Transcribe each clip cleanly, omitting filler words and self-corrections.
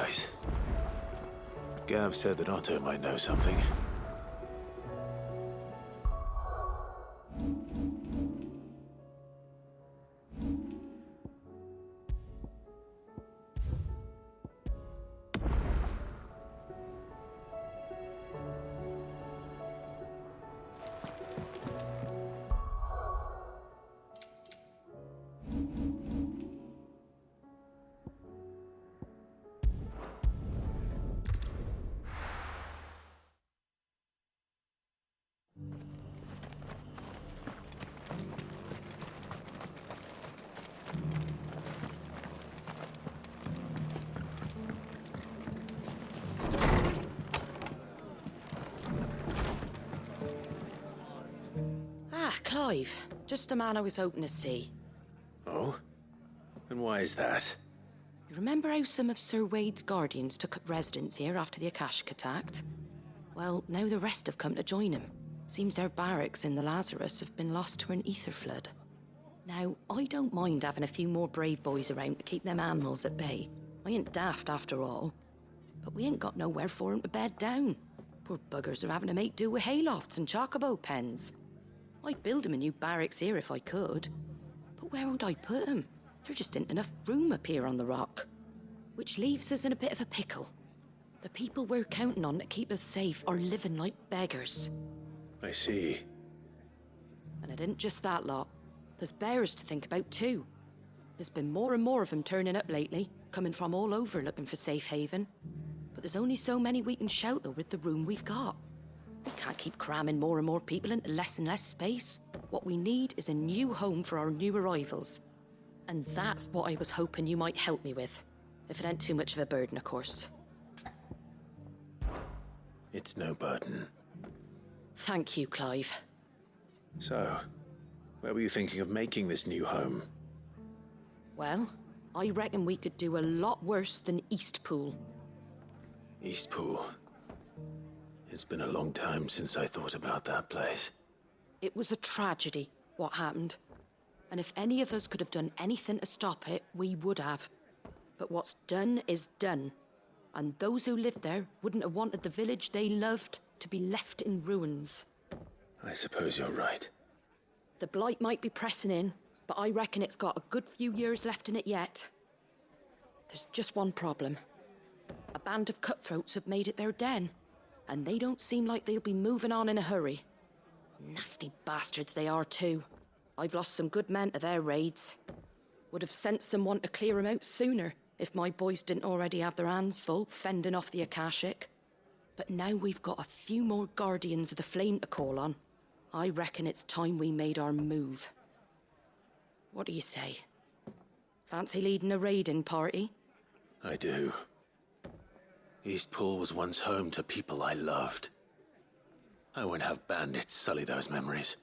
place. Gav said that Otto might know something. Clive, just the man I was hoping to see. Oh? And why is that? You remember how some of Sir Wade's guardians took up residence here after the Akashic attacked? Well, now the rest have come to join him. Seems their barracks in the Lazarus have been lost to an ether flood. Now, I don't mind having a few more brave boys around to keep them animals at bay. I ain't daft after all. But we ain't got nowhere for 'em to bed down. Poor buggers are having to make do with haylofts and chocobo pens. I'd build 'em a new barracks here if I could. But where would I put 'em? There just ain't enough room up here on the rock. Which leaves us in a bit of a pickle. The people we're counting on to keep us safe are living like beggars. I see. And it ain't just that lot. There's bears to think about too. There's been more and more of them turning up lately, coming from all over looking for safe haven. But there's only so many we can shelter with the room we've got. We can't keep cramming more and more people into less and less space. What we need is a new home for our new arrivals. And that's what I was hoping you might help me with. If it ain't too much of a burden, of course. It's no burden. Thank you, Clive. So, where were you thinking of making this new home? Well, I reckon we could do a lot worse than Eastpool. Eastpool. It's been a long time since I thought about that place. It was a tragedy, what happened. And if any of us could have done anything to stop it, we would have. But what's done is done. And those who lived there wouldn't have wanted the village they loved to be left in ruins. I suppose you're right. The blight might be pressing in, but I reckon it's got a good few years left in it yet. There's just one problem. A band of cutthroats have made it their den, and they don't seem like they'll be moving on in a hurry. Nasty bastards they are too. I've lost some good men to their raids. Would have sent someone to clear 'em out sooner if my boys didn't already have their hands full fending off the Akashic. But now we've got a few more guardians of the flame to call on. I reckon it's time we made our move. What do you say? Fancy leading a raiding party? I do. Eastpool was once home to people I loved. I won't have bandits sully those memories.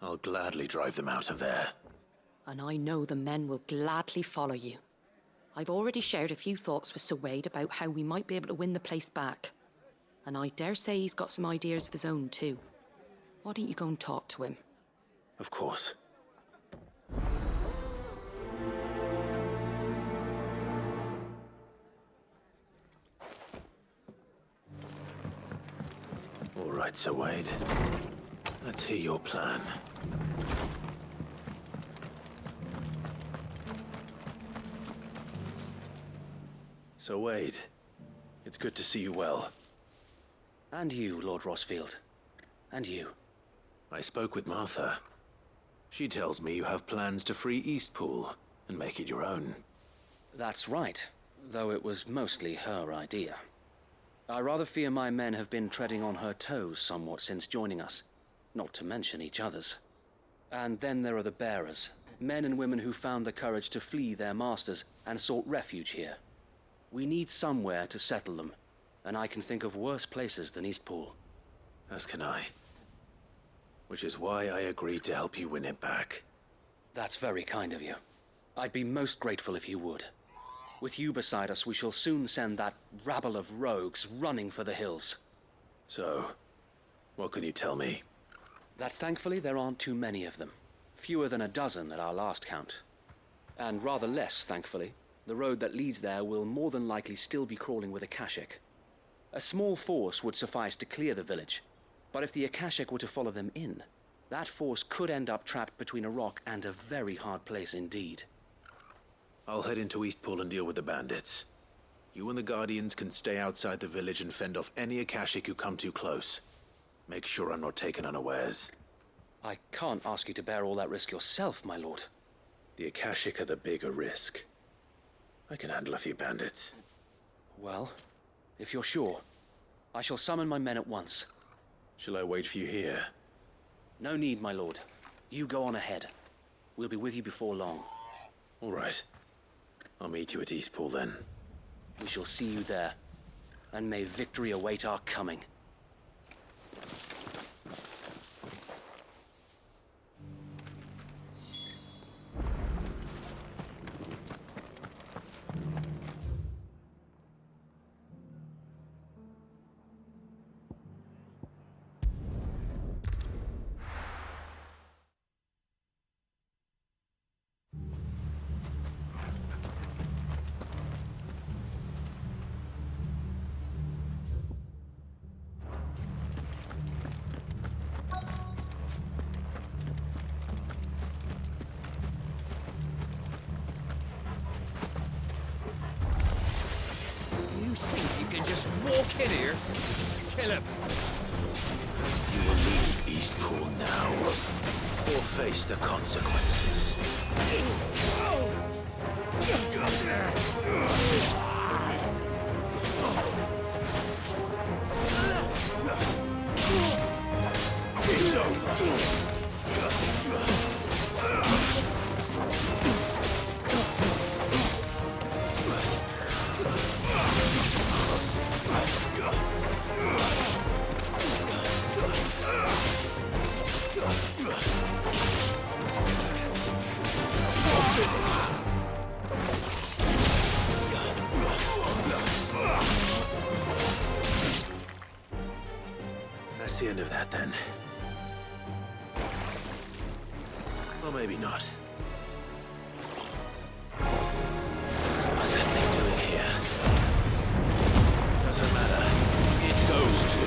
I'll gladly drive them out of there. And I know the men will gladly follow you. I've already shared a few thoughts with Sir Wade about how we might be able to win the place back. And I dare say he's got some ideas of his own too. Why don't you go and talk to him? Of course. All right, Sir Wade. Let's hear your plan. Sir Wade, it's good to see you well. And you, Lord Rosfield. And you. I spoke with Martha. She tells me you have plans to free Eastpool and make it your own. That's right, though it was mostly her idea. I rather fear my men have been treading on her toes somewhat since joining us, not to mention each other's. And then there are the bearers, men and women who found the courage to flee their masters and sought refuge here. We need somewhere to settle them, and I can think of worse places than Eastpool. As can I. Which is why I agreed to help you win it back. That's very kind of you. I'd be most grateful if you would. With you beside us, we shall soon send that rabble of rogues running for the hills. So, what can you tell me? That thankfully there aren't too many of them. Fewer than a dozen at our last count. And rather less, thankfully, the road that leads there will more than likely still be crawling with Akashic. A small force would suffice to clear the village, but if the Akashic were to follow them in, that force could end up trapped between a rock and a very hard place indeed. I'll head into Eastpool and deal with the bandits. You and the Guardians can stay outside the village and fend off any Akashic who come too close. Make sure I'm not taken unawares. I can't ask you to bear all that risk yourself, my lord. The Akashic are the bigger risk. I can handle a few bandits. Well, if you're sure, I shall summon my men at once. Shall I wait for you here? No need, my lord. You go on ahead. We'll be with you before long. All right. I'll meet you at Eastpool then. We shall see you there, and may victory await our coming. You think you can just walk in here? Kill him. You will leave Eastpool now, or face the consequences. That's the end of that, then. Or maybe not. What's that thing doing here? Doesn't matter. It goes to.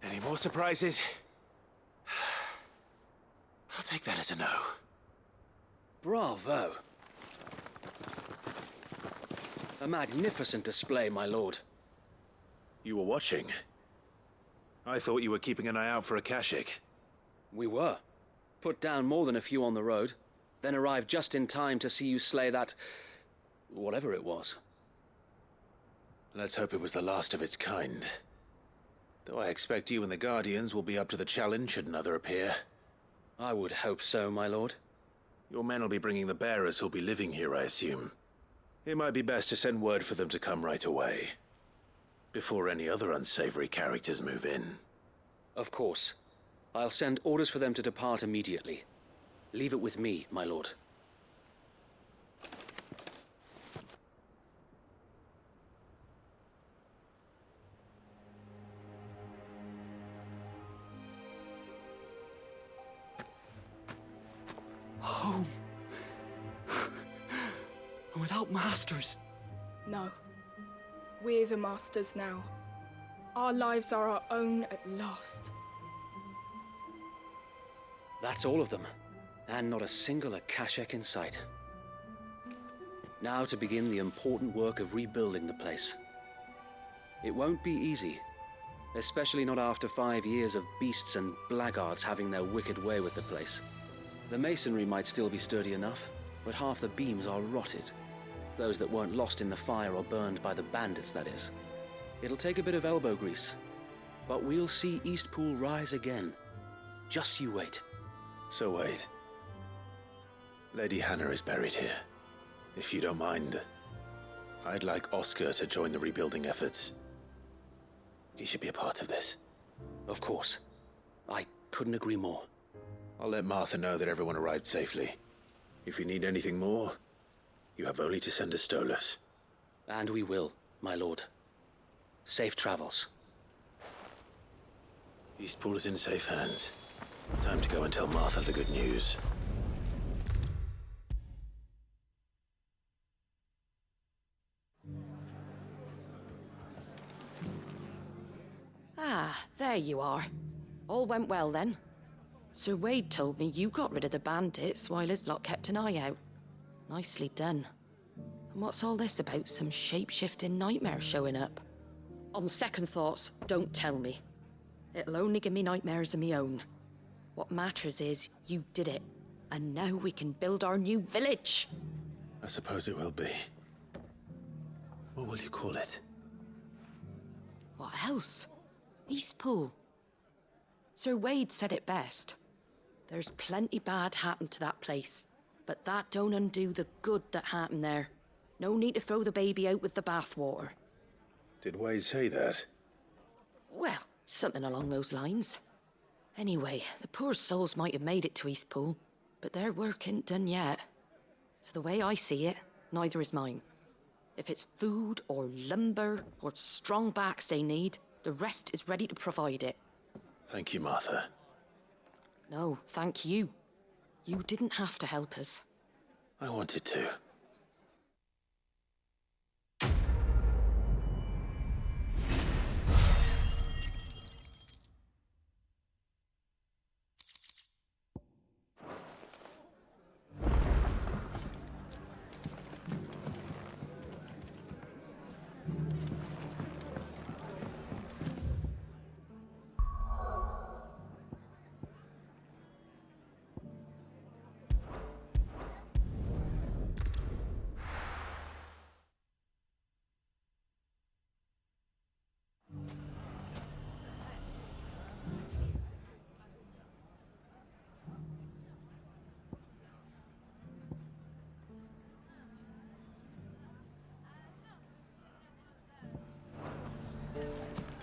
Any more surprises? I'll take that as a no. Bravo! A magnificent display, my lord. You were watching. I thought you were keeping an eye out for Akashic. We were. Put down more than a few on the road, then arrived just in time to see you slay that... whatever it was. Let's hope it was the last of its kind. Though I expect you and the Guardians will be up to the challenge should another appear. I would hope so, my lord. Your men will be bringing the bearers who'll be living here, I assume. It might be best to send word for them to come right away, before any other unsavory characters move in. Of course. I'll send orders for them to depart immediately. Leave it with me, my lord. Home. Without masters. No. We're the masters now. Our lives are our own at last. That's all of them, and not a single Akashic in sight. Now to begin the important work of rebuilding the place. It won't be easy, Especially not after 5 years of beasts and blackguards having their wicked way with the place. The masonry might still be sturdy enough, but half the beams are rotted. Those that weren't lost in the fire or burned by the bandits, that is. It'll take a bit of elbow grease, but we'll see Eastpool rise again. Just you wait. So wait. Lady Hannah is buried here. If you don't mind, I'd like Oscar to join the rebuilding efforts. He should be a part of this. Of course. I couldn't agree more. I'll let Martha know that everyone arrived safely. If you need anything more, you have only to send a Stolas. And we will, my lord. Safe travels. Eastpool is in safe hands. Time to go and tell Martha the good news. Ah, there you are. All went well then. Sir Wade told me you got rid of the bandits while his lot kept an eye out. Nicely done. And what's all this about some shape-shifting nightmare showing up? On second thoughts, don't tell me. It'll only give me nightmares of me own. What matters is you did it, and now we can build our new village. I suppose it will be. What will you call it? What else? Eastpool. Sir Wade said it best. There's plenty bad happened to that place, but that don't undo the good that happened there. No need to throw the baby out with the bathwater. Did Wade say that? Well, something along those lines. Anyway, the poor souls might have made it to Eastpool, but their work ain't done yet. So the way I see it, neither is mine. If it's food or lumber or strong backs they need, the rest is ready to provide it. Thank you, Martha. No, thank you. You didn't have to help us. I wanted to.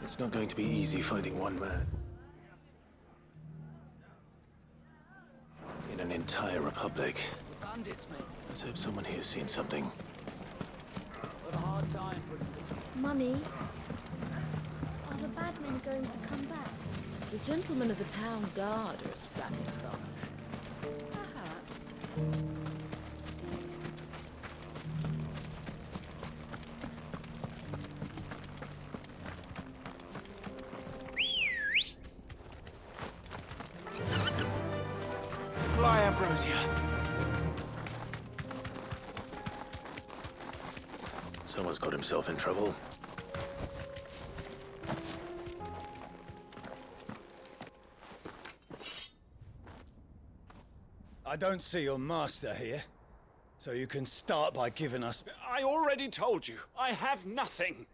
It's not going to be easy finding one man. In an entire republic. Bandits, mate. Let's hope someone here's seen something. With a hard time. Mummy, are the bad men going to come back? The gentlemen of the town guard are a strapping bunch. Perhaps. Fly, Ambrosia! Someone's got himself in trouble. I don't see your master here, so you can start by giving us... I already told you, I have nothing.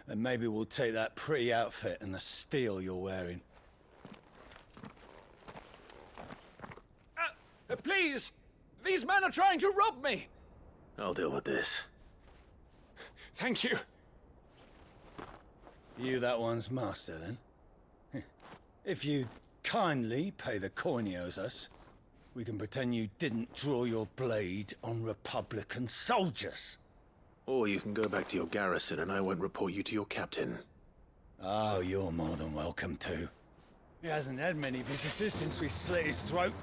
Then maybe we'll take that pretty outfit and the steel you're wearing. Please! These men are trying to rob me! I'll deal with this. Thank you. You that one's master, then? If you'd kindly pay the coin he owes us, we can pretend you didn't draw your blade on Republican soldiers. Or you can go back to your garrison and I won't report you to your captain. Oh, you're more than welcome to. He hasn't had many visitors since we slit his throat.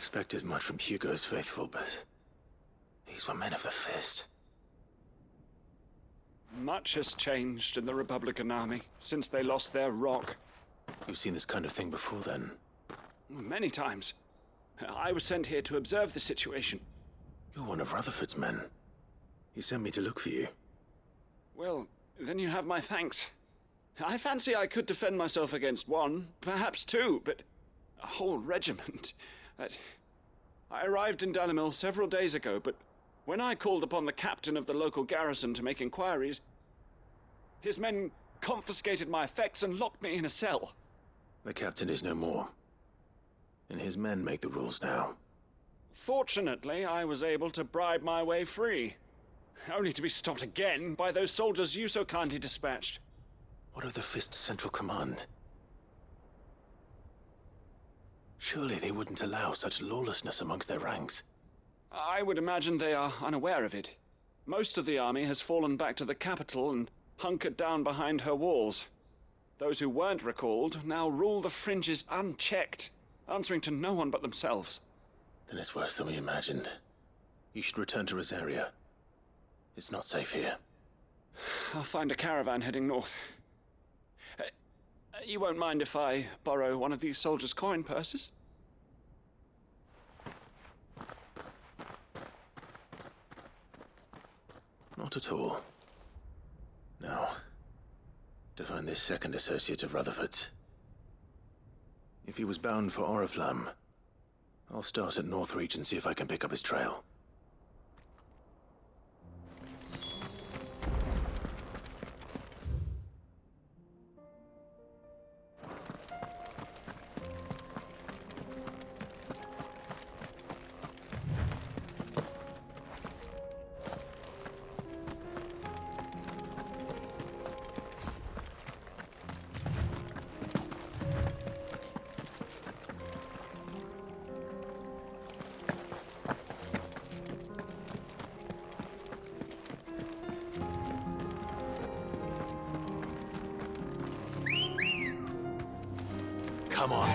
expect as much from Hugo's faithful, but these were men of the fist. Much has changed in the Republican army since they lost their rock. You've seen this kind of thing before, then? Many times. I was sent here to observe the situation. You're one of Rutherford's men. He sent me to look for you. Well, then you have my thanks. I fancy I could defend myself against one, perhaps two, but a whole regiment. I arrived in Dalimil several days ago, but when I called upon the captain of the local garrison to make inquiries, his men confiscated my effects and locked me in a cell. The captain is no more, and his men make the rules now. Fortunately, I was able to bribe my way free, only to be stopped again by those soldiers you so kindly dispatched. What of the Fist Central Command? Surely they wouldn't allow such lawlessness amongst their ranks. I would imagine they are unaware of it. Most of the army has fallen back to the capital and hunkered down behind her walls. Those who weren't recalled now rule the fringes unchecked, answering to no one but themselves. Then it's worse than we imagined. You should return to Rosaria. It's not safe here. I'll find a caravan heading north. You won't mind if I borrow one of these soldiers' coin purses? Not at all. Now, to find this second associate of Rutherford's. If he was bound for Oriflamme, I'll start at Northreach and see if I can pick up his trail. Come on.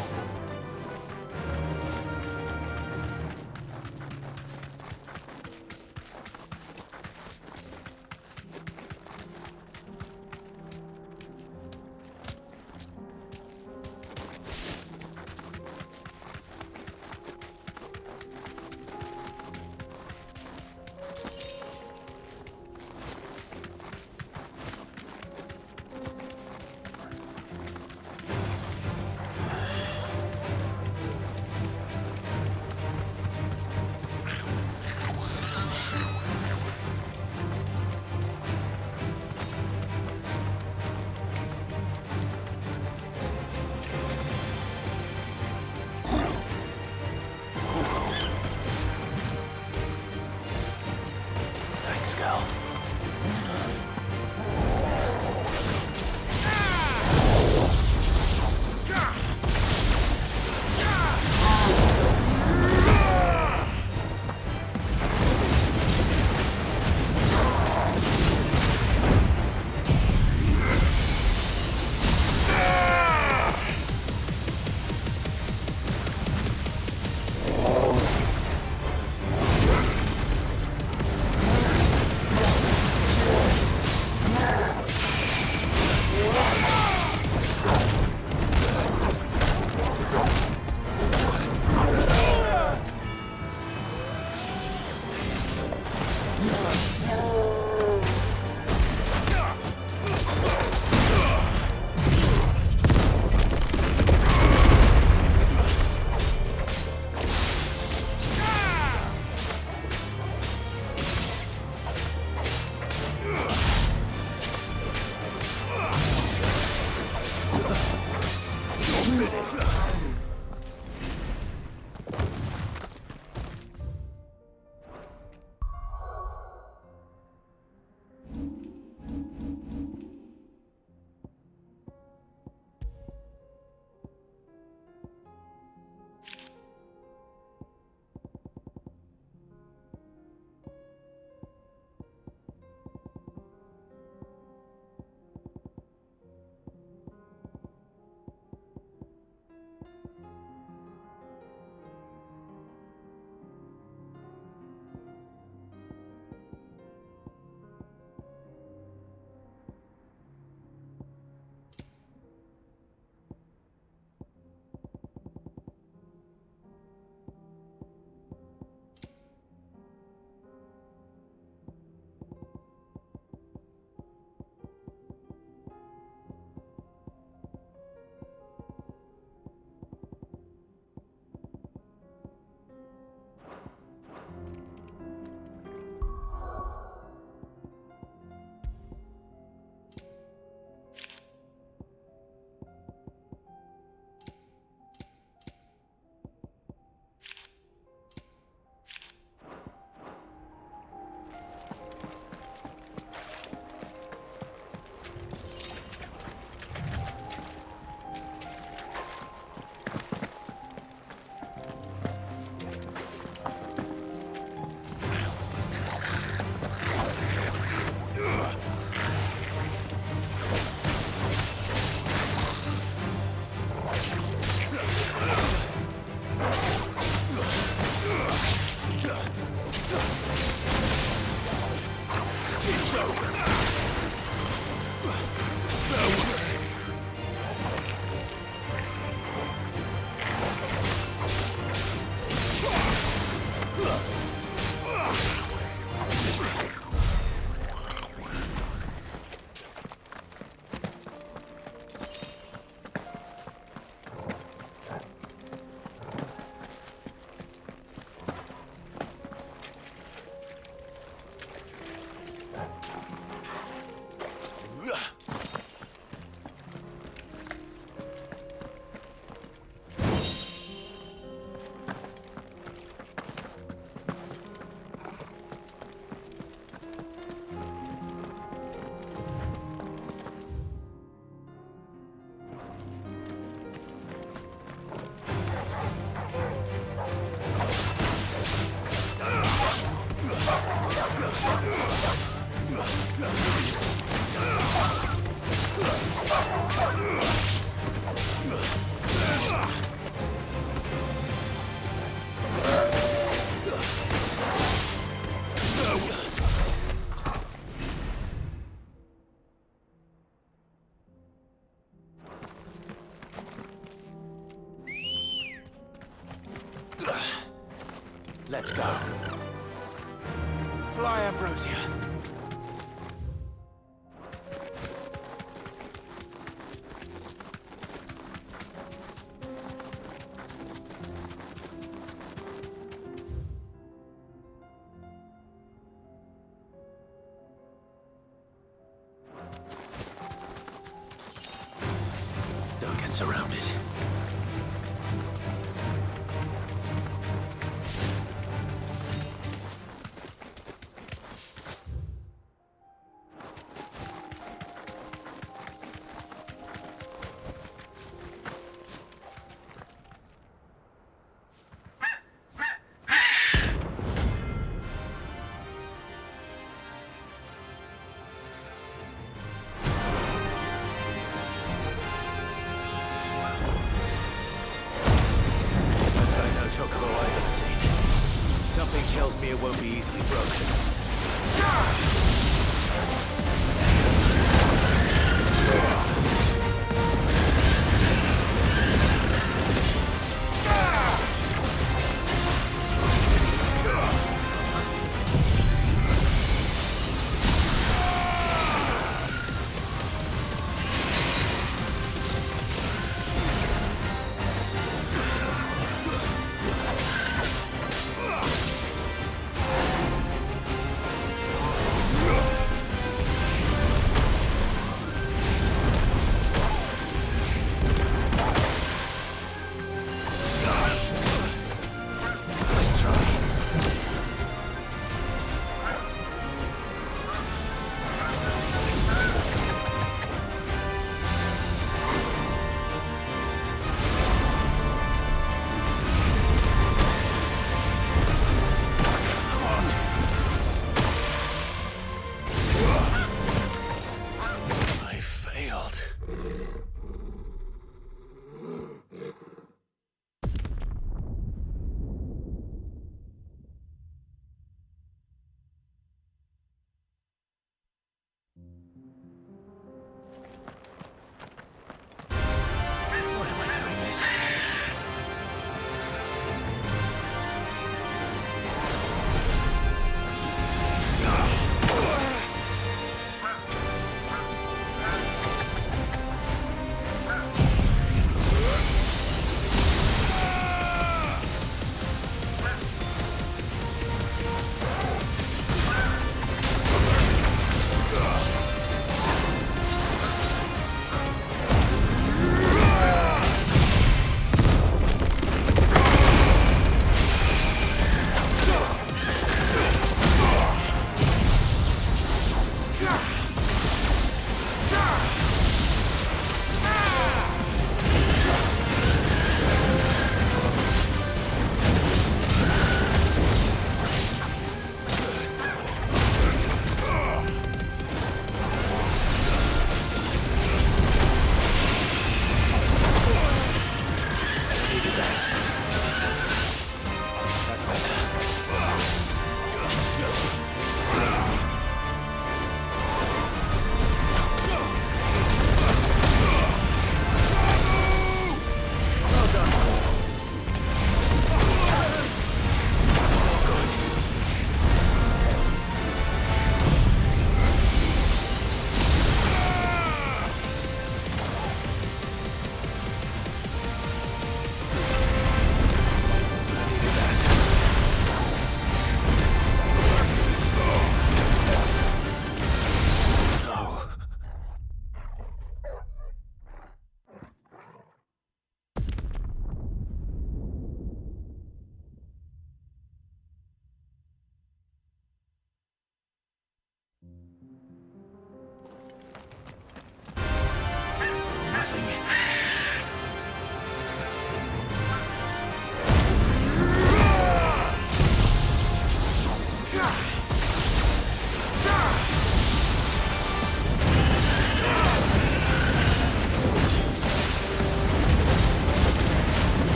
Let's go. Fly, Ambrosia. Don't get surrounded. Chocobo I've ever seen. Something tells me it won't be easily broken.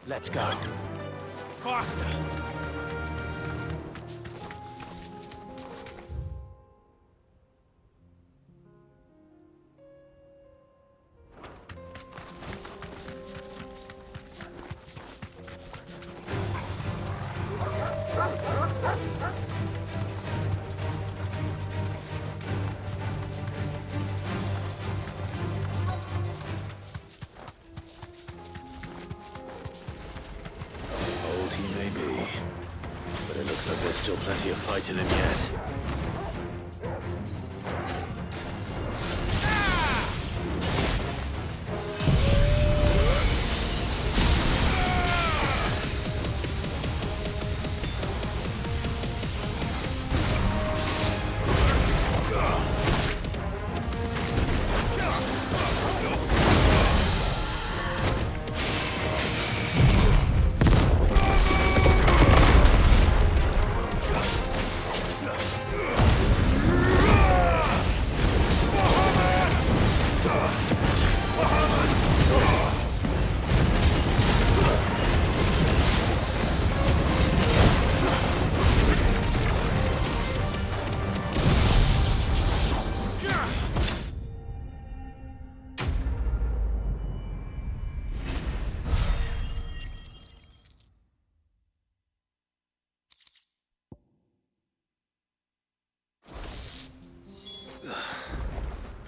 Let's go. Faster! Old he may be, but it looks like there's still plenty of fight in him yet.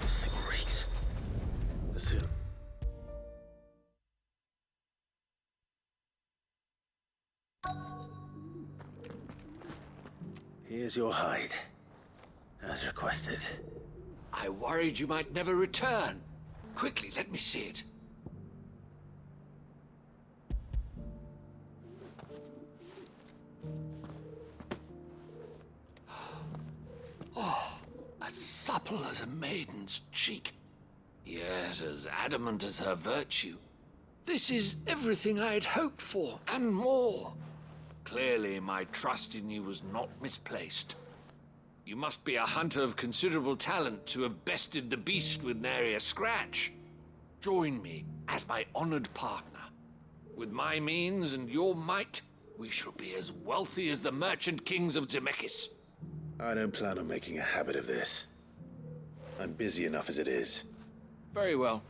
This thing reeks. Listen. Here's your hide, as requested. I worried you might never return. Quickly, let me see it. Oh, as supple as a maiden's cheek, yet as adamant as her virtue. This is everything I had hoped for, and more. Clearly, my trust in you was not misplaced. You must be a hunter of considerable talent to have bested the beast with nary a scratch. Join me as my honored partner. With my means and your might, we shall be as wealthy as the merchant kings of Zemeckis. I don't plan on making a habit of this. I'm busy enough as it is. Very well.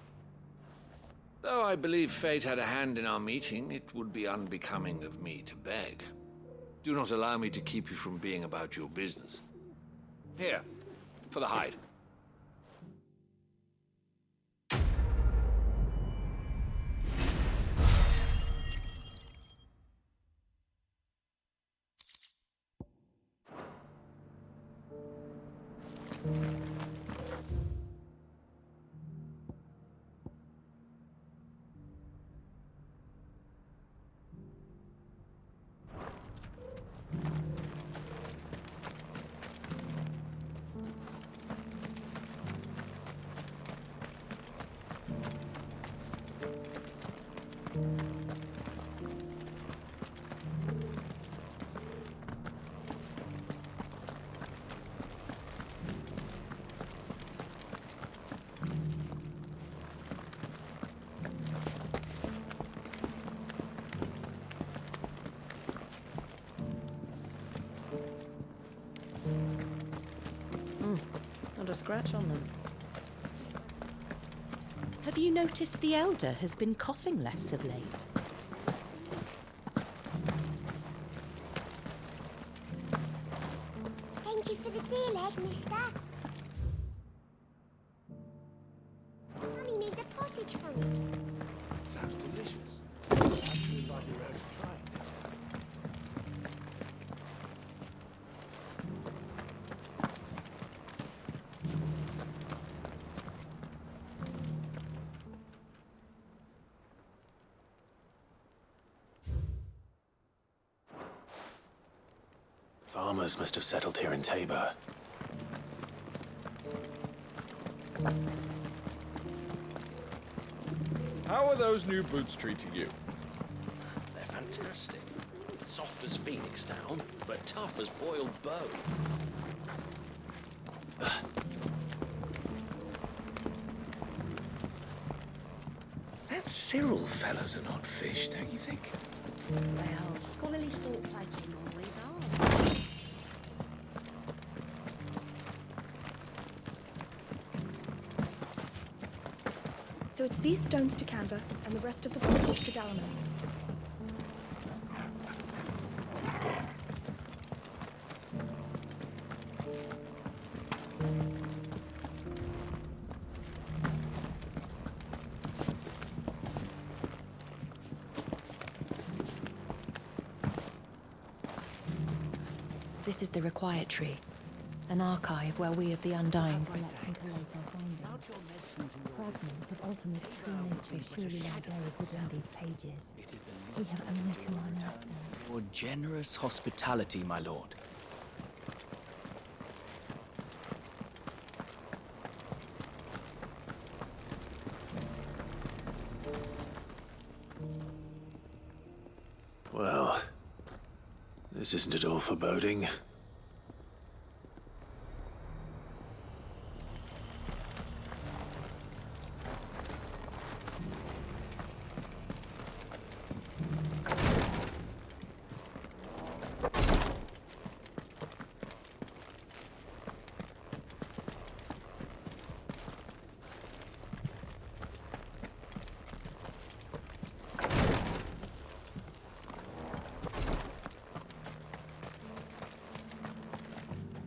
Though I believe fate had a hand in our meeting, it would be unbecoming of me to beg. Do not allow me to keep you from being about your business. Here, for the hide. Not a scratch on them. Have you noticed the Elder has been coughing less of late? Thank you for the deal egg, mister. Mummy made a pottage from it. Sounds delicious. I'd invite you around to try it next time. Farmers must have settled here in Tabor. How are those new boots treating you? They're fantastic. Soft as phoenix down, but tough as boiled bone. That Cyril fellow's an odd fish, don't you think? Well, scholarly sorts like him always are. So it's these stones to Canva, and the rest of the parcels to Dalamo. This is the Required Tree, an archive where we of the Undying collect and collate our findings. Fragments of ultimate true nature surely lie buried within these pages. We have only to unearth them. For generous hospitality, my lord. Well, this isn't at all foreboding.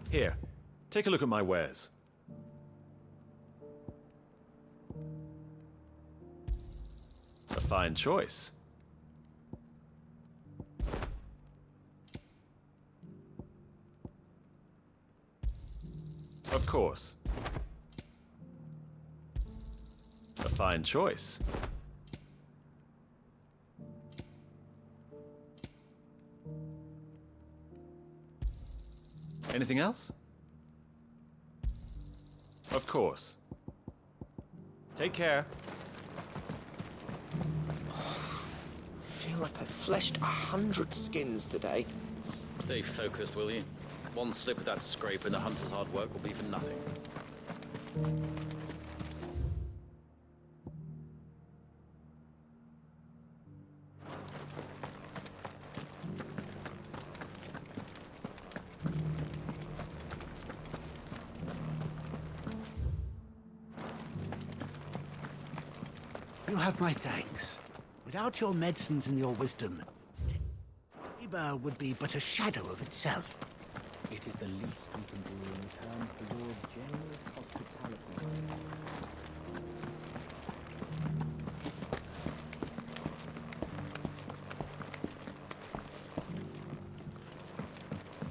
Here, take a look at my wares. A fine choice. Of course. A fine choice. Anything else? Of course. Take care. Feel like I've fleshed 100 skins today. Stay focused, will you? One slip of that scrape and the hunter's hard work will be for nothing. You have my thanks. Without your medicines and your wisdom, Tiber would be but a shadow of itself. It is the least we can do in return for your generous hospitality.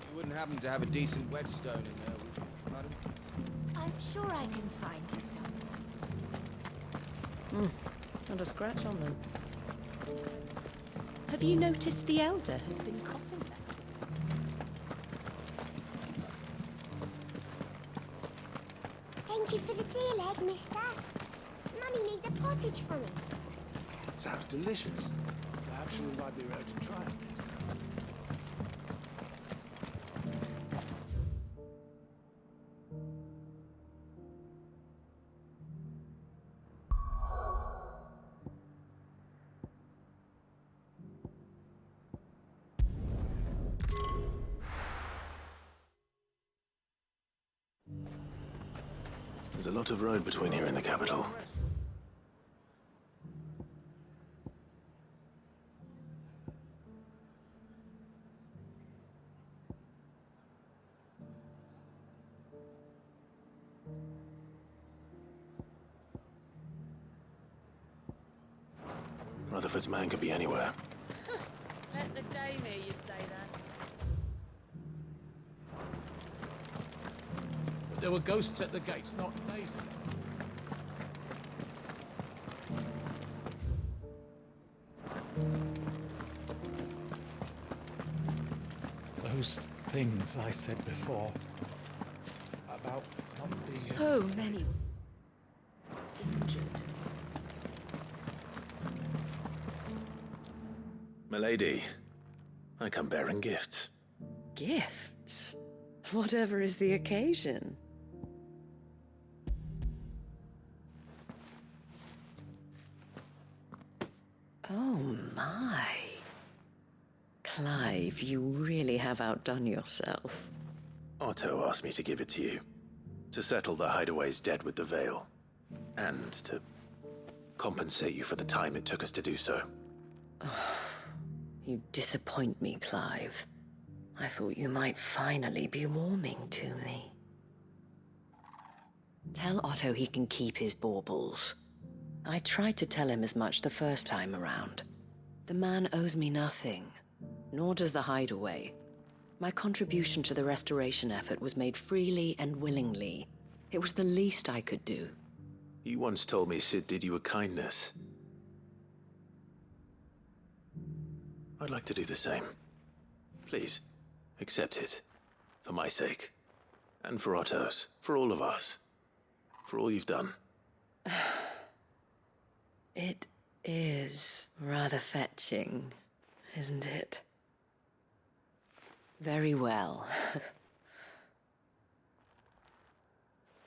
You wouldn't happen to have a decent whetstone in there, would you, madam? I'm sure I can find you something. Not a scratch on them. Have you noticed the Elder has been coughing less? Thank you for the deal, egg, mister. Mummy needs a pottage from it. Sounds delicious. Perhaps you'll invite me round to try it next time. There's a lot of road between here and the capital. Rutherford's man could be anywhere. Let the dame hear you say that. But there were ghosts at the gates not days ago. Those things I said before about not being So many injured. Milady, I come bearing gifts. Gifts? Whatever is the occasion. Oh my. Clive, you really have outdone yourself. Otto asked me to give it to you. To settle the Hideaway's debt with the Veil. And to compensate you for the time it took us to do so. You disappoint me, Clive. I thought you might finally be warming to me. Tell Otto he can keep his baubles. I tried to tell him as much the first time around. The man owes me nothing, nor does the Hideaway. My contribution to the restoration effort was made freely and willingly. It was the least I could do. You once told me Sid did you a kindness. I'd like to do the same. Please, accept it. For my sake. And for Otto's. For all of us. For all you've done. It is rather fetching, isn't it? Very well.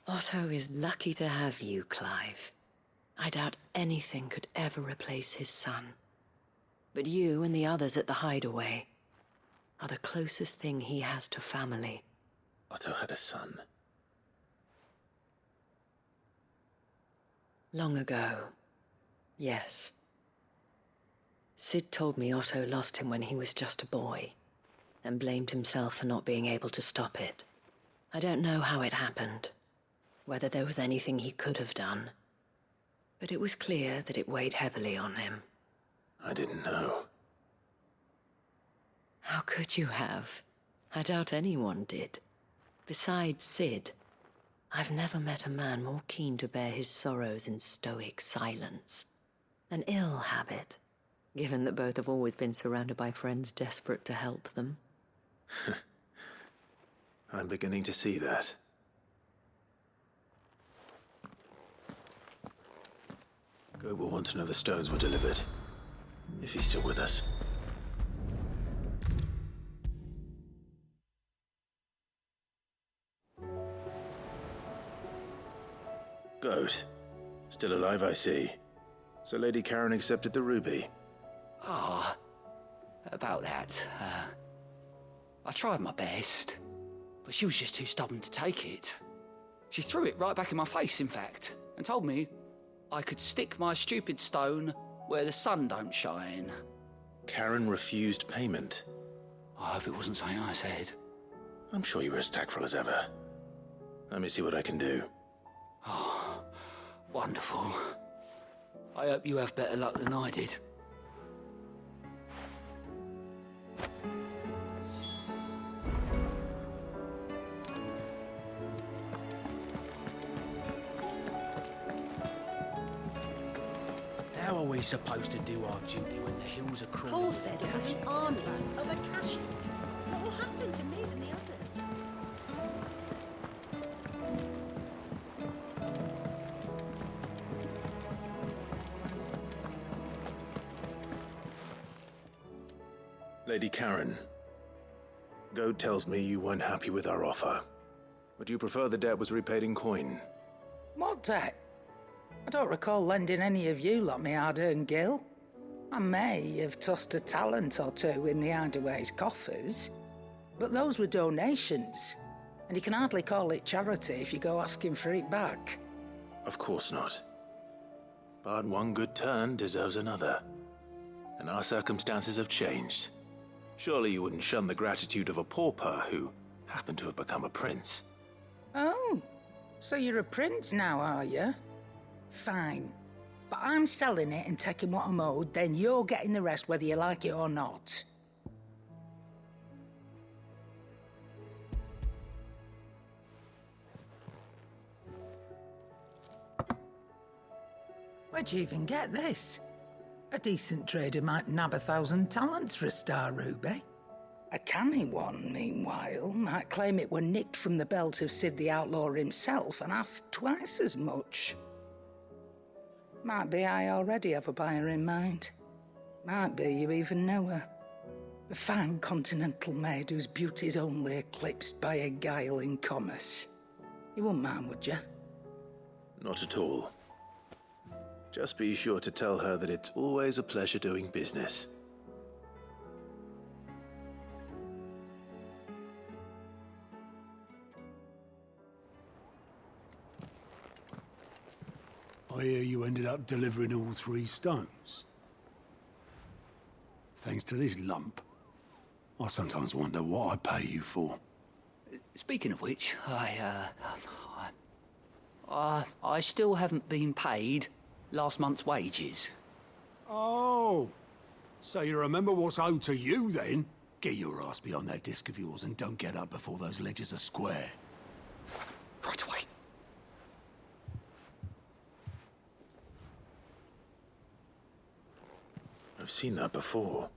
Otto is lucky to have you, Clive. I doubt anything could ever replace his son. But you and the others at the Hideaway are the closest thing he has to family. Otto had a son. Long ago, yes. Sid told me Otto lost him when he was just a boy, and blamed himself for not being able to stop it. I don't know how it happened, whether there was anything he could have done, but it was clear that it weighed heavily on him. I didn't know. How could you have? I doubt anyone did. Besides Sid, I've never met a man more keen to bear his sorrows in stoic silence. An ill habit, given that both have always been surrounded by friends desperate to help them. I'm beginning to see that. Goat will want to know the stones were delivered. If he's still with us. Goat. Still alive, I see. So Lady Karen accepted the ruby. Ah, about that. I tried my best, but she was just too stubborn to take it. She threw it right back in my face, in fact, and told me I could stick my stupid stone where the sun don't shine. Karen refused payment. I hope it wasn't something I said. I'm sure you were as tactful as ever. Let me see what I can do. Oh, wonderful. I hope you have better luck than I did. How are we supposed to do our duty when the hills are crawling? Paul said it was an army of Akashi. What will happen to Mead and the others? Lady Karen, Goat tells me you weren't happy with our offer. Would you prefer the debt was repaid in coin? What debt? I don't recall lending any of you lot me hard-earned gil. I may have tossed a talent or two in the Hideaway's coffers, but those were donations, and you can hardly call it charity if you go asking for it back. Of course not. But one good turn deserves another. And our circumstances have changed. Surely you wouldn't shun the gratitude of a pauper who happened to have become a prince. Oh, so you're a prince now, are you? Fine. But I'm selling it and taking what I'm owed, then you're getting the rest whether you like it or not. Where'd you even get this? A decent trader might nab 1,000 talents for a star ruby. A canny one, meanwhile, might claim it were nicked from the belt of Sid the Outlaw himself and ask twice as much. Might be I already have a buyer in mind. Might be you even know her. A fine continental maid whose beauty's only eclipsed by a guile in commerce. You wouldn't mind, would you? Not at all. Just be sure to tell her that it's always a pleasure doing business. I hear you ended up delivering all 3 stones. Thanks to this lump. I sometimes wonder what I pay you for. Speaking of which, I still haven't been paid last month's wages. Oh, so you remember what's owed to you then? Get your ass behind that disc of yours and don't get up before those ledgers are square. Right away. I've seen that before.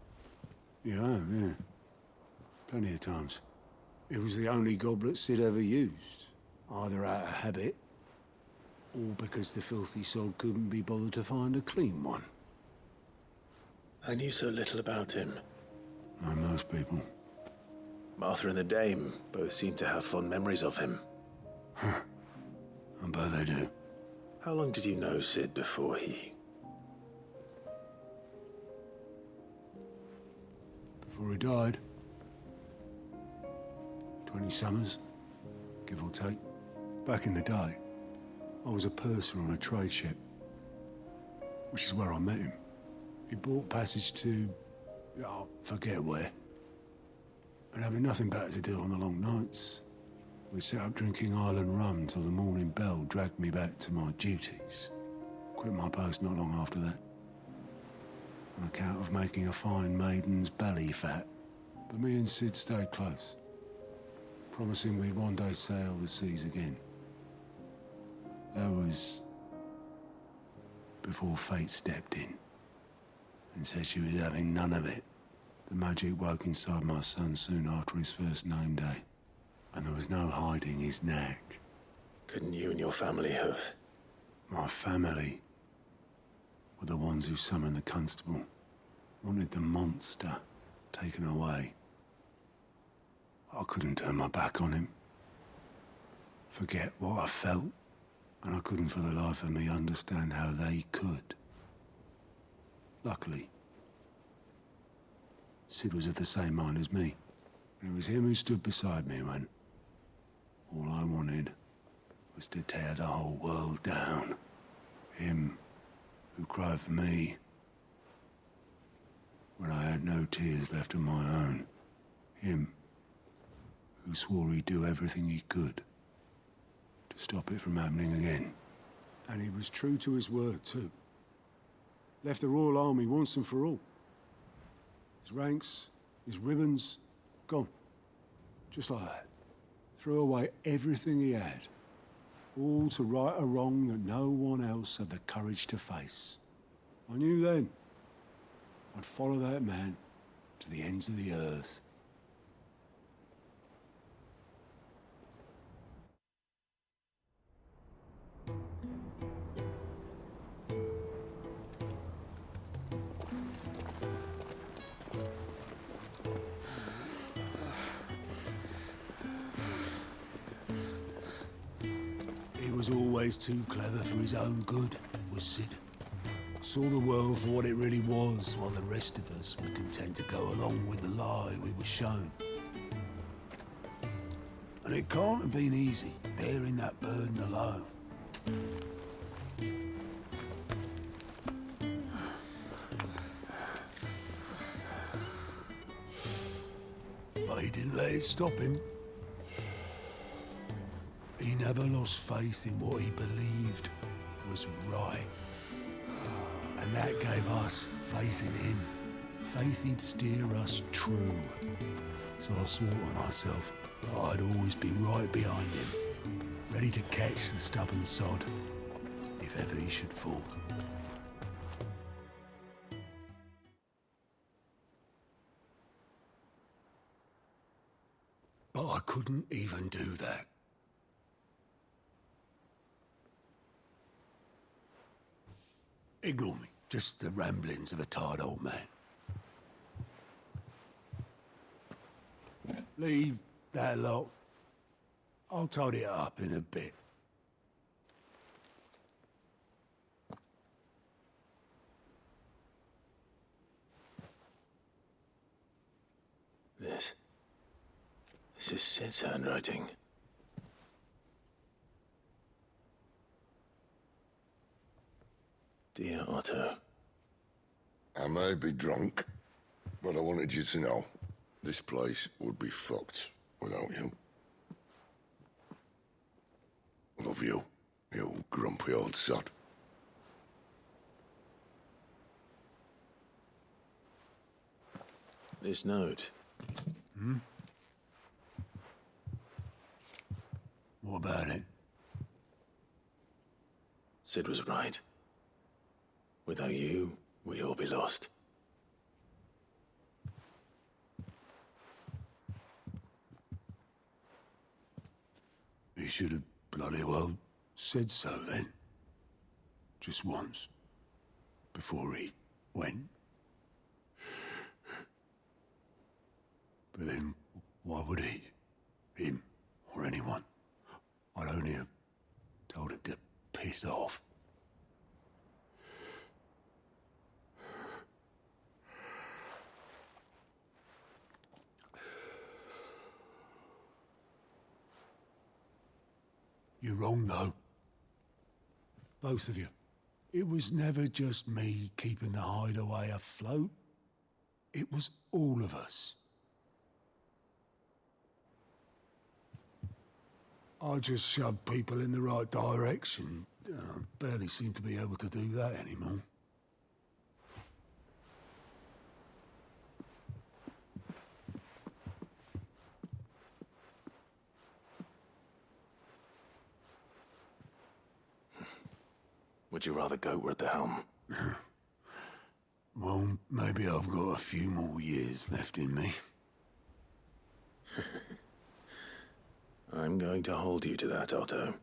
Yeah. Plenty of times. It was the only goblet Sid ever used. Either out of habit, or because the filthy sod couldn't be bothered to find a clean one. I knew so little about him. Like most people. Martha and the Dame both seem to have fond memories of him. I bet they do. How long did you know Sid before he... Before he died? 20 summers, give or take. Back in the day, I was a purser on a trade ship, which is where I met him. He bought passage to... forget where. And having nothing better to do on the long nights, we sat up drinking island rum till the morning bell dragged me back to my duties. Quit my post not long after that, on account of making a fine maiden's belly fat. But me and Sid stayed close, promising we'd one day sail the seas again. That was before fate stepped in and said she was having none of it. The magic woke inside my son soon after his first name day, and there was no hiding his knack. Couldn't you and your family have... My family were the ones who summoned the constable, wanted the monster taken away. I couldn't turn my back on him, forget what I felt, and I couldn't for the life of me understand how they could. Luckily, Sid was of the same mind as me. It was him who stood beside me when all I wanted was to tear the whole world down. Him who cried for me when I had no tears left of my own. Him who swore he'd do everything he could to stop it from happening again. And he was true to his word, too. Left the Royal Army once and for all. His ranks, his ribbons, gone. Just like that. Threw away everything he had. All to right a wrong that no one else had the courage to face. I knew then I'd follow that man to the ends of the earth. He was always too clever for his own good, was Sid. Saw the world for what it really was, while the rest of us were content to go along with the lie we were shown. And it can't have been easy, bearing that burden alone. But he didn't let it stop him. He never lost faith in what he believed was right. And that gave us faith in him. Faith he'd steer us true. So I swore to myself that I'd always be right behind him, ready to catch the stubborn sod, if ever he should fall. But I couldn't even do that. Ignore me. Just the ramblings of a tired old man. Leave that lot. I'll tidy it up in a bit. This is Sid's handwriting. Dear Otto. I may be drunk, but I wanted you to know this place would be fucked without you. Love you, you grumpy old sod. This note. What about it? Sid was right. Without you, we'd all be lost. He should have bloody well said so then. Just once. Before he went. But then, why would he? Him, or anyone? I'd only have told him to piss off. You're wrong, though. Both of you. It was never just me keeping the hideaway afloat. It was all of us. I just shoved people in the right direction, and I barely seem to be able to do that anymore. Would you rather goat were at the helm? Well, maybe I've got a few more years left in me. I'm going to hold you to that, Otto.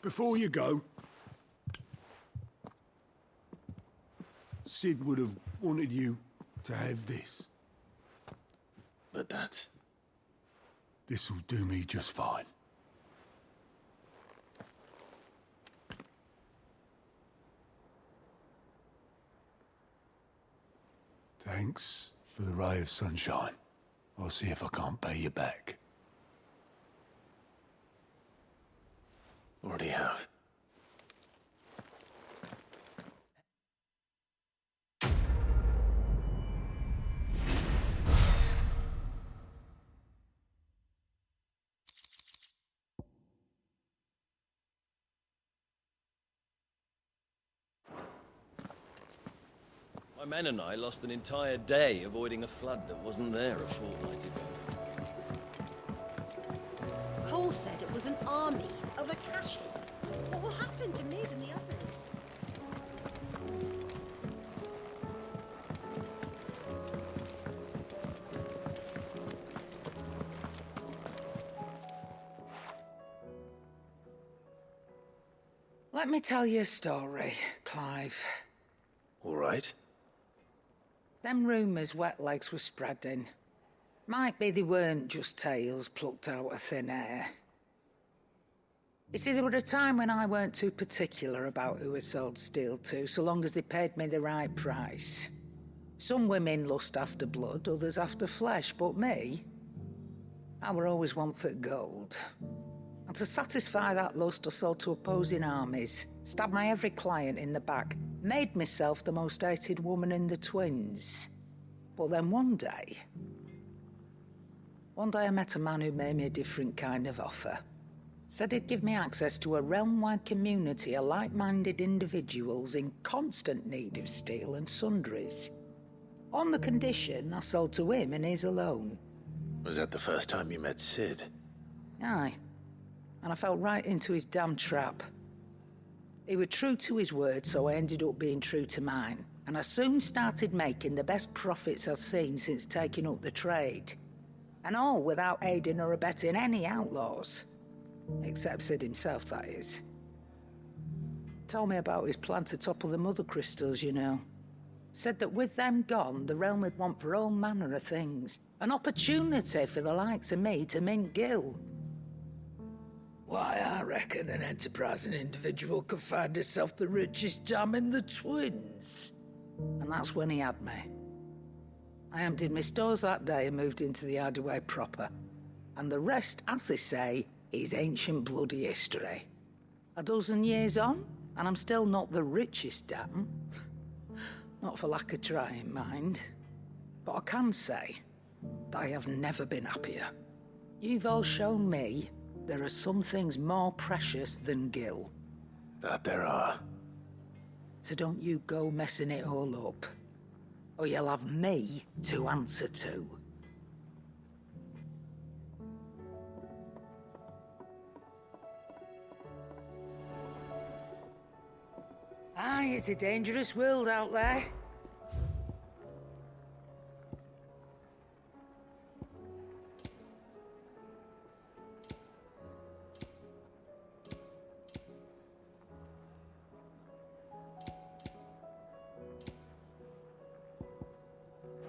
Before you go, Sid would have wanted you to have this. But that's... This'll do me just fine. Thanks for the ray of sunshine. I'll see if I can't pay you back. Already have. My men and I lost an entire day avoiding a flood that wasn't there a fortnight ago. Cole said it was an army of Akashi. What will happen to Mid and the others? Let me tell you a story, Clive. All right. Them rumours Wetlegs were spreading. Might be they weren't just tales plucked out of thin air. You see, there were a time when I weren't too particular about who I sold steel to, so long as they paid me the right price. Some women lust after blood, others after flesh, but me, I were always one for gold. And to satisfy that lust, I sold to opposing armies, stabbed my every client in the back, made myself the most hated woman in the twins. But then one day I met a man who made me a different kind of offer. Said he'd give me access to a realm-wide community of like-minded individuals in constant need of steel and sundries. On the condition I sold to him and his alone. Was that the first time you met Sid? Aye. And I fell right into his damn trap. He was true to his word, so I ended up being true to mine. And I soon started making the best profits I've seen since taking up the trade. And all without aiding or abetting any outlaws. Except Sid himself, that is. Told me about his plan to topple the mother crystals, you know. Said that with them gone, the realm would want for all manner of things. An opportunity for the likes of me to mint gil. Why, I reckon an enterprising individual could find himself the richest gem in the twins. And that's when he had me. I emptied my stores that day and moved into the Hardaway proper. And the rest, as they say, is ancient bloody history. A dozen years on, and I'm still not the richest dam. Not for lack of trying, mind. But I can say that I have never been happier. You've all shown me there are some things more precious than Gil. That there are. So don't you go messing it all up, or you'll have me to answer to. Aye, it's a dangerous world out there.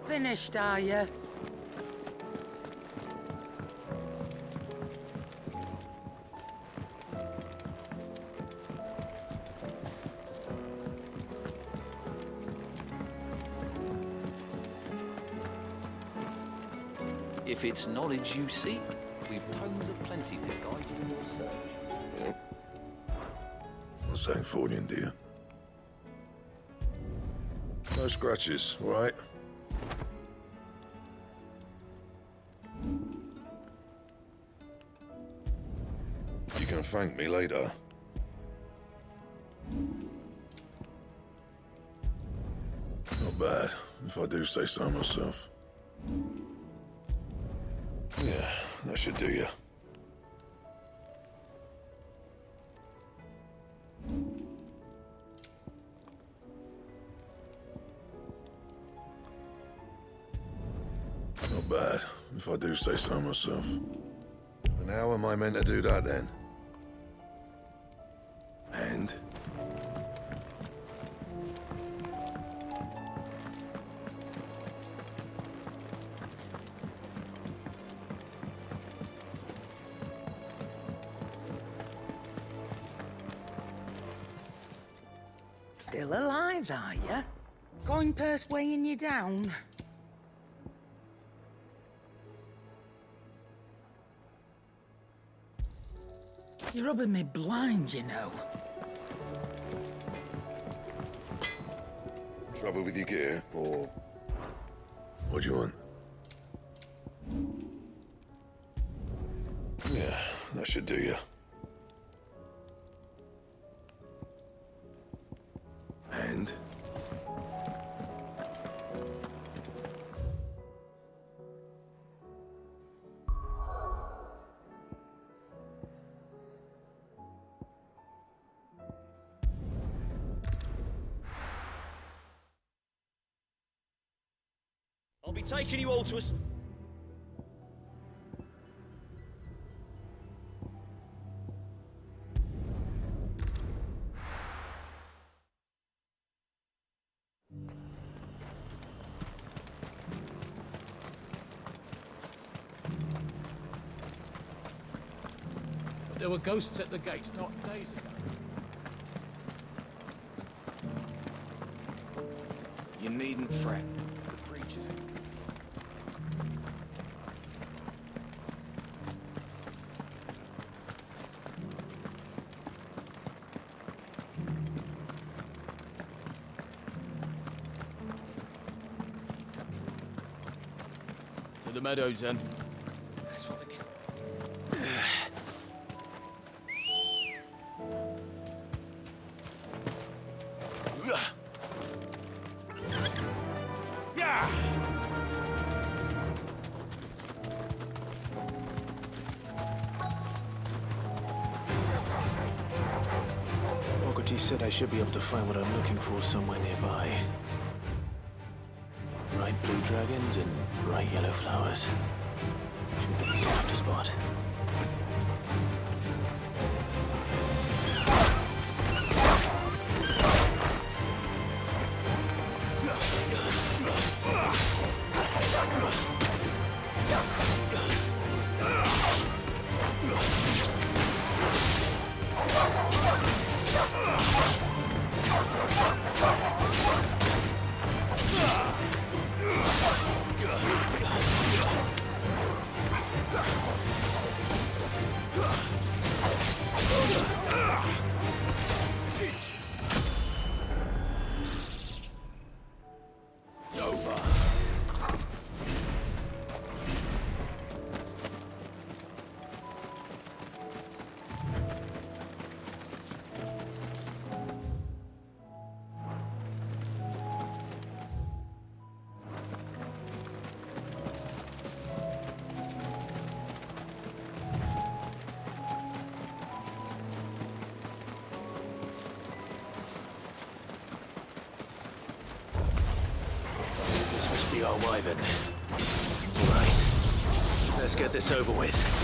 Finished, are you? If it's knowledge you seek, we've tomes of plenty to guide you in your search. Not saying Fordian, do you? No scratches, all right? You can thank me later. Not bad, if I do say so myself. Yeah, that should do you. Not bad, if I do say so myself. And how am I meant to do that then? And? Still alive, are you? Coin purse weighing you down? You're rubbing me blind, you know. Trouble with your gear, or what do you want? Yeah, that should do you. And? I'll be taking you all to a... There were ghosts at the gates not days ago. You needn't fret. The creatures... To the meadows, then. That's what they... Ogety said I should be able to find what I'm looking for somewhere nearby. Bright blue dragons and bright yellow flowers. Should be easy enough to spot. see our wyvern. Right. Let's get this over with.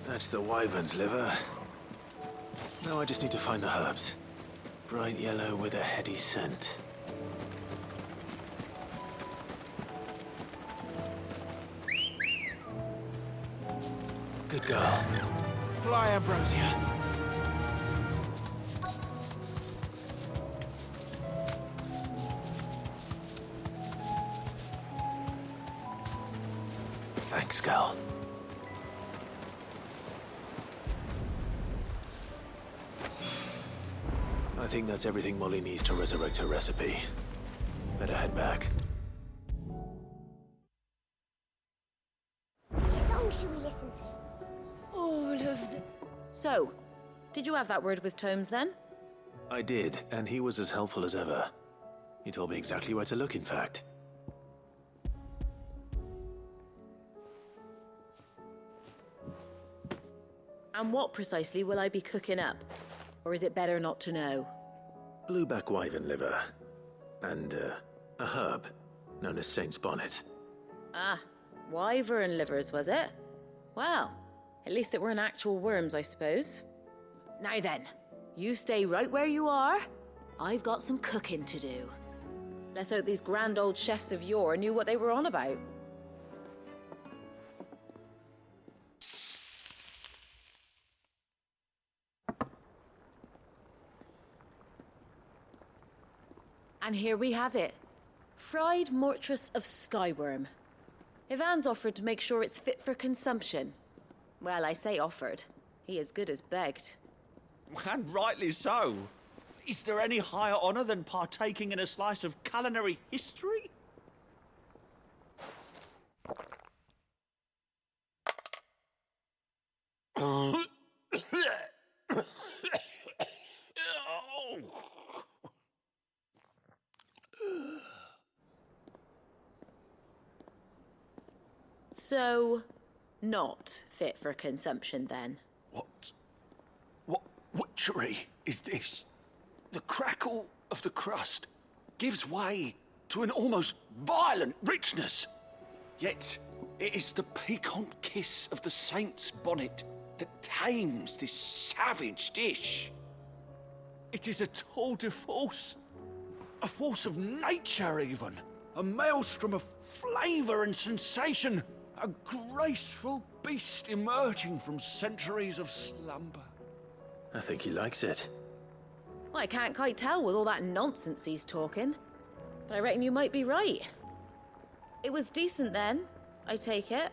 That's the wyvern's liver. Now I just need to find the herbs. Bright yellow with a heady scent. Good girl. Fly, Ambrosia. Thanks, girl. I think that's everything Molly needs to resurrect her recipe. Better head back. What song should we listen to? All of the... So, did you have that word with Tomes then? I did, and he was as helpful as ever. He told me exactly where to look, in fact. And what precisely will I be cooking up? Or is it better not to know? Blueback wyvern liver. And, a herb known as Saint's Bonnet. Ah, wyvern livers, was it? Well, at least it weren't actual worms, I suppose. Now then, you stay right where you are. I've got some cooking to do. Let's hope these grand old chefs of yore knew what they were on about. And here we have it. Fried mortress of skyworm. Ivan's offered to make sure it's fit for consumption. Well, I say offered. He as good as begged. And rightly so. Is there any higher honor than partaking in a slice of culinary history? So, not fit for consumption then? What witchery is this? The crackle of the crust gives way to an almost violent richness. Yet, it is the piquant kiss of the saint's bonnet that tames this savage dish. It is a tour de force. A force of nature, even. A maelstrom of flavour and sensation. A graceful beast emerging from centuries of slumber. I think he likes it. Well, I can't quite tell with all that nonsense he's talking. But I reckon you might be right. It was decent then, I take it.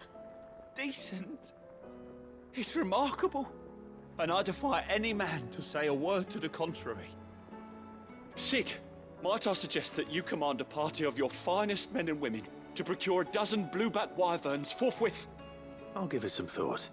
Decent? It's remarkable. And I defy any man to say a word to the contrary. Sid, might I suggest that you command a party of your finest men and women to procure a dozen blueback wyverns forthwith? I'll give it some thought.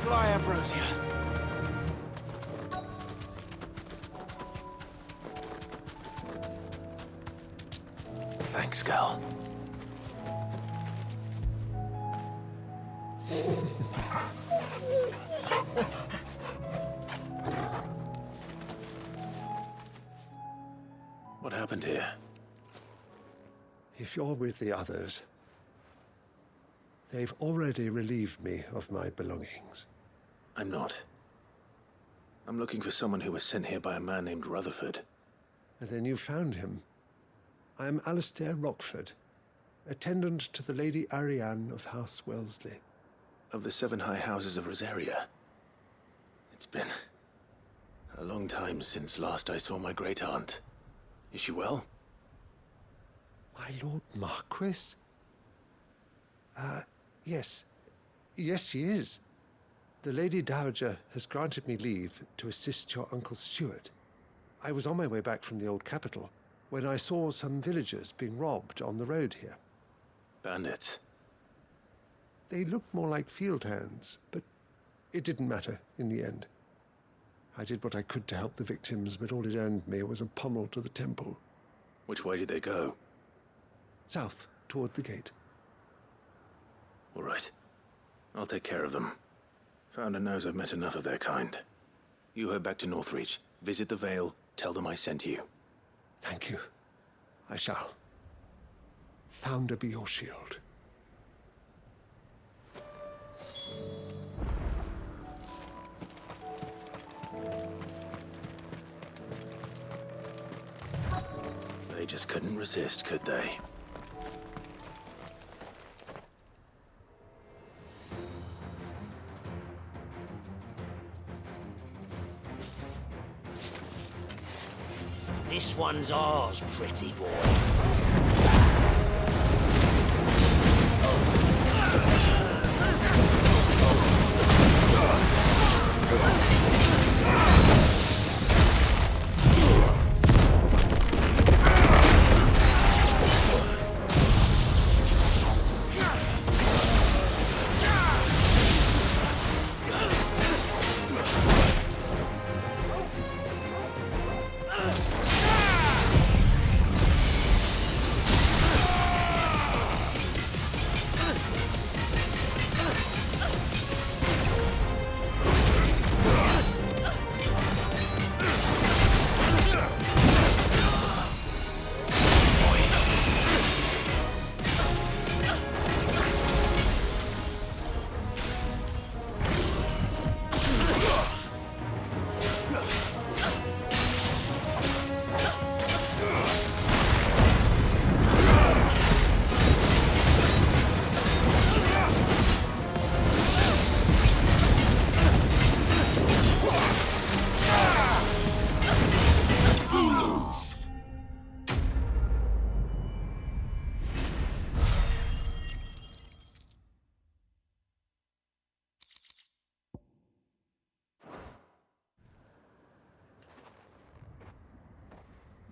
Fly, Ambrosia. Thanks, girl. What happened here? If you're with the others, they've already relieved me of my belongings. I'm not. I'm looking for someone who was sent here by a man named Rutherford. And then you found him. I am Alistair Rockford, attendant to the Lady Ariane of House Wellesley. Of the 7 high houses of Rosaria. It's been a long time since last I saw my great-aunt. Is she well? My Lord Marquis? Yes. Yes, she is. The Lady Dowager has granted me leave to assist your Uncle Stuart. I was on my way back from the old capital when I saw some villagers being robbed on the road here. Bandits? They looked more like field hands, but it didn't matter in the end. I did what I could to help the victims, but all it earned me was a pommel to the temple. Which way did they go? South, toward the gate. All right. I'll take care of them. Founder knows I've met enough of their kind. You head back to Northreach, visit the Vale, tell them I sent you. Thank you. I shall. Founder be your shield. They just couldn't resist, could they? This one's ours, pretty boy.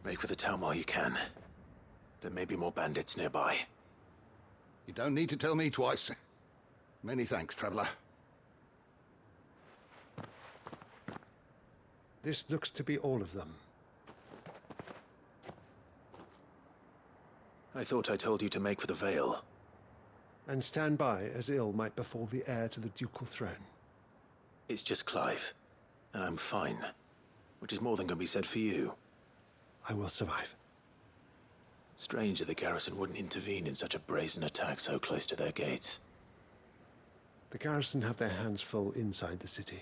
Make for the town while you can. There may be more bandits nearby. You don't need to tell me twice. Many thanks, traveler. This looks to be all of them. I thought I told you to make for the Vale. And stand by as ill might befall the heir to the ducal throne. It's just Clive, and I'm fine. Which is more than can be said for you. I will survive. Strange that the garrison wouldn't intervene in such a brazen attack so close to their gates. The garrison have their hands full inside the city.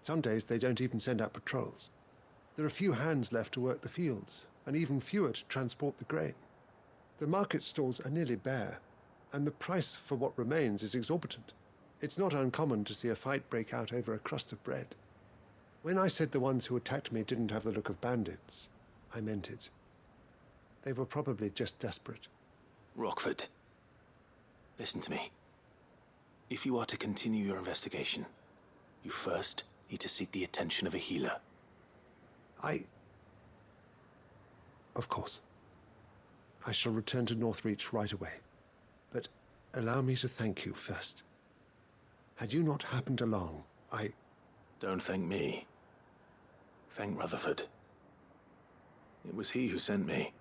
Some days they don't even send out patrols. There are few hands left to work the fields, and even fewer to transport the grain. The market stalls are nearly bare, and the price for what remains is exorbitant. It's not uncommon to see a fight break out over a crust of bread. When I said the ones who attacked me didn't have the look of bandits, I meant it. They were probably just desperate. Rockford, listen to me. If you are to continue your investigation, you first need to seek the attention of a healer. Of course. I shall return to Northreach right away. But allow me to thank you first. Had you not happened along, Don't thank me. Thank Rutherford. It was he who sent me.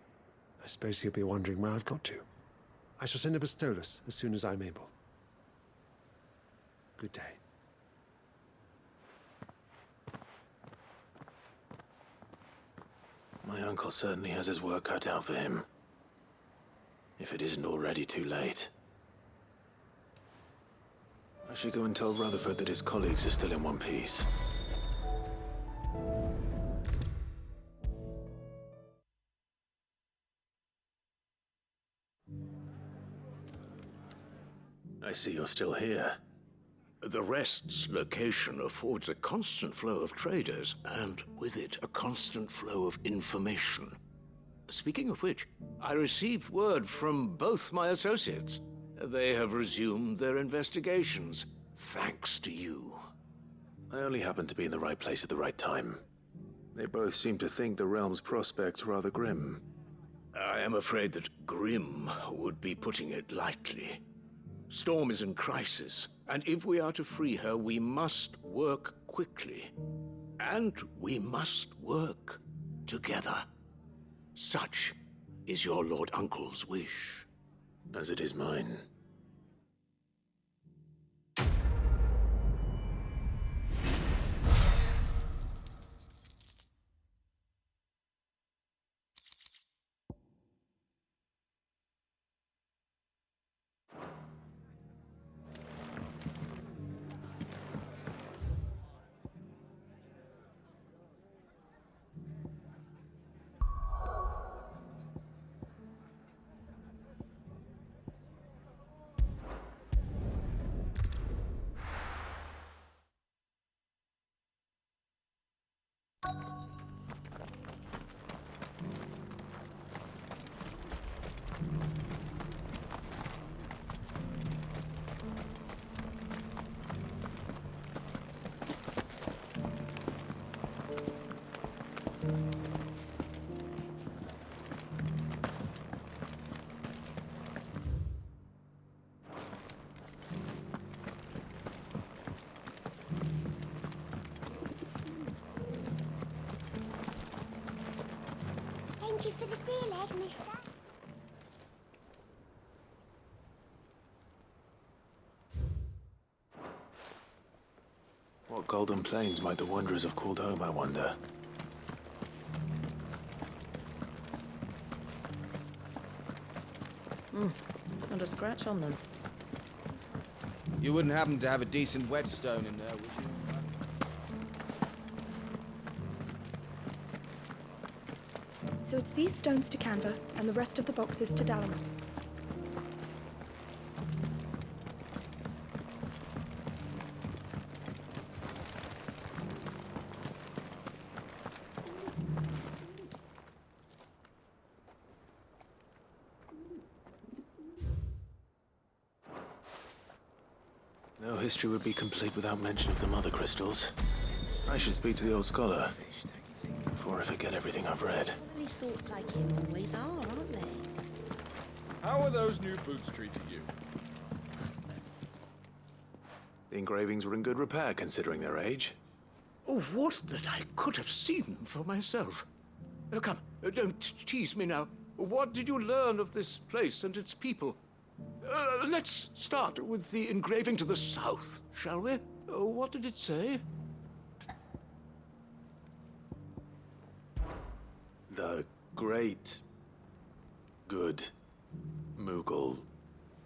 I suppose he'll be wondering where I've got to. I shall send a Bastolus as soon as I'm able. Good day. My uncle certainly has his work cut out for him. If it isn't already too late. I should go and tell Rutherford that his colleagues are still in one piece. I see you're still here. The Rest's location affords a constant flow of traders, and with it, a constant flow of information. Speaking of which, I received word from both my associates. They have resumed their investigations, thanks to you. I only happened to be in the right place at the right time. They both seem to think the realm's prospects rather grim. I am afraid that grim would be putting it lightly. Storm is in crisis, and if we are to free her, we must work quickly. And we must work together. Such is your Lord Uncle's wish. As it is mine. Thank you for the deal, egg, mister. What golden plains might the Wanderers have called home, I wonder? Not a scratch on them. You wouldn't happen to have a decent whetstone in there, would you? So it's these stones to Canva, and the rest of the boxes to Dalaman. No history would be complete without mention of the Mother Crystals. I should speak to the old scholar before I forget everything I've read. Only sorts like him always are, aren't they? How are those new boots treating you? The engravings were in good repair considering their age. Oh, would that I could have seen them for myself. Oh, come, don't tease me now. What did you learn of this place and its people? Let's start with the engraving to the south, shall we? What did it say? The great, good Moogle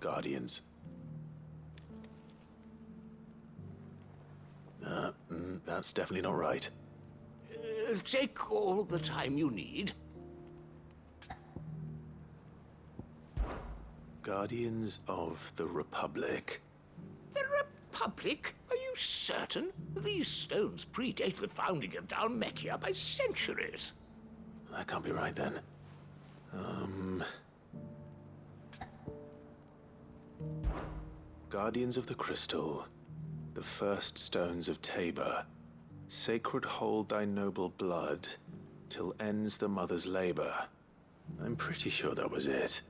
Guardians. That's definitely not right. Take all the time you need. Guardians of the Republic. The Republic? Are you certain? These stones predate the founding of Dhalmekia by centuries. That can't be right, then. Guardians of the Crystal. The first stones of Tabor. Sacred hold thy noble blood, till ends the mother's labor. I'm pretty sure that was it.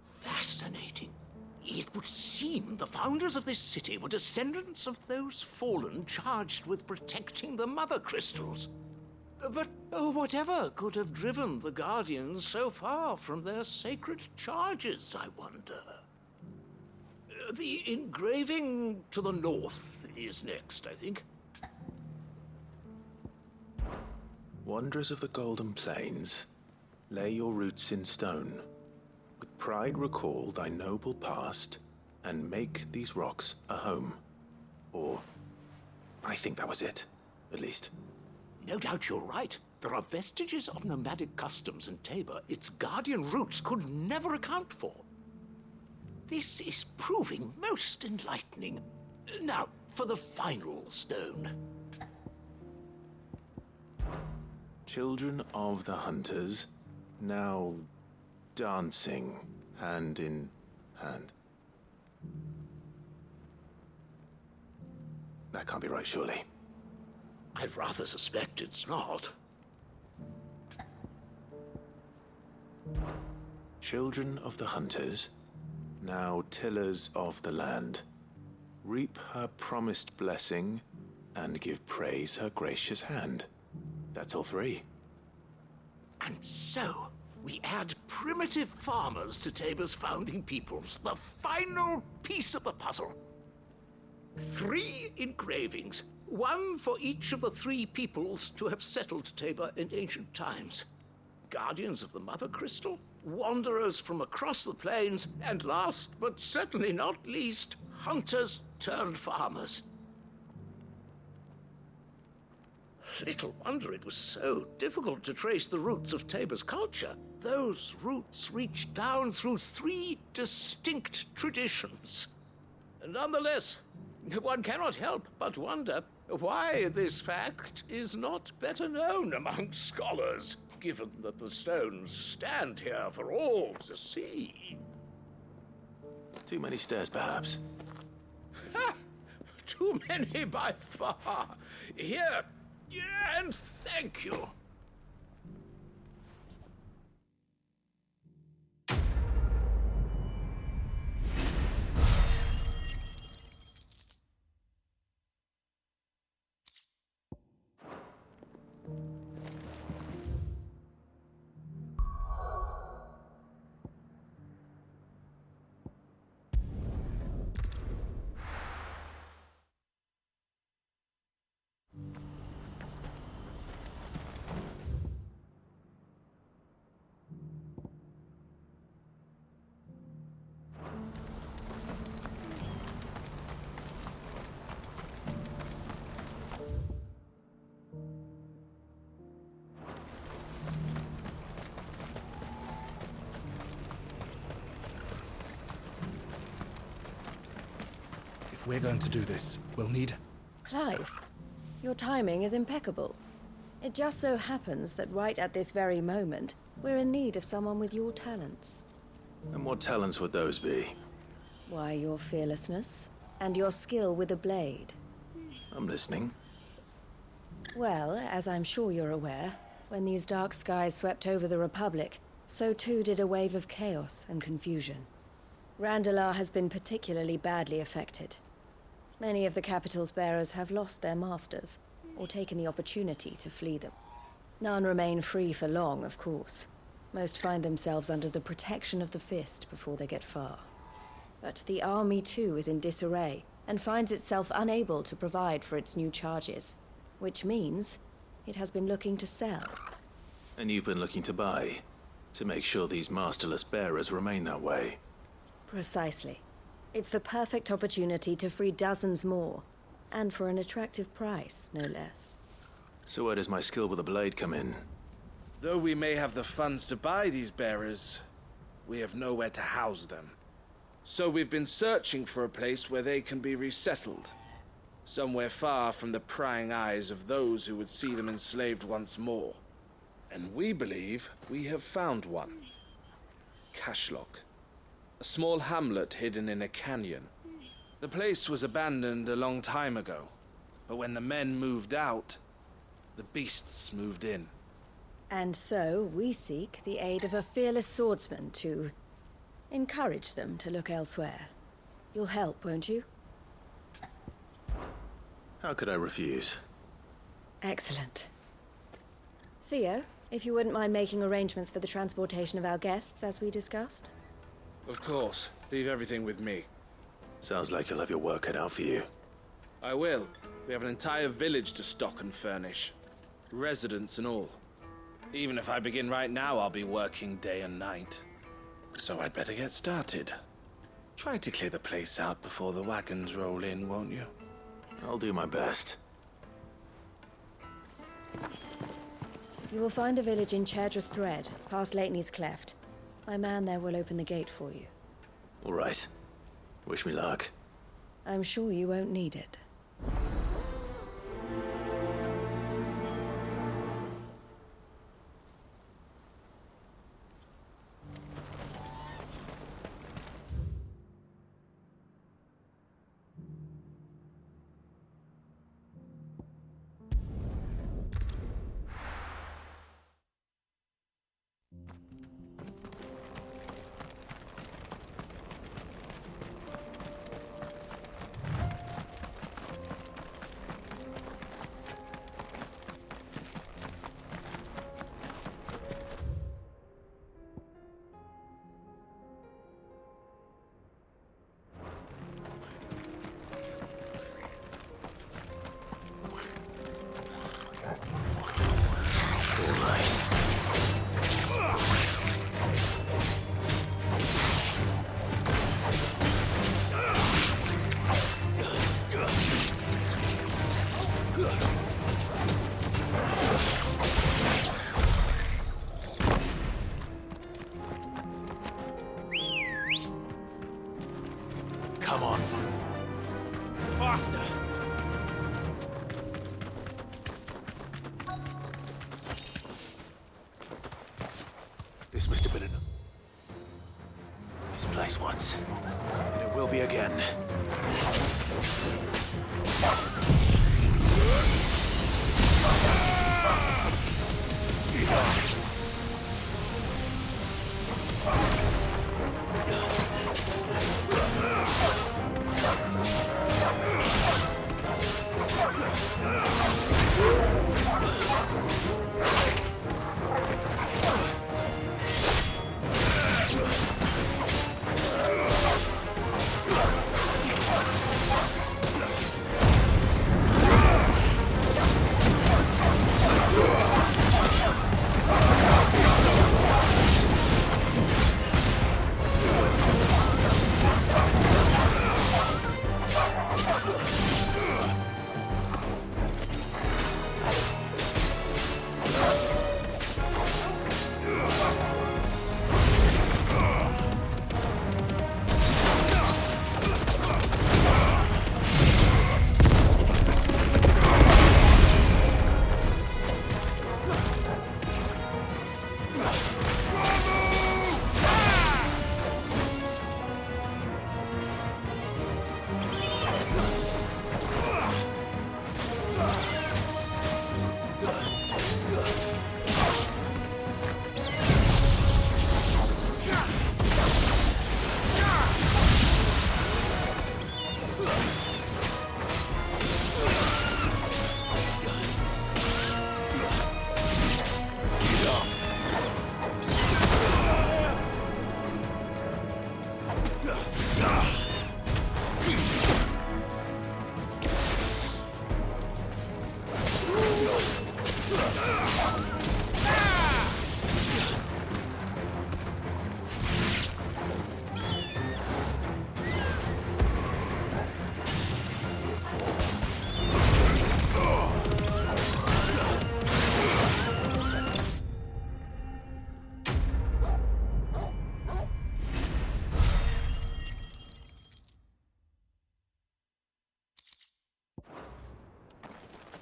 Fascinating. It would seem the founders of this city were descendants of those fallen charged with protecting the Mother Crystals. But whatever could have driven the Guardians so far from their sacred charges, I wonder? The engraving to the north is next, I think. Wanderers of the Golden Plains, lay your roots in stone. With pride recall thy noble past, and make these rocks a home. Or, I think that was it, at least. No doubt you're right. There are vestiges of nomadic customs in Tabor its Guardian roots could never account for. This is proving most enlightening. Now, for the final stone. Children of the Hunters, now dancing hand in hand. That can't be right, surely. I'd rather suspect it's not. Children of the Hunters, now tillers of the land, reap her promised blessing and give praise her gracious hand. That's all three. And so, we add primitive farmers to Tabor's founding peoples, the final piece of the puzzle. 3 engravings, one for each of the 3 peoples to have settled Tabor in ancient times. Guardians of the Mother Crystal, wanderers from across the plains, and last but certainly not least, hunters turned farmers. Little wonder it was so difficult to trace the roots of Tabor's culture. Those roots reach down through 3 distinct traditions. Nonetheless, one cannot help but wonder why this fact is not better known among scholars, given that the stones stand here for all to see. Too many stairs, perhaps. Ha! Too many by far. Here, and thank you. If we're going to do this, we'll need... Clive, your timing is impeccable. It just so happens that right at this very moment, we're in need of someone with your talents. And what talents would those be? Why, your fearlessness, and your skill with a blade. I'm listening. Well, as I'm sure you're aware, when these dark skies swept over the Republic, so too did a wave of chaos and confusion. Randalar has been particularly badly affected. Many of the capital's bearers have lost their masters, or taken the opportunity to flee them. None remain free for long, of course. Most find themselves under the protection of the Fist before they get far. But the army too is in disarray, and finds itself unable to provide for its new charges. Which means it has been looking to sell. And you've been looking to buy, to make sure these masterless bearers remain that way. Precisely. It's the perfect opportunity to free dozens more, and for an attractive price, no less. So where does my skill with a blade come in? Though we may have the funds to buy these bearers, we have nowhere to house them. So we've been searching for a place where they can be resettled. Somewhere far from the prying eyes of those who would see them enslaved once more. And we believe we have found one. Cashlock. A small hamlet hidden in a canyon. The place was abandoned a long time ago, but when the men moved out, the beasts moved in. And so we seek the aid of a fearless swordsman to encourage them to look elsewhere. You'll help, won't you? How could I refuse? Excellent. Theo, if you wouldn't mind making arrangements for the transportation of our guests, as we discussed. Of course. Leave everything with me. Sounds like you'll have your work cut out for you. I will. We have an entire village to stock and furnish. Residents and all. Even if I begin right now, I'll be working day and night. So I'd better get started. Try to clear the place out before the wagons roll in, won't you? I'll do my best. You will find a village in Chairdra's Thread, past Lateney's Cleft. My man there will open the gate for you. All right. Wish me luck. I'm sure you won't need it. Come on. Faster! This must have been this place once, and it will be again.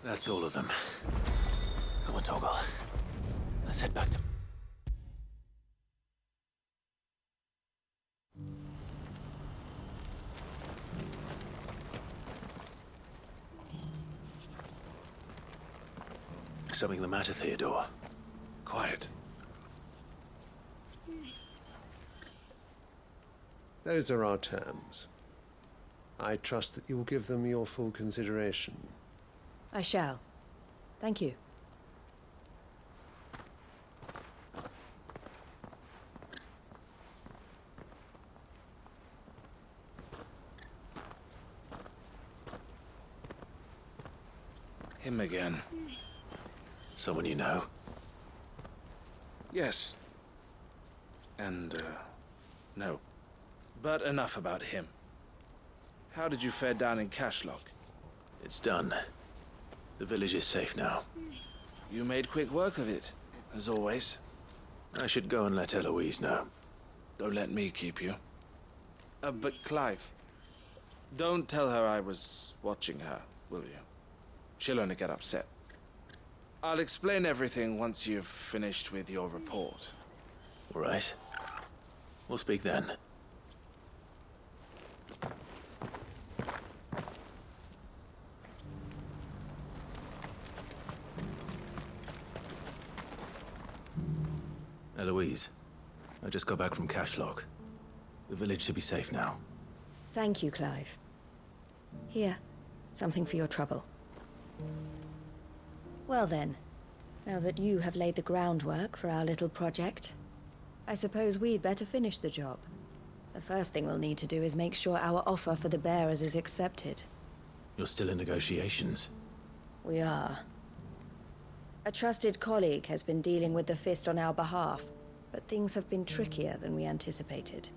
That's all of them. Come on, Toggle. Let's head back to... Something the matter, Theodore? Quiet. Those are our terms. I trust that you will give them your full consideration. I shall. Thank you. Him again. Someone you know? Yes. And, no. But enough about him. How did you fare down in Cashlock? It's done. The village is safe now. You made quick work of it, as always. I should go and let Eloise know. Don't let me keep you. But Clive, don't tell her I was watching her, will you? She'll only get upset. I'll explain everything once you've finished with your report. All right. We'll speak then. Eloise, I just got back from Cashlock. The village should be safe now. Thank you, Clive. Here, something for your trouble. Well then, now that you have laid the groundwork for our little project, I suppose we'd better finish the job. The first thing we'll need to do is make sure our offer for the bearers is accepted. You're still in negotiations? We are. A trusted colleague has been dealing with the Fist on our behalf, but things have been trickier than we anticipated.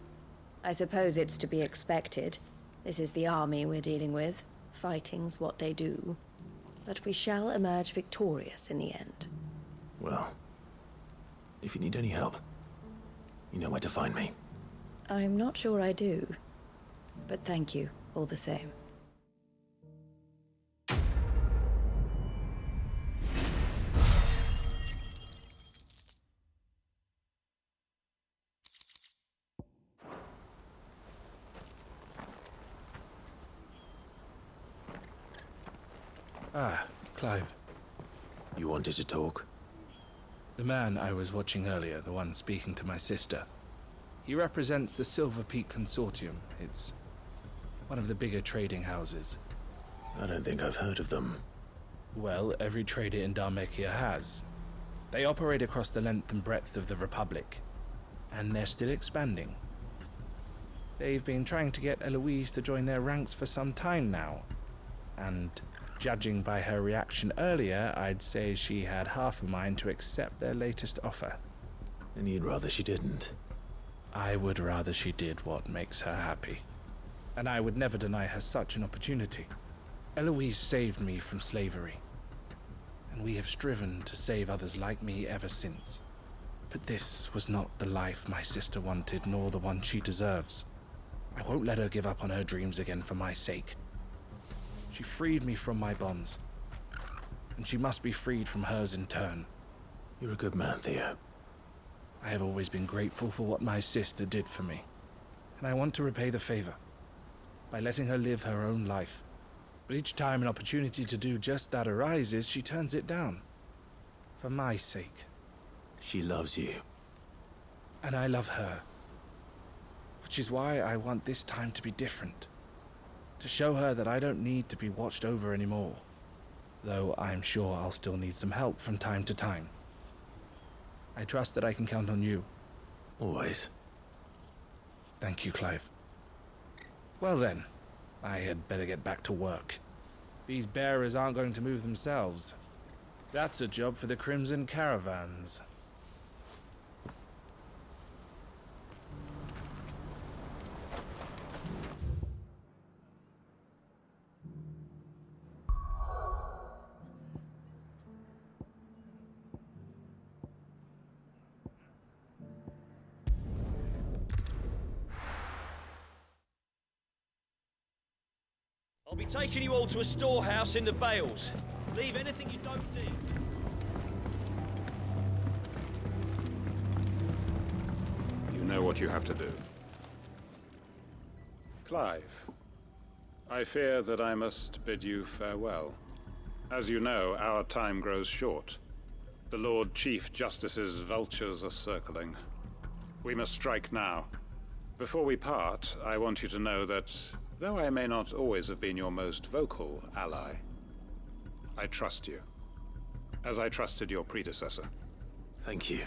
I suppose it's to be expected. This is the army we're dealing with. Fighting's what they do. But we shall emerge victorious in the end. Well, if you need any help, you know where to find me. I'm not sure I do, but thank you all the same. Ah, Clive. You wanted to talk? The man I was watching earlier, the one speaking to my sister. He represents the Silver Peak Consortium. It's one of the bigger trading houses. I don't think I've heard of them. Well, every trader in Dhalmekia has. They operate across the length and breadth of the Republic, and they're still expanding. They've been trying to get Eloise to join their ranks for some time now, and judging by her reaction earlier, I'd say she had half a mind to accept their latest offer. And you'd rather she didn't? I would rather she did what makes her happy. And I would never deny her such an opportunity. Eloise saved me from slavery, and we have striven to save others like me ever since. But this was not the life my sister wanted, nor the one she deserves. I won't let her give up on her dreams again for my sake. She freed me from my bonds, and she must be freed from hers in turn. You're a good man, Theo. I have always been grateful for what my sister did for me, and I want to repay the favor by letting her live her own life. But each time an opportunity to do just that arises, she turns it down. For my sake. She loves you. And I love her. Which is why I want this time to be different. To show her that I don't need to be watched over anymore. Though I'm sure I'll still need some help from time to time. I trust that I can count on you. Always. Thank you, Clive. Well then, I had better get back to work. These bearers aren't going to move themselves. That's a job for the Crimson Caravans. I'll be taking you all to a storehouse in the Bales. Leave anything you don't need. You know what you have to do. Clive, I fear that I must bid you farewell. As you know, our time grows short. The Lord Chief Justice's vultures are circling. We must strike now. Before we part, I want you to know that, though I may not always have been your most vocal ally, I trust you, as I trusted your predecessor. Thank you.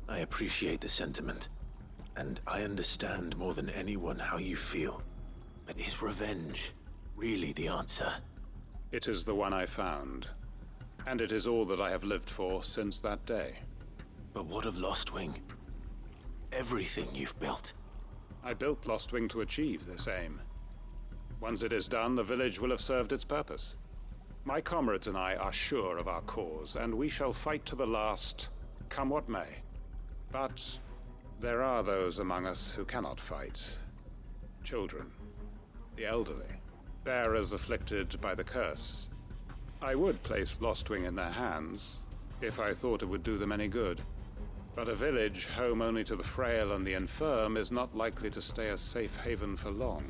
I appreciate the sentiment, and I understand more than anyone how you feel. But is revenge really the answer? It is the one I found, and it is all that I have lived for since that day. But what of Lostwing? Everything you've built. I built Lostwing to achieve this aim. Once it is done, the village will have served its purpose. My comrades and I are sure of our cause, and we shall fight to the last, come what may. But there are those among us who cannot fight. Children, the elderly, bearers afflicted by the curse. I would place Lostwing in their hands, if I thought it would do them any good. But a village home only to the frail and the infirm is not likely to stay a safe haven for long.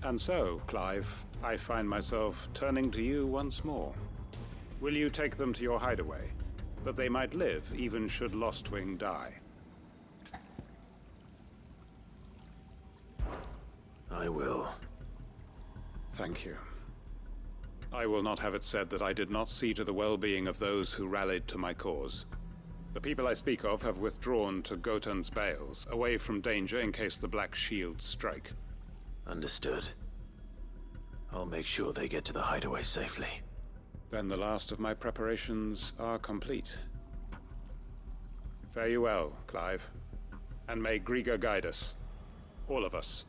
And so, Clive, I find myself turning to you once more. Will you take them to your hideaway, that they might live even should Lostwing die? I will. Thank you. I will not have it said that I did not see to the well-being of those who rallied to my cause. The people I speak of have withdrawn to Gotan's Bales, away from danger in case the Black Shields strike. Understood. I'll make sure they get to the hideaway safely. Then the last of my preparations are complete. Fare you well, Clive. And may Griga guide us. All of us.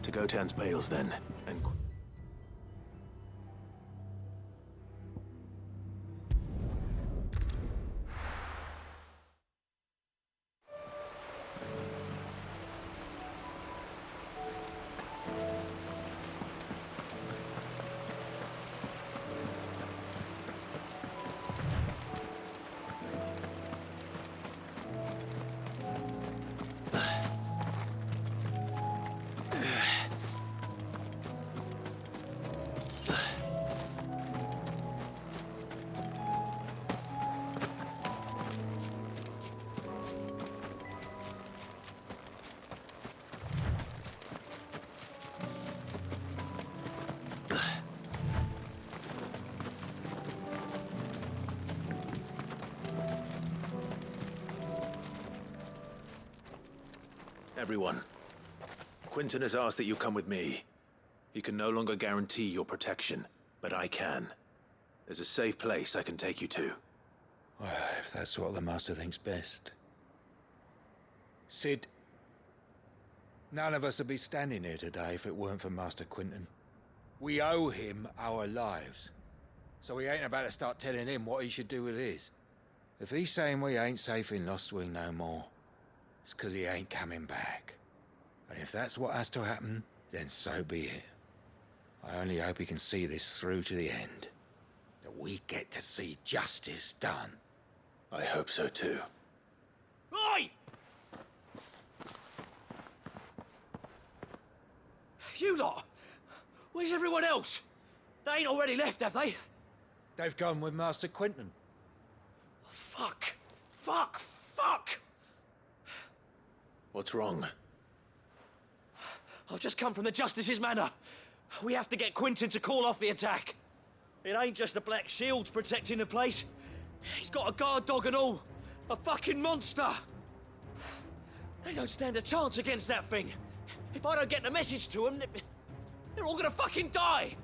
To Gotan's Bales, then, and... Everyone, Quinton has asked that you come with me. He can no longer guarantee your protection, but I can. There's a safe place I can take you to. Well, if that's what the Master thinks best. Cid, none of us would be standing here today if it weren't for Master Quinton. We owe him our lives. So we ain't about to start telling him what he should do with his. If he's saying we ain't safe in Lostwing no more, it's 'cause he ain't coming back. And if that's what has to happen, then so be it. I only hope he can see this through to the end. That we get to see justice done. I hope so too. Oi! You lot! Where's everyone else? They ain't already left, have they? They've gone with Master Quinton. Fuck! Fuck! Fuck! What's wrong? I've just come from the Justice's manor. We have to get Quinton to call off the attack. It ain't just the Black Shields protecting the place. He's got a guard dog and all. A fucking monster. They don't stand a chance against that thing. If I don't get the message to them, they're all gonna fucking die.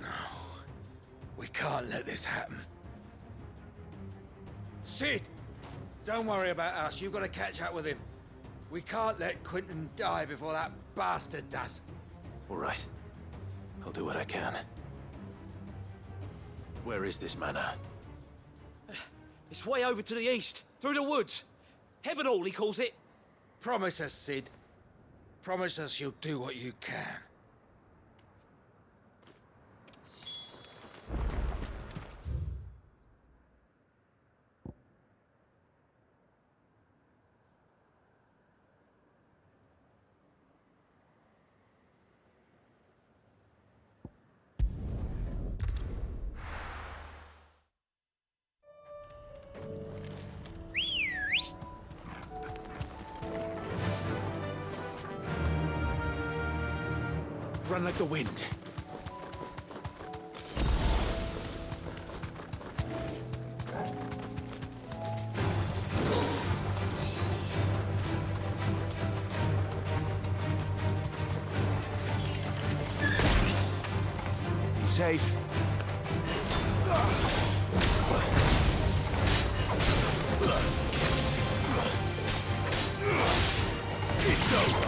No. We can't let this happen. Cid! Don't worry about us. You've got to catch up with him. We can't let Quinton die before that bastard does. All right. I'll do what I can. Where is this manor? It's way over to the east, through the woods. Heavenhall, he calls it. Promise us, Cid. Promise us you'll do what you can. Run like the wind. Safe. It's over.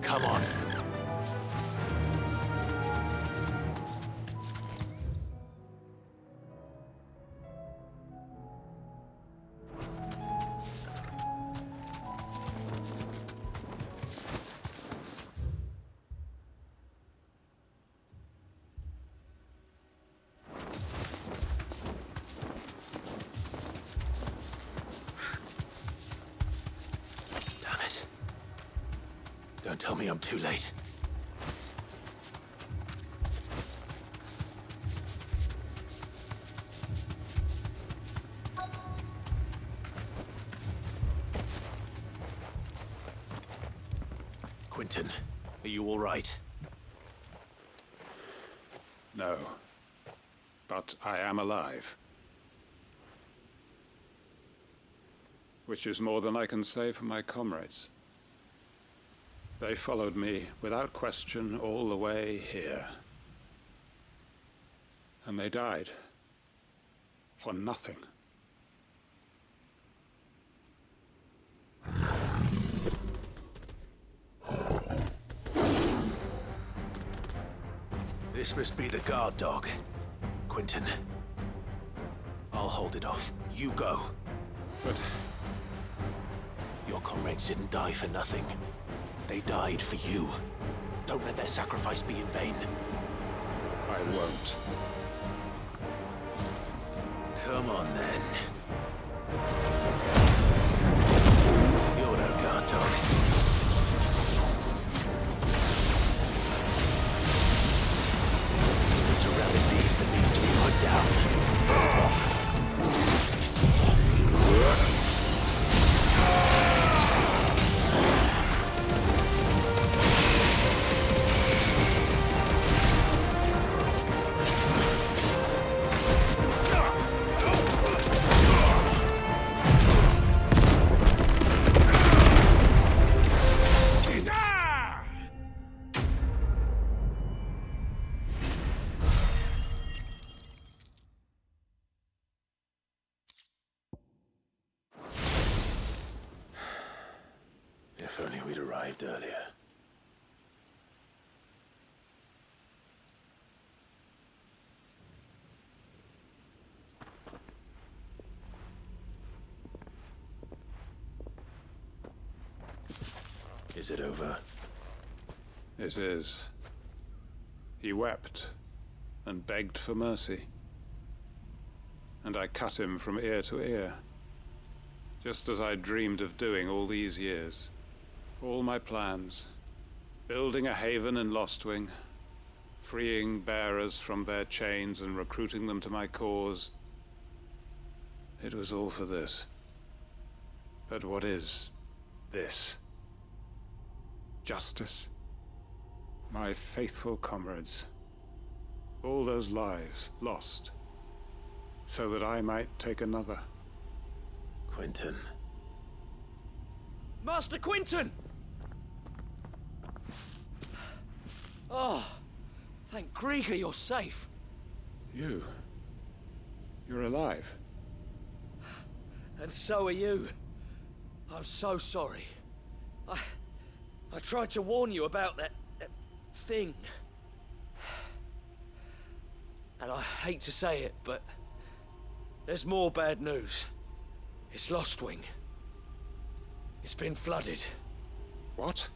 Come on. Damn it. Don't tell me I'm too late. Quentin, are you all right? No. But I am alive. Which is more than I can say for my comrades. They followed me without question all the way here. And they died. For nothing. This must be the guard dog. Quentin. I'll hold it off. You go. But... your comrades didn't die for nothing. They died for you. Don't let their sacrifice be in vain. I won't. Come on, then. You're no guard dog. There's a rabid beast that needs to be put down. If only we'd arrived earlier. Is it over? It is. He wept and begged for mercy. And I cut him from ear to ear. Just as I dreamed of doing all these years. All my plans. Building a haven in Lostwing. Freeing bearers from their chains and recruiting them to my cause. It was all for this. But what is this? Justice? My faithful comrades. All those lives lost. So that I might take another. Quentin. Master Quentin! Oh, thank Grieger you're safe. You? You're alive? And so are you. I'm so sorry. I tried to warn you about that thing. And I hate to say it, but there's more bad news. It's Lostwing. It's been flooded. What?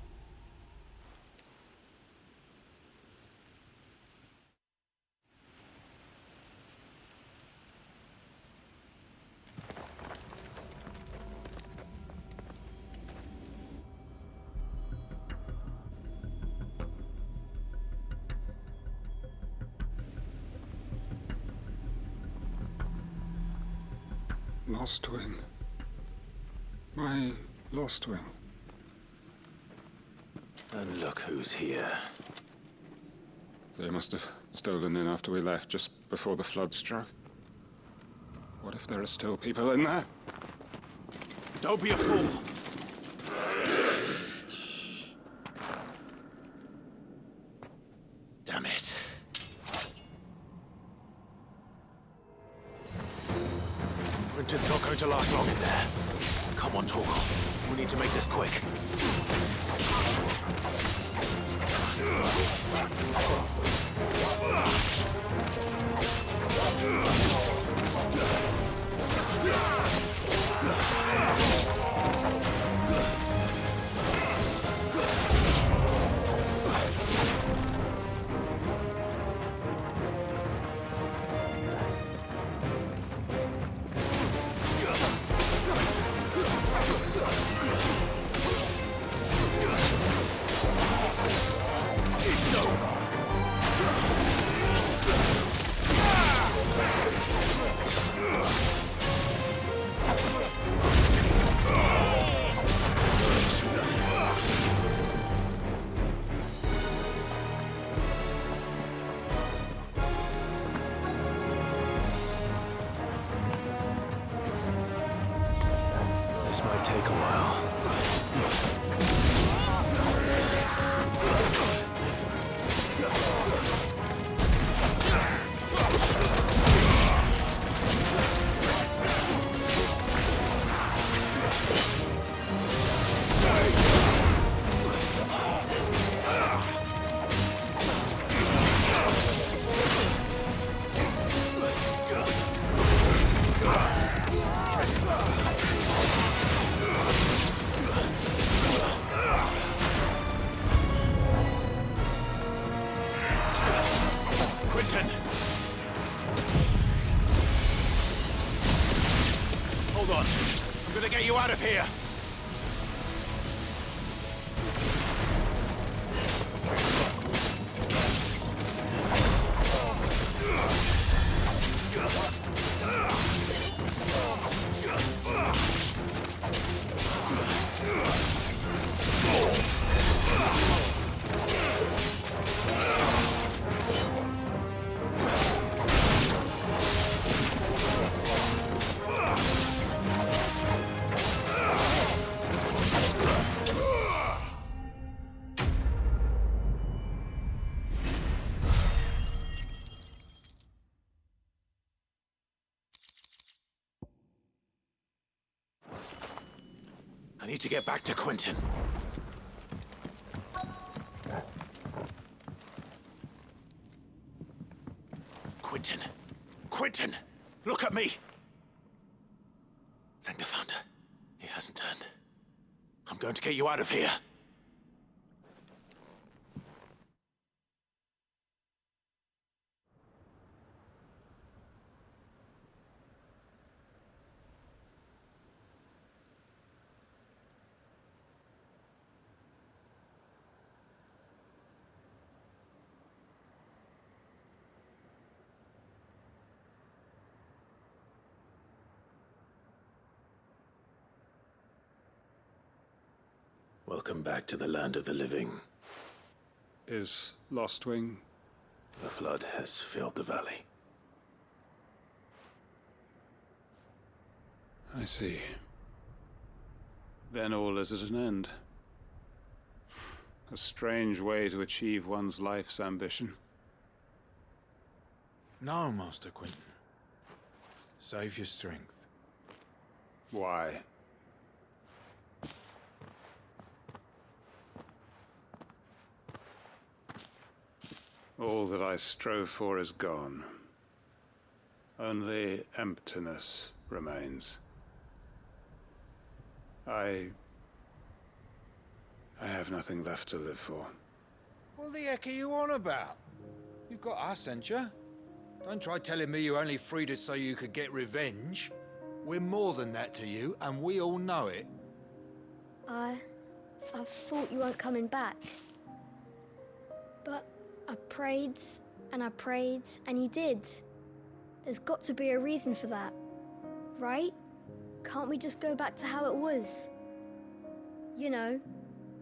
lost wing. My lost wing. And look who's here. They must have stolen in after we left, just before the flood struck. What if there are still people in there? Don't be a fool! Damn it. Quentin's not going to last long in there. Come on, Torgal. We need to make this quick. This might take a while. Quentin! Hold on. I'm gonna get you out of here! I need to get back to Quentin. Quentin! Quentin! Look at me! Thank the Founder. He hasn't turned. I'm going to get you out of here. Welcome back to the land of the living. Is Lostwing? The flood has filled the valley. I see. Then all is at an end. A strange way to achieve one's life's ambition. No, Master Quentin. Save your strength. Why? All that I strove for is gone. Only emptiness remains. I have nothing left to live for. What the heck are you on about? You've got us, ain't you? Don't try telling me you only freed us so you could get revenge. We're more than that to you, and we all know it. I thought you weren't coming back. But I prayed, and you did. There's got to be a reason for that, right? Can't we just go back to how it was? You know,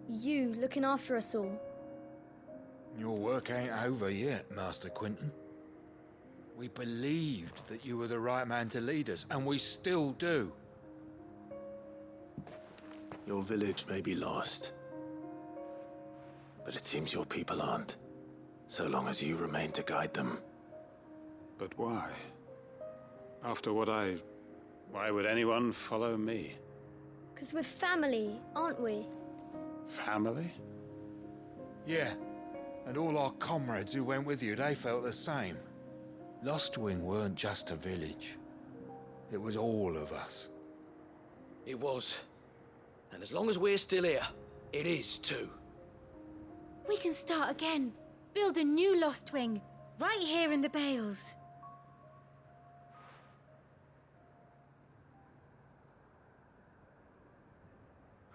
you looking after us all. Your work ain't over yet, Master Quinton. We believed that you were the right man to lead us, and we still do. Your village may be lost, but it seems your people aren't, so long as you remain to guide them. But why? After what why would anyone follow me? 'Cause we're family, aren't we? Family? Yeah, and all our comrades who went with you, they felt the same. Lostwing weren't just a village. It was all of us. It was. And as long as we're still here, it is too. We can start again. Build a new Lostwing, right here in the Bales.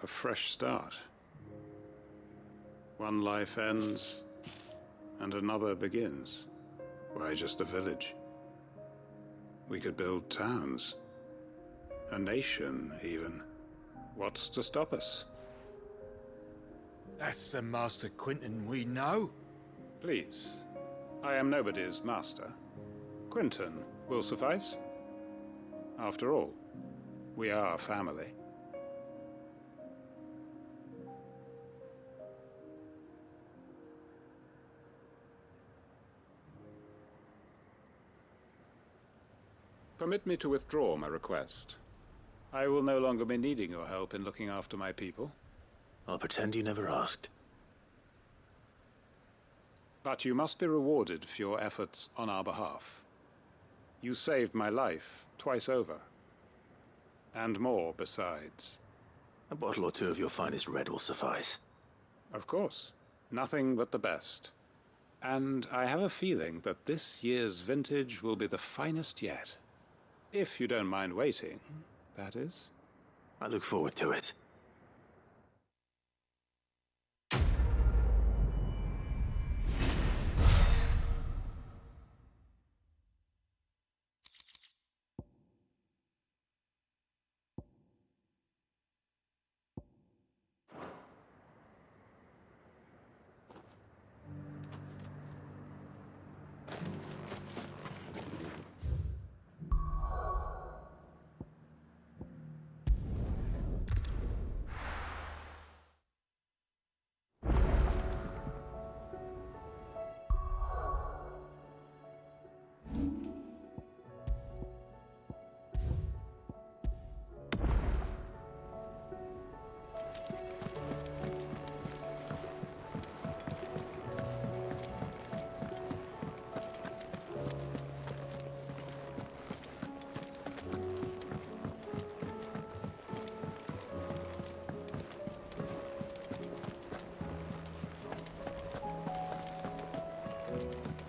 A fresh start. One life ends, and another begins. Why just a village? We could build towns. A nation, even. What's to stop us? That's the Master Quinton we know. Please. I am nobody's master. Quinton will suffice. After all, we are family. Permit me to withdraw my request. I will no longer be needing your help in looking after my people. I'll pretend you never asked. But you must be rewarded for your efforts on our behalf. You saved my life twice over. And more besides. A bottle or two of your finest red will suffice. Of course. Nothing but the best. And I have a feeling that this year's vintage will be the finest yet. If you don't mind waiting, that is. I look forward to it.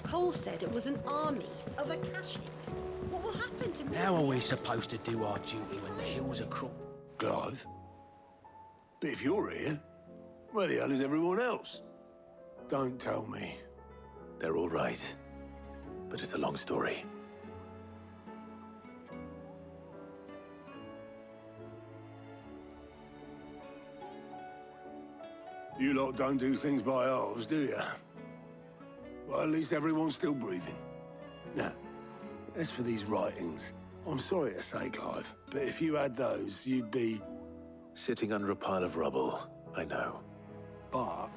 Cole said it was an army of Akashic. What will happen to me? How are we supposed to do our duty when the hills are Clive? But if you're here, where the hell is everyone else? Don't tell me. They're all right. But it's a long story. You lot don't do things by halves, do you? Well, at least everyone's still breathing. Now, as for these writings, I'm sorry to say, Clive, but if you had those, you'd be... Sitting under a pile of rubble, I know. But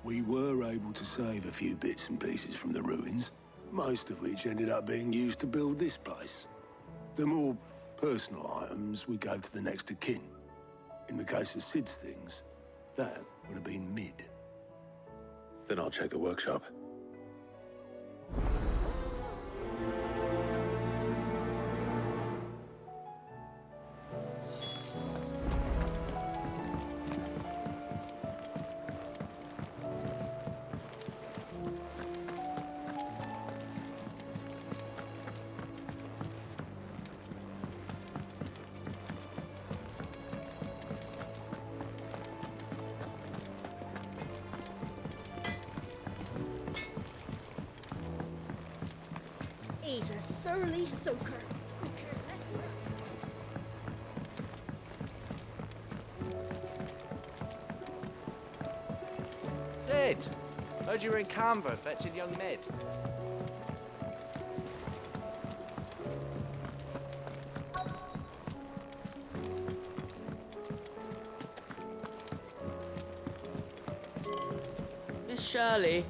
we were able to save a few bits and pieces from the ruins, most of which ended up being used to build this place. The more personal items we gave to the next of kin. In the case of Sid's things, that would have been mid. Then I'll check the workshop. He's a surly soaker. Who cares less Sid! Heard you were in Canva fetching young Ned. Miss Shirley,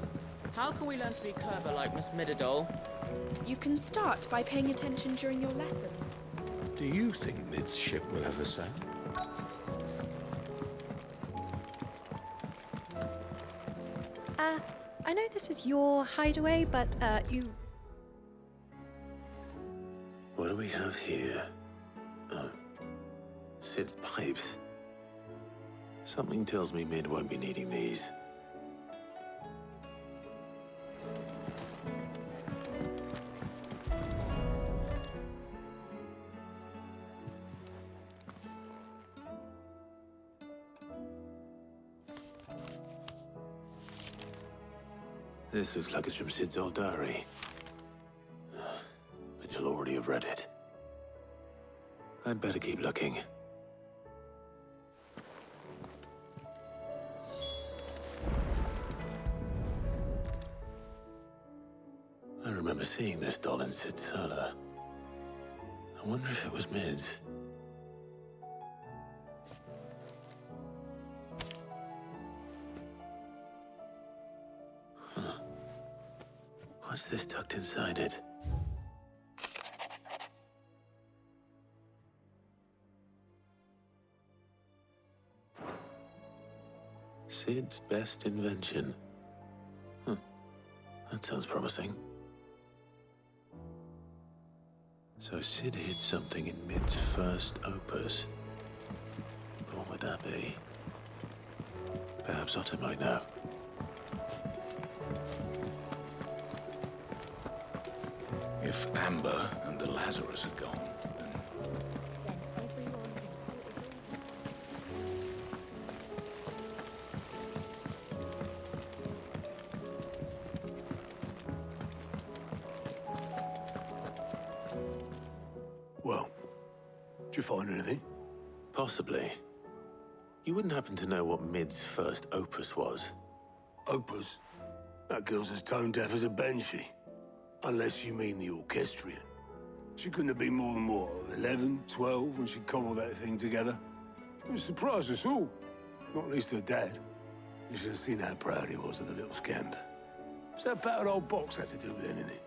how can we learn to be clever like Miss Midadol? You can start by paying attention during your lessons. Do you think Mid's ship will ever sail? I know this is your hideaway, but, you... What do we have here? Oh, Sid's pipes. Something tells me Mid won't be needing these. This looks like it's from Sid's old diary. But you'll already have read it. I'd better keep looking. I remember seeing this doll in Sid's cellar. I wonder if it was Mid's. What's this tucked inside it? Sid's best invention. That sounds promising. So Sid hid something in Mid's first opus. But what would that be? Perhaps Otto might know. If Amber and the Lazarus are gone, then... Well, did you find anything? Possibly. You wouldn't happen to know what Mid's first opus was? Opus? That girl's as tone-deaf as a banshee. Unless you mean the orchestrion. She couldn't have been more than, what, 11, 12 when she cobbled that thing together? It surprised us all. Not least her dad. You should have seen how proud he was of the little scamp. What's that battered old box have to do with anything?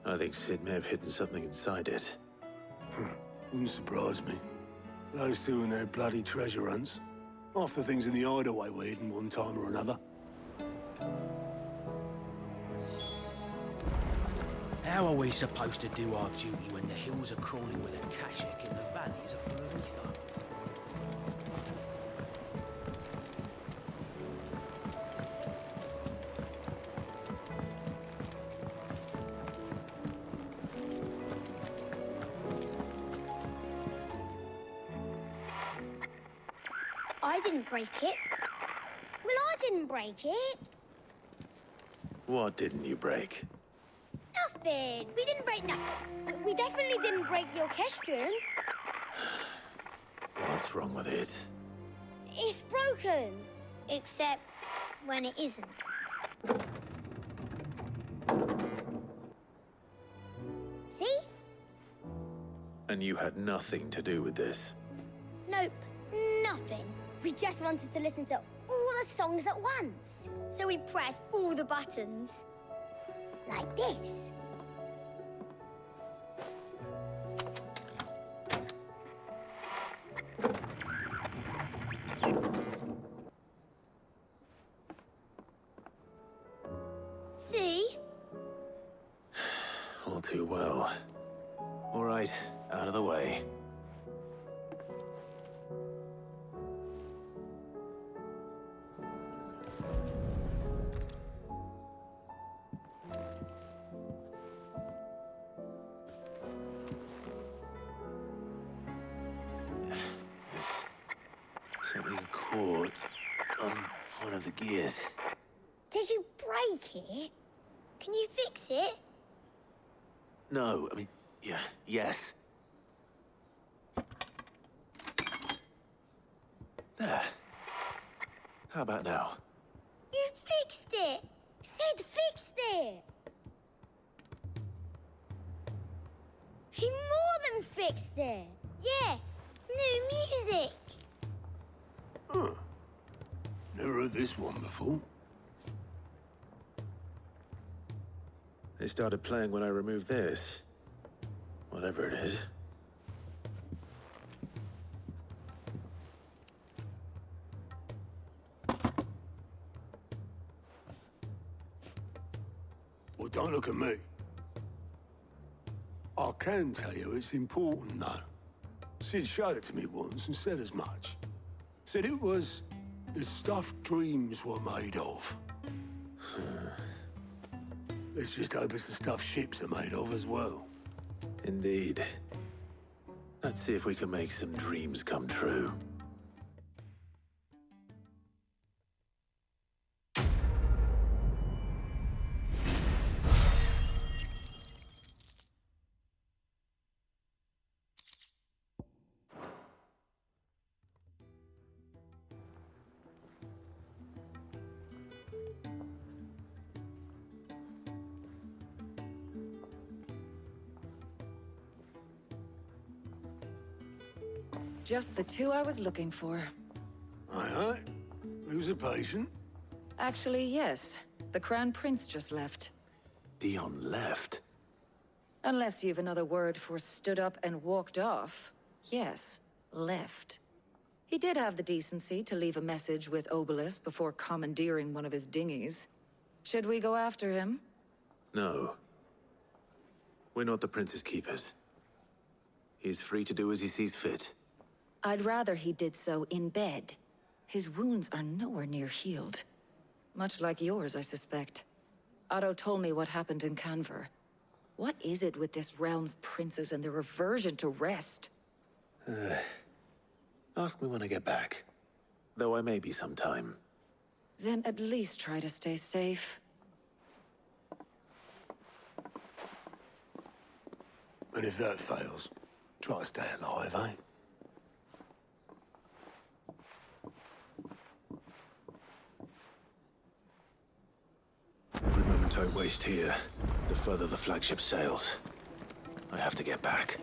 I think Sid may have hidden something inside it. Wouldn't surprise me. Those two and their bloody treasure hunts. Half the things in the hideaway were hidden one time or another. How are we supposed to do our duty when the hills are crawling with Akashic and the valleys are full of ether? I didn't break it. Well, I didn't break it. What didn't you break? Nothing. We didn't break nothing. We definitely didn't break the orchestrion. What's wrong with it? It's broken. Except when it isn't. See? And you had nothing to do with this? Nope. Nothing. We just wanted to listen to all the songs at once. So we pressed all the buttons. Like this. See? All too well. All right, out of the way. Something caught on one of the gears. Did you break it? Can you fix it? No, I mean, yeah, yes. There. How about now? You fixed it! Sid fixed it! He more than fixed it! Yeah, new music! Huh. Never heard this one before. They started playing when I removed this. Whatever it is. Well, don't look at me. I can tell you it's important, though. Sid showed it to me once and said as much. Said it was the stuff dreams were made of. Let's just hope it's the stuff ships are made of as well. Indeed. Let's see if we can make some dreams come true. Just the two I was looking for. Aye. Who's a patient? Actually, yes. The Crown Prince just left. Dion left? Unless you've another word for stood up and walked off. Yes, left. He did have the decency to leave a message with Obelisk before commandeering one of his dinghies. Should we go after him? No. We're not the Prince's keepers. He is free to do as he sees fit. I'd rather he did so in bed. His wounds are nowhere near healed. Much like yours, I suspect. Otto told me what happened in Canver. What is it with this realm's princes and their aversion to rest? Ask me when I get back. Though I may be sometime. Then at least try to stay safe. And if that fails, try to stay alive, eh? Every moment I waste here, the further the flagship sails. I have to get back.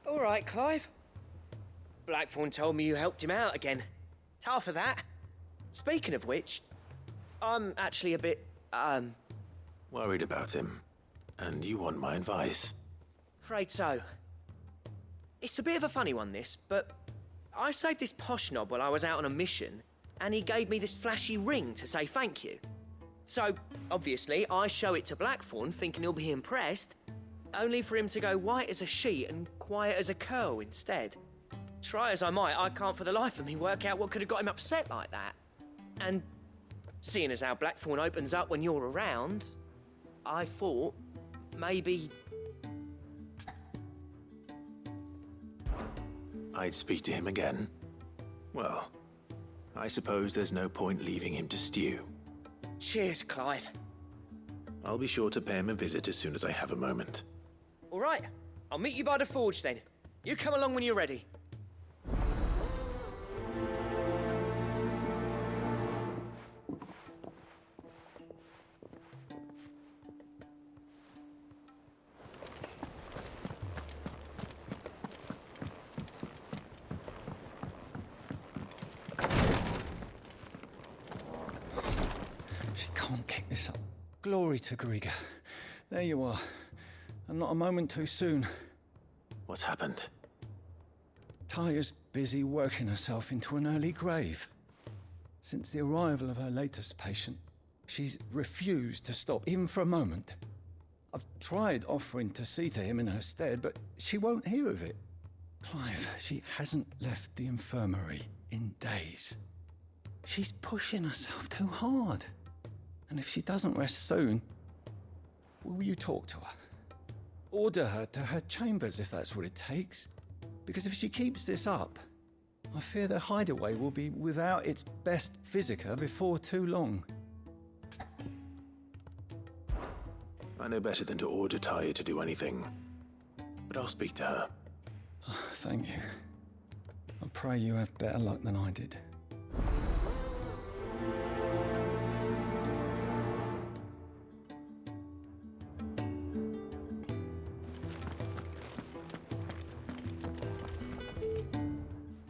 All right, Clive. Blackthorn told me you helped him out again. Tough for that. Speaking of which, I'm actually a bit, Worried about him. And you want my advice? afraid so. It's a bit of a funny one, this, but I saved this posh knob while I was out on a mission, and he gave me this flashy ring to say thank you. So, obviously, I show it to Blackthorn, thinking he'll be impressed, only for him to go white as a sheet and quiet as a curl instead. Try as I might, I can't for the life of me work out what could have got him upset like that. And seeing as how Blackthorn opens up when you're around, I thought maybe... I'd speak to him again. Well, I suppose there's no point leaving him to stew. Cheers, Clive. I'll be sure to pay him a visit as soon as I have a moment. All right, I'll meet you by the forge then. You come along when you're ready. She can't kick this up. Glory to Griga. There you are. And not a moment too soon. What's happened? Taya's busy working herself into an early grave. Since the arrival of her latest patient, she's refused to stop, even for a moment. I've tried offering to see to him in her stead, but she won't hear of it. Clive, she hasn't left the infirmary in days. She's pushing herself too hard. And if she doesn't rest soon, will you talk to her? Order her to her chambers if that's what it takes. Because if she keeps this up, I fear the hideaway will be without its best physica before too long. I know better than to order Taya to do anything, but I'll speak to her. Thank you. I pray you have better luck than I did.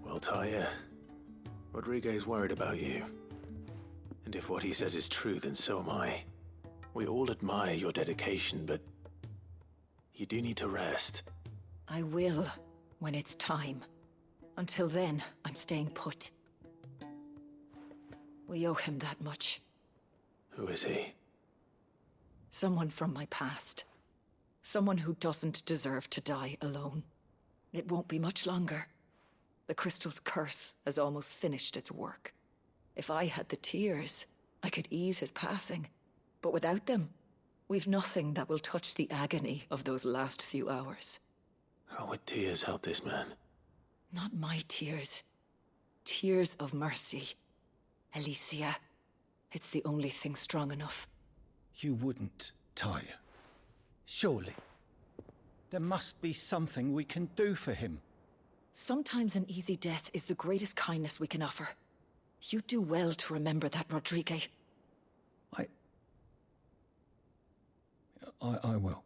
Well, Taya, Rodriguez worried about you. And if what he says is true, then so am I. We all admire your dedication, but you do need to rest. I will, when it's time. Until then, I'm staying put. We owe him that much. Who is he? Someone from my past. Someone who doesn't deserve to die alone. It won't be much longer. The crystal's curse has almost finished its work. If I had the tears, I could ease his passing. But without them, we've nothing that will touch the agony of those last few hours. How would tears help this man? Not my tears. Tears of mercy. Alicia, it's the only thing strong enough. You wouldn't, Taya. Surely. There must be something we can do for him. Sometimes an easy death is the greatest kindness we can offer. You do well to remember that, Rodrigue. I will.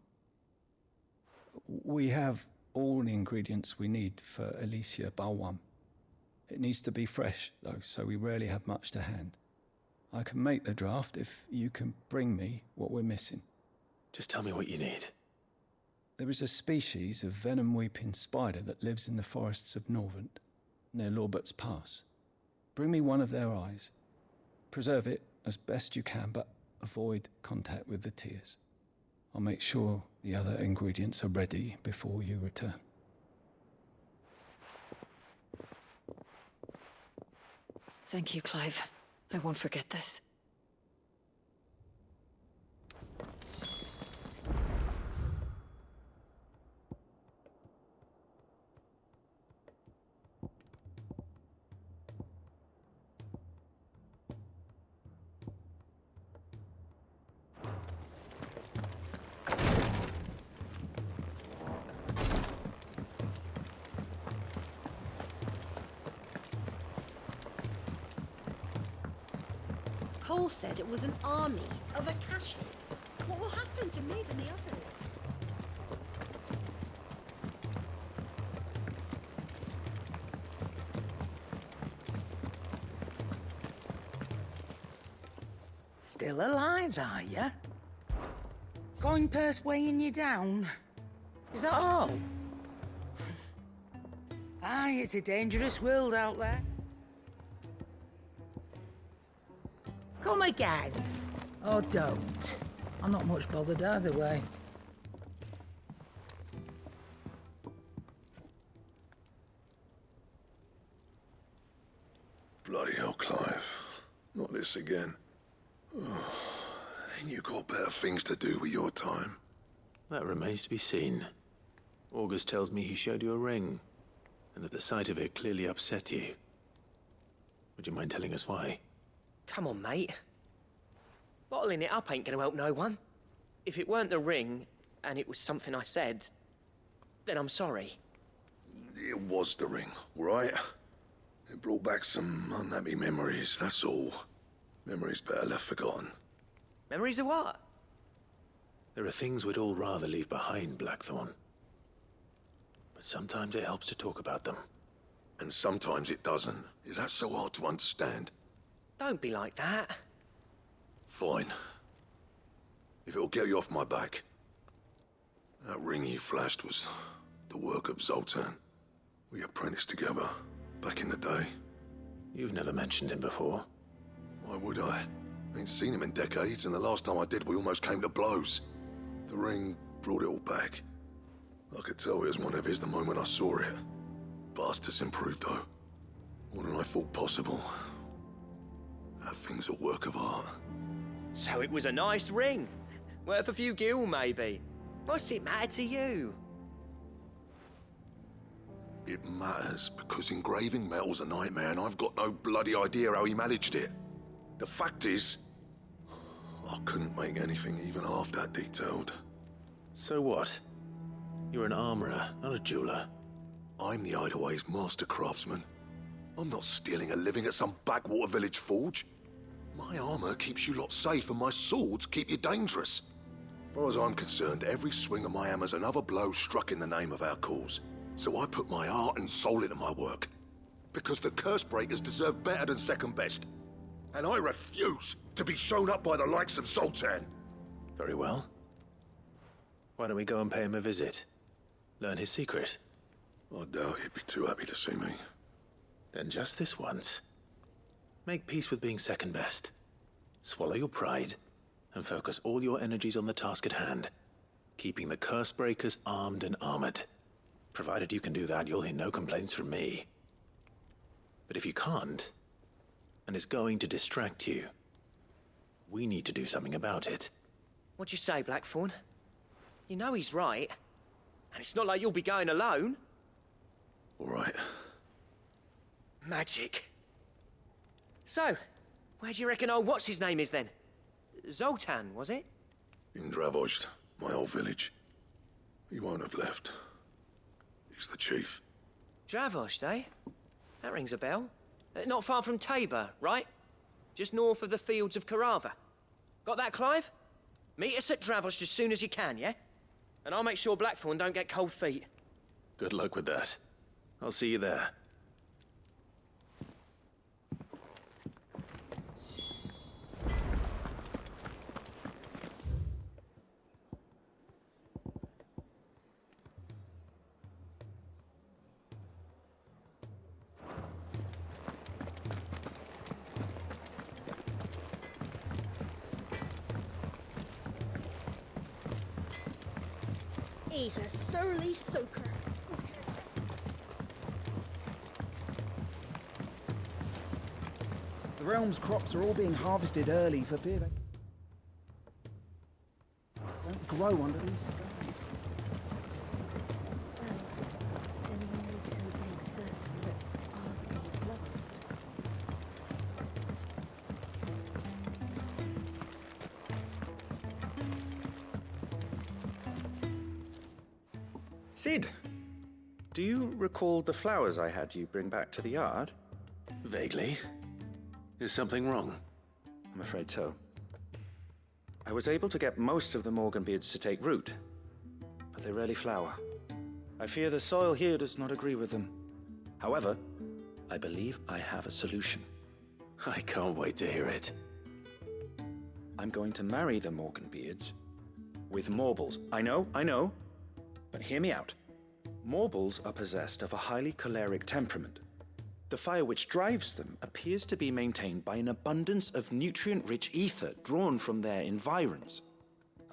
We have all the ingredients we need for Alicia Balwam. It needs to be fresh, though, so we rarely have much to hand. I can make the draft if you can bring me what we're missing. Just tell me what you need. There is a species of venom-weeping spider that lives in the forests of Norvent, near Lorbert's Pass. Bring me one of their eyes. Preserve it as best you can, but avoid contact with the tears. I'll make sure the other ingredients are ready before you return. Thank you, Clive. I won't forget this. Cole said it was an army of Akashic. What will happen to Mid and the others? Still alive, are you? Coin purse weighing you down? Is that all? Aye, it's a dangerous world out there. Come again. Or don't. I'm not much bothered either way. Bloody hell, Clive. Not this again. Ain't you got better things to do with your time? That remains to be seen. August tells me he showed you a ring, and that the sight of it clearly upset you. Would you mind telling us why? Come on, mate. Bottling it up ain't gonna help no one. If it weren't the ring, and it was something I said, then I'm sorry. It was the ring, right? It brought back some unhappy memories, that's all. Memories better left forgotten. Memories of what? There are things we'd all rather leave behind, Blackthorn. But sometimes it helps to talk about them. And sometimes it doesn't. Is that so hard to understand? Don't be like that. Fine. If it'll get you off my back. That ring you flashed was the work of Zoltan. We apprenticed together, back in the day. You've never mentioned him before. Why would I? Ain't seen him in decades, and the last time I did, we almost came to blows. The ring brought it all back. I could tell it was one of his the moment I saw it. Vast has improved, though. More than I thought possible. That thing's a work of art. So it was a nice ring. Worth a few gil, maybe. What's it matter to you? It matters because engraving metal's a nightmare and I've got no bloody idea how he managed it. The fact is, I couldn't make anything even half that detailed. So what? You're an armorer, not a jeweler. I'm the Hideaway's master craftsman. I'm not stealing a living at some backwater village forge. My armor keeps you lot safe and my swords keep you dangerous. As far as I'm concerned, every swing of my hammer's another blow struck in the name of our cause. So I put my heart and soul into my work. Because the curse breakers deserve better than second best. And I refuse to be shown up by the likes of Zoltan. Very well. Why don't we go and pay him a visit? Learn his secret. I doubt he'd be too happy to see me. Then just this once. Make peace with being second best. Swallow your pride and focus all your energies on the task at hand. Keeping the curse breakers armed and armored. Provided you can do that, you'll hear no complaints from me. But if you can't, and it's going to distract you, we need to do something about it. What'd you say, Blackthorn? You know he's right. And it's not like you'll be going alone. All right. Magic. So, where do you reckon old what's-his-name is then? Zoltan, was it? In Dravozd, my old village. He won't have left. He's the chief. Dravozd, eh? That rings a bell. Not far from Tabor, right? Just north of the fields of Carava. Got that, Clive? Meet us at Dravozd as soon as you can, yeah? And I'll make sure Blackthorn don't get cold feet. Good luck with that. I'll see you there. He's a surly soaker. The realm's crops are all being harvested early for fear they don't grow under these skies. Sid, do you recall the flowers I had you bring back to the yard? Vaguely. Is something wrong? I'm afraid so. I was able to get most of the Morganbeards to take root, but they rarely flower. I fear the soil here does not agree with them. However, I believe I have a solution. I can't wait to hear it. I'm going to marry the Morganbeards with Morbles. I know. But hear me out. Morbles are possessed of a highly choleric temperament. The fire which drives them appears to be maintained by an abundance of nutrient-rich ether drawn from their environs.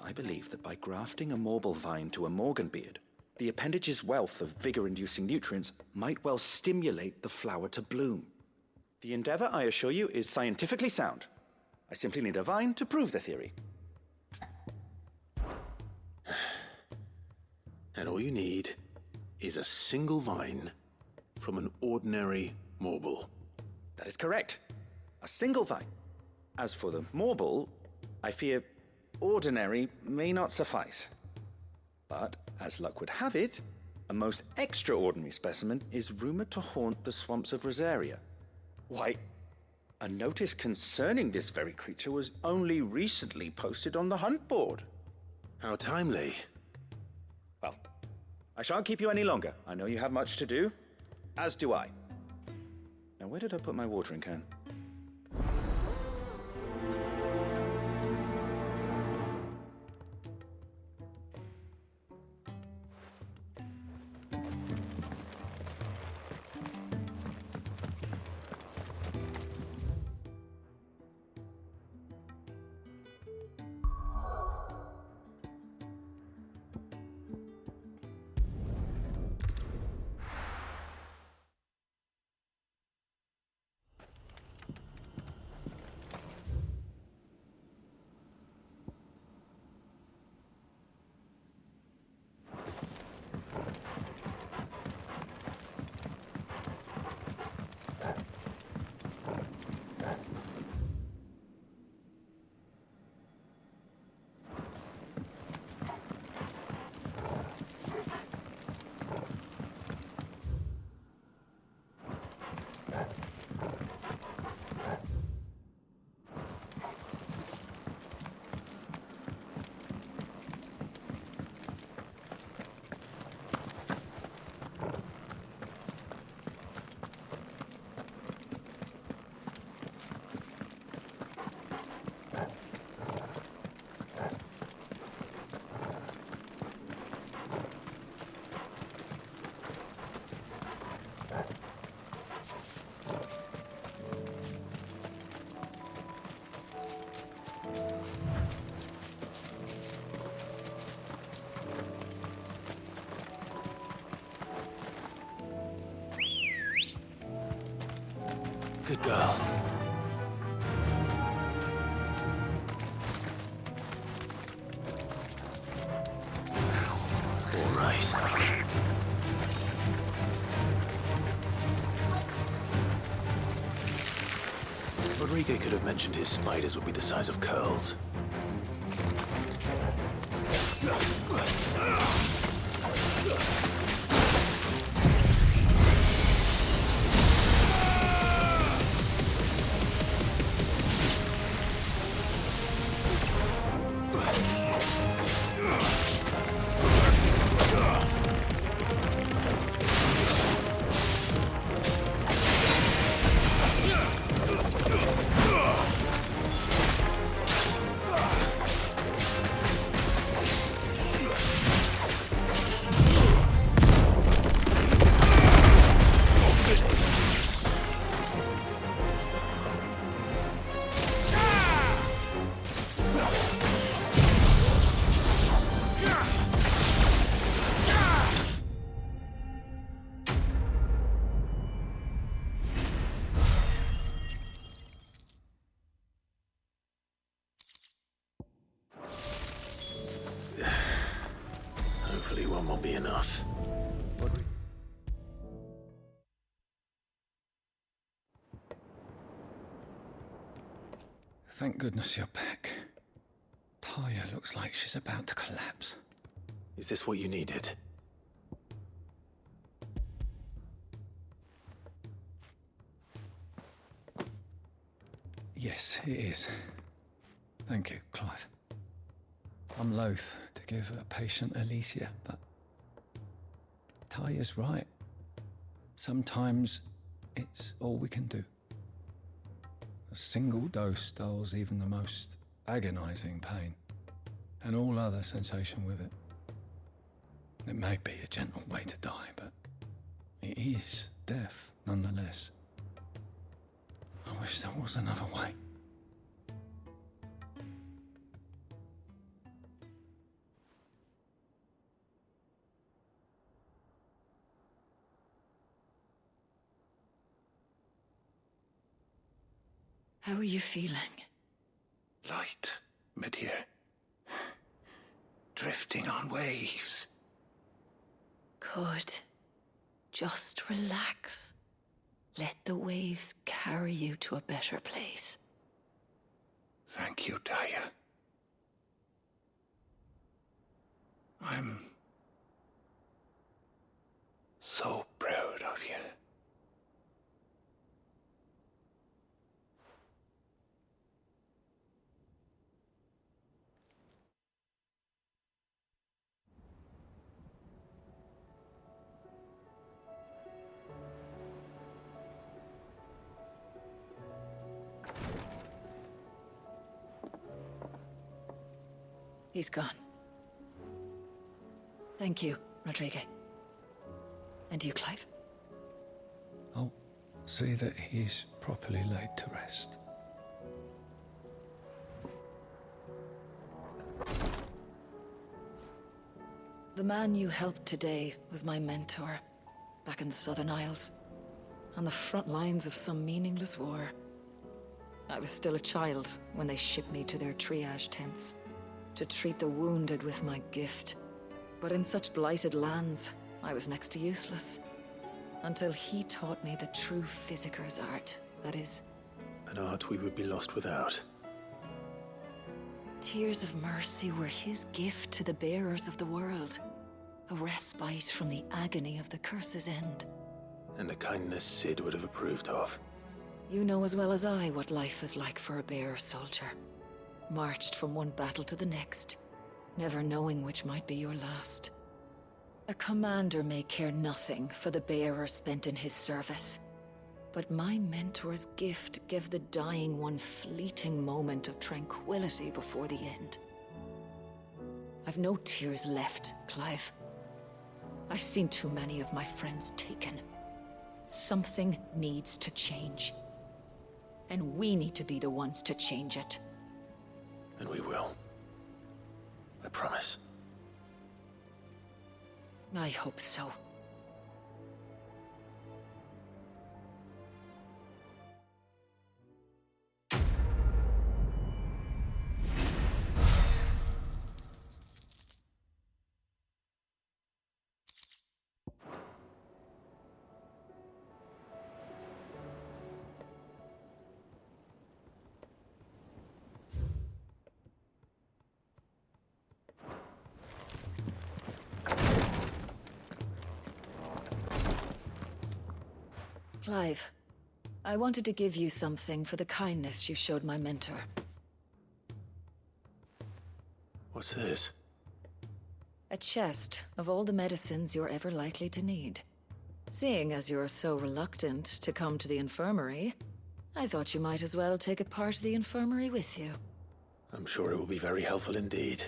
I believe that by grafting a Morble vine to a Morganbeard, the appendage's wealth of vigor-inducing nutrients might well stimulate the flower to bloom. The endeavor, I assure you, is scientifically sound. I simply need a vine to prove the theory. And all you need is a single vine from an ordinary Morble. That is correct. A single vine. As for the Morble, I fear ordinary may not suffice. But, as luck would have it, a most extraordinary specimen is rumored to haunt the swamps of Rosaria. Why, a notice concerning this very creature was only recently posted on the hunt board. How timely. Well, I shan't keep you any longer. I know you have much to do, as do I. Now, where did I put my watering can? girl. All right. Rodrigo could have mentioned his spiders would be the size of curls. Hopefully one will be enough. Thank goodness you're back. Talia looks like she's about to collapse. Is this what you needed? Yes, it is. Thank you, Clive. I'm loath to give a patient Alicia, but Talia's right. Sometimes it's all we can do. A single dose dulls even the most agonizing pain, and all other sensation with it. It may be a gentle way to die, but it is death nonetheless. I wish there was another way. How are you feeling? Light, mid-here. Drifting on waves. Good. Just relax. Let the waves carry you to a better place. Thank you, Talia. I'm so proud of you. He's gone. Thank you, Rodrigo. And you, Clive? I'll see that he's properly laid to rest. The man you helped today was my mentor, back in the Southern Isles, on the front lines of some meaningless war. I was still a child when they shipped me to their triage tents, to treat the wounded with my gift. But in such blighted lands, I was next to useless. Until he taught me the true physicker's art, that is. An art we would be lost without. Tears of mercy were his gift to the bearers of the world. A respite from the agony of the curse's end. And a kindness Sid would have approved of. You know as well as I what life is like for a bearer soldier. Marched from one battle to the next, never knowing which might be your last. A commander may care nothing for the bearer spent in his service, but my mentor's gift gave the dying one fleeting moment of tranquility before the end. I've no tears left, Clive. I've seen too many of my friends taken. Something needs to change. And we need to be the ones to change it. And we will. I promise. I hope so. Clive, I wanted to give you something for the kindness you showed my mentor. What's this? A chest of all the medicines you're ever likely to need. Seeing as you're so reluctant to come to the infirmary, I thought you might as well take a part of the infirmary with you. I'm sure it will be very helpful indeed.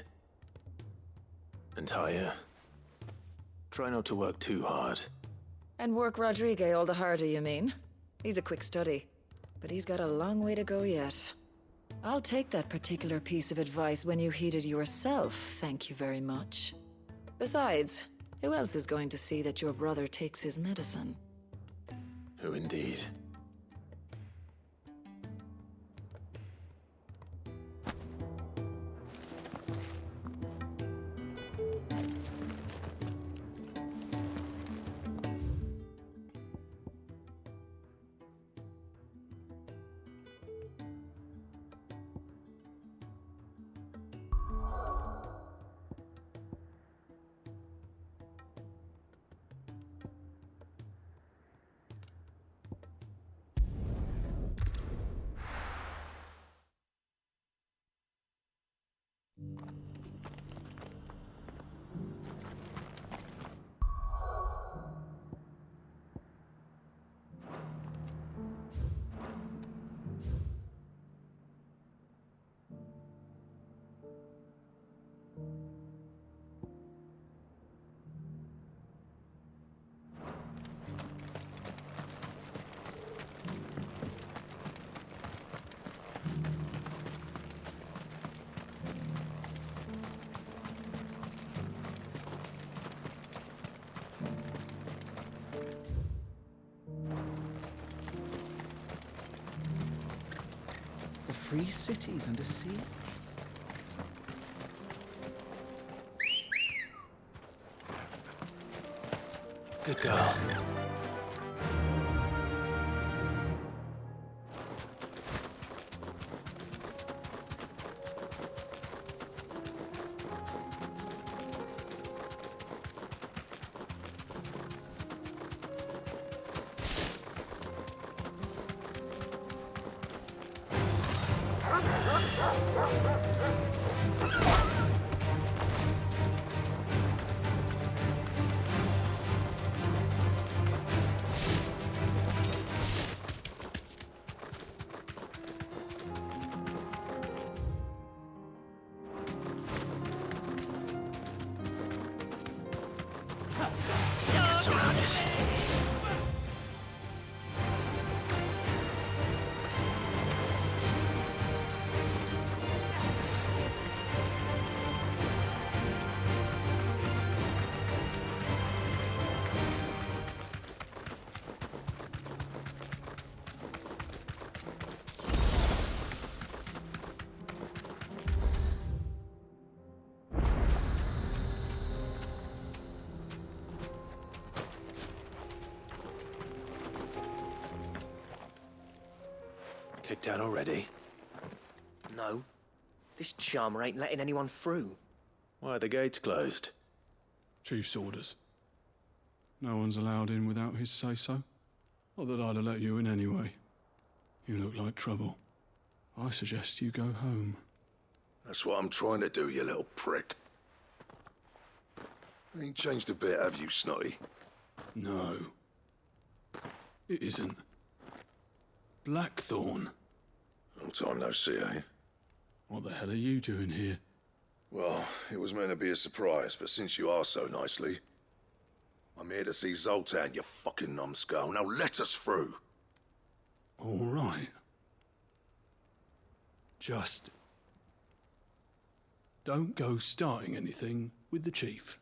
And Taya, try not to work too hard. And work Rodrigue all the harder, you mean? He's a quick study, but he's got a long way to go yet. I'll take that particular piece of advice when you heed it yourself, thank you very much. Besides, who else is going to see that your brother takes his medicine? Who indeed? The free cities under sea? Good girl. Surrounded. Kicked down already? No. This charmer ain't letting anyone through. Why are the gates closed? Chief's orders. No one's allowed in without his say-so. Not that I'd have let you in anyway. You look like trouble. I suggest you go home. That's what I'm trying to do, you little prick. Ain't changed a bit, have you, Snotty? No. It isn't. Blackthorn. Long time no see, eh? What the hell are you doing here? Well, it was meant to be a surprise, but since you asked so nicely, I'm here to see Zoltan, you fucking numbskull. Now let us through. All right. Just don't go starting anything with the chief.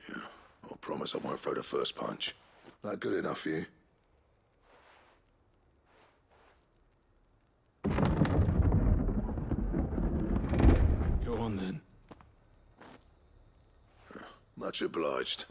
Yeah, I promise I won't throw the first punch. That good enough for you? Go on then. Much obliged.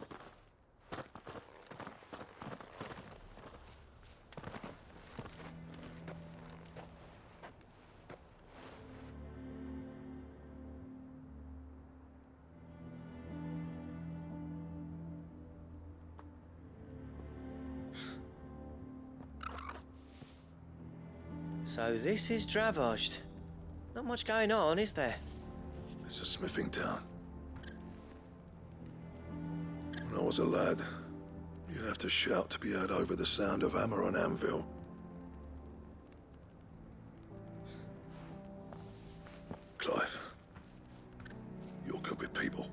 So this is Dravojd. Not much going on, is there? It's a smithing town. When I was a lad, you'd have to shout to be heard over the sound of hammer on anvil. Clive, you're good with people.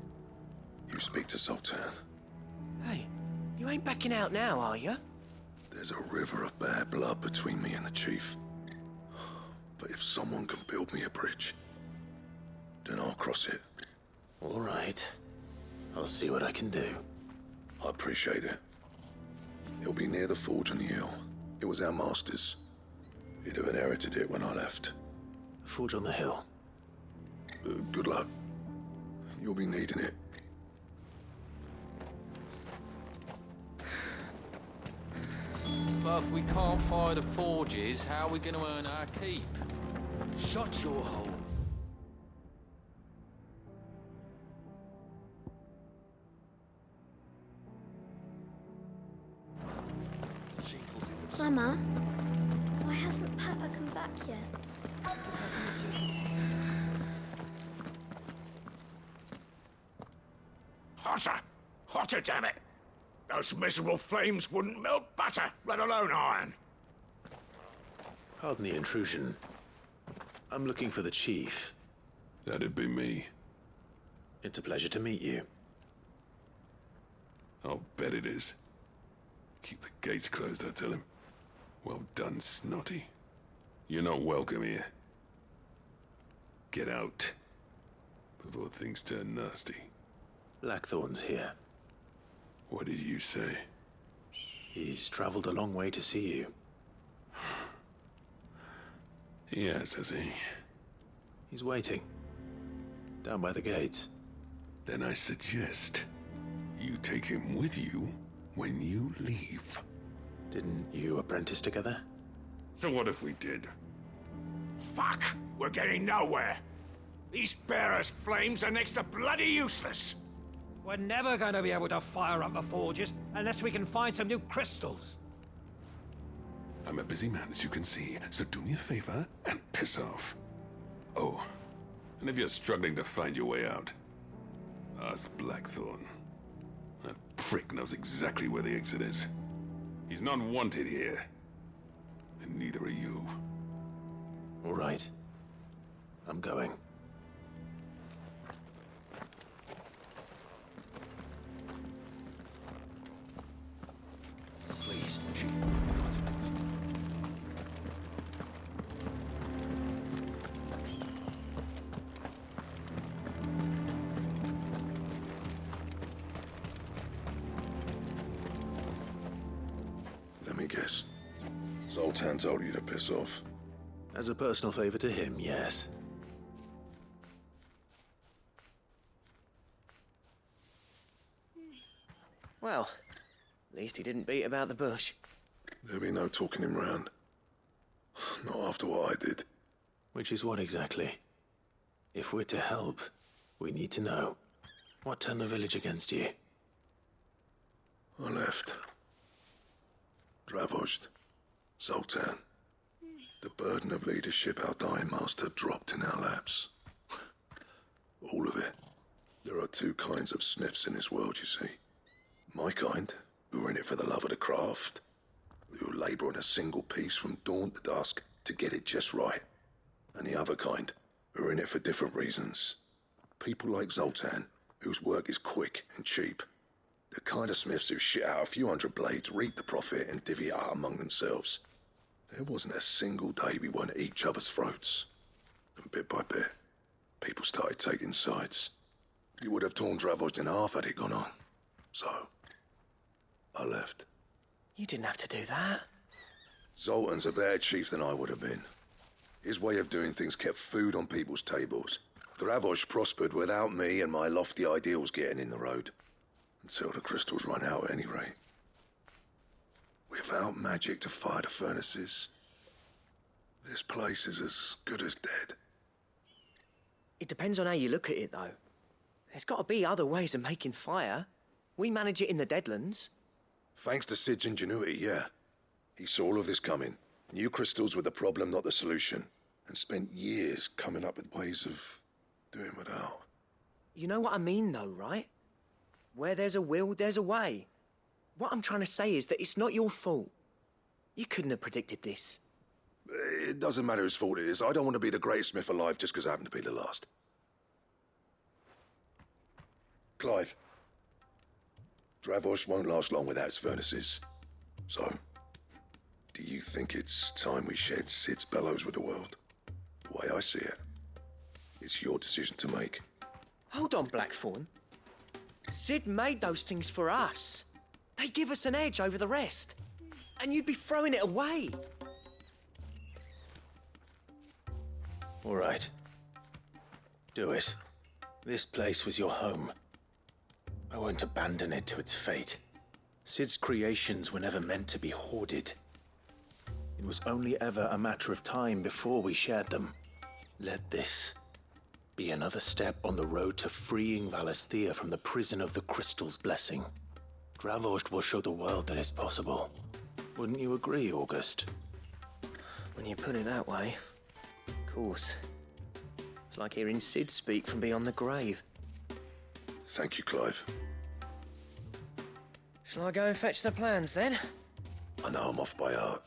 You speak to Zoltan. Hey, you ain't backing out now, are you? There's a river of bad blood between me and the chief. But if someone can build me a bridge, then I'll cross it. All right. I'll see what I can do. I appreciate it. It'll be near the forge on the hill. It was our master's. He'd have inherited it when I left. The forge on the hill? Good luck. You'll be needing it. But if we can't fire the forges, how are we going to earn our keep? Shut your hole. Mama, why hasn't Papa come back yet? Hotter! Hotter, damn it! Those miserable flames wouldn't melt butter, let alone iron. Pardon the intrusion. I'm looking for the chief. That'd be me. It's a pleasure to meet you. I'll bet it is. Keep the gates closed, I tell him. Well done, Snotty. You're not welcome here. Get out. Before things turn nasty. Blackthorn's here. What did you say? He's traveled a long way to see you. Yes, has he? He's waiting. Down by the gates. Then I suggest you take him with you when you leave. Didn't you apprentice together? So what if we did? Fuck! We're getting nowhere. These bearers' flames are next to bloody useless. We're never going to be able to fire up the forges unless we can find some new crystals. I'm a busy man, as you can see, so do me a favor and piss off. Oh, and if you're struggling to find your way out, ask Blackthorn. That prick knows exactly where the exit is. He's not wanted here. And neither are you. All right. I'm going. Please, Chief. Let me guess. Zoltan told you to piss off. As a personal favor to him, yes. Well, at least he didn't beat about the bush. There'll be no talking him round. Not after what I did. Which is what exactly? If we're to help, we need to know. What turned the village against you? I left. Dravojd. Zoltan. The burden of leadership our dying master dropped in our laps. All of it. There are two kinds of smiths in this world, you see. My kind, who are in it for the love of the craft, who labour on a single piece from dawn to dusk to get it just right. And the other kind, who are in it for different reasons. People like Zoltan, whose work is quick and cheap. The kind of smiths who shit out a few hundred blades, reap the profit, and divvy it out among themselves. There wasn't a single day we weren't at each other's throats. And bit by bit, people started taking sides. You would have torn Dravojd in half had it gone on. So, I left. You didn't have to do that. Zoltan's a better chief than I would have been. His way of doing things kept food on people's tables. Dravojd prospered without me and my lofty ideals getting in the road. Until the crystals run out at any rate. Without magic to fire the furnaces, this place is as good as dead. It depends on how you look at it, though. There's got to be other ways of making fire. We manage it in the Deadlands. Thanks to Sid's ingenuity, yeah. He saw all of this coming, New crystals were the problem, not the solution, and spent years coming up with ways of doing without. You know what I mean, though, right? Where there's a will, there's a way. What I'm trying to say is that it's not your fault. You couldn't have predicted this. It doesn't matter whose fault it is. I don't want to be the greatest smith alive just because I happen to be the last. Clive. Dravosh won't last long without its furnaces. So, do you think it's time we shared Sid's bellows with the world? The way I see it, it's your decision to make. Hold on, Blackthorn. Sid made those things for us. They give us an edge over the rest. And you'd be throwing it away. All right. Do it. This place was your home. I won't abandon it to its fate. Sid's creations were never meant to be hoarded. It was only ever a matter of time before we shared them. Let this be another step on the road to freeing Valisthea from the prison of the Crystal's blessing. Dravost will show the world that it's possible. Wouldn't you agree, August? When you put it that way, of course. It's like hearing Sid speak from beyond the grave. Thank you, Clive. Shall I go and fetch the plans, then? I know I'm off by heart.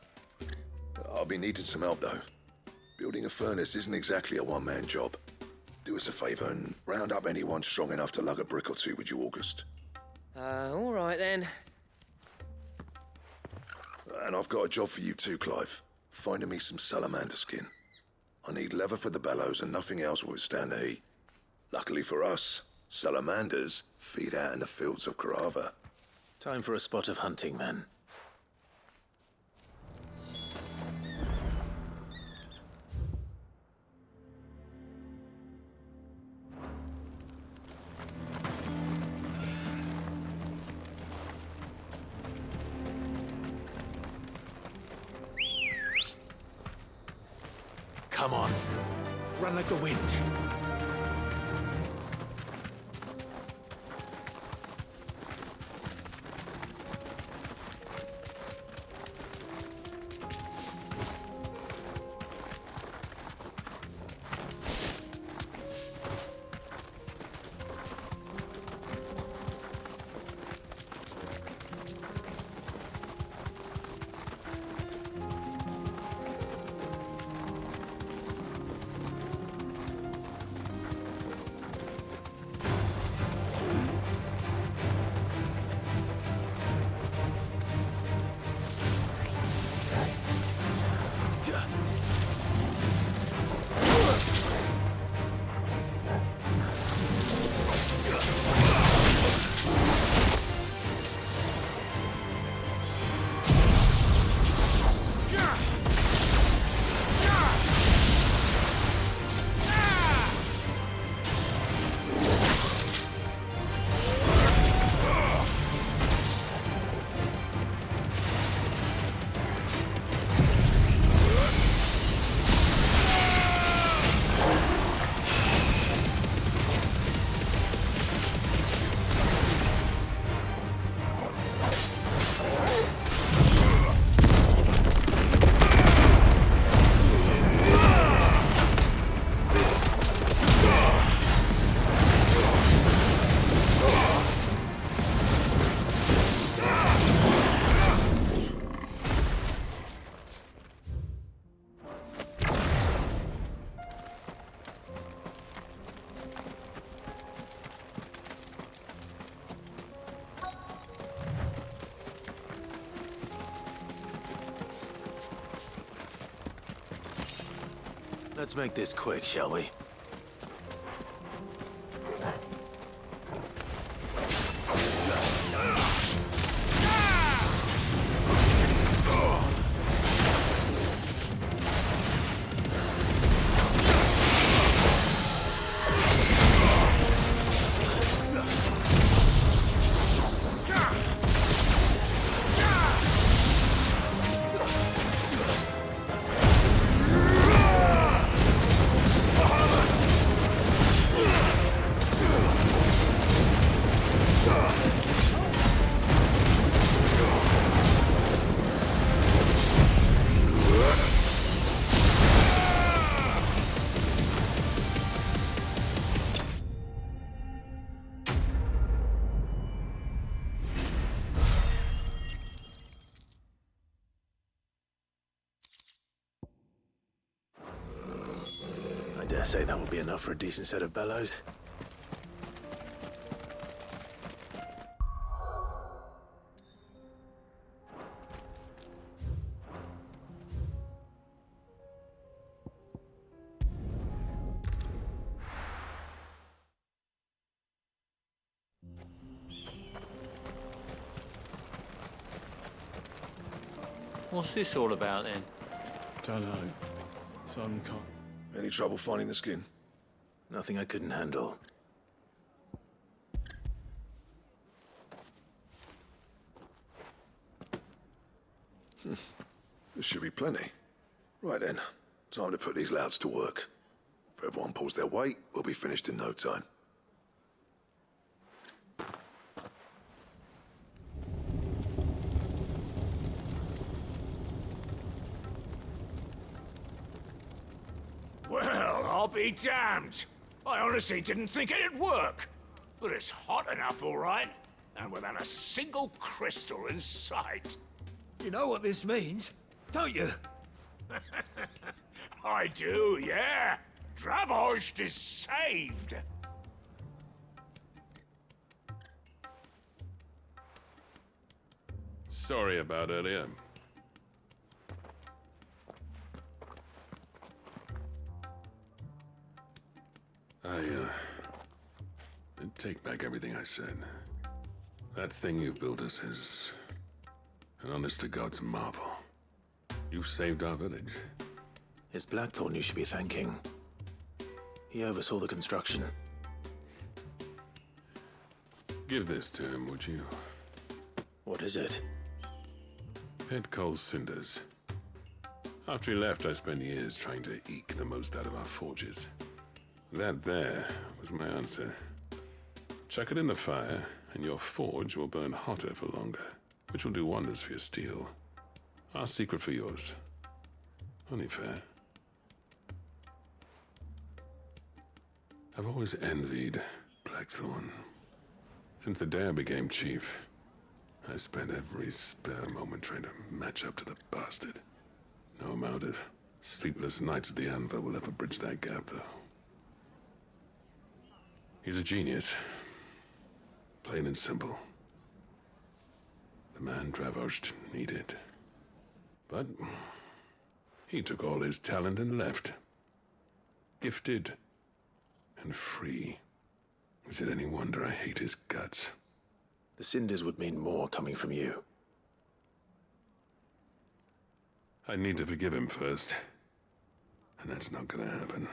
I'll be needing some help, though. Building a furnace isn't exactly a one-man job. Do us a favour and round up anyone strong enough to lug a brick or two with you, August. All right, then. And I've got a job for you too, Clive. Finding me some salamander skin. I need leather for the bellows and nothing else will withstand the heat. Luckily for us, salamanders feed out in the fields of Carava. Time for a spot of hunting, then. Come on. Run like the wind. Let's make this quick, shall we? dare say that will be enough for a decent set of bellows. What's this all about then? Dunno. Some cut. Any trouble finding the skin? Nothing I couldn't handle. There should be plenty. Right then, time to put these louds to work. If everyone pulls their weight, we'll be finished in no time. Well, I'll be damned. I honestly didn't think it'd work. But it's hot enough, all right. And without a single crystal in sight. You know what this means, don't you? I do, yeah. Dravost is saved. Sorry about earlier. I take back everything I said. That thing you built us is an honest-to-God's marvel. You've saved our village. It's Blackthorn you should be thanking. He oversaw the construction. Give this to him, would you? What is it? Pet Cole's cinders. After he left, I spent years trying to eke the most out of our forges. That there was my answer. Chuck it in the fire, and your forge will burn hotter for longer, which will do wonders for your steel. Our secret for yours. Only fair. I've always envied Blackthorn. Since the day I became chief, I spent every spare moment trying to match up to the bastard. No amount of sleepless nights at the Anvil will ever bridge that gap, though. He's a genius. Plain and simple. The man Dravost needed. But he took all his talent and left. Gifted and free. Is it any wonder I hate his guts? The cinders would mean more coming from you. I need to forgive him first. And that's not gonna happen.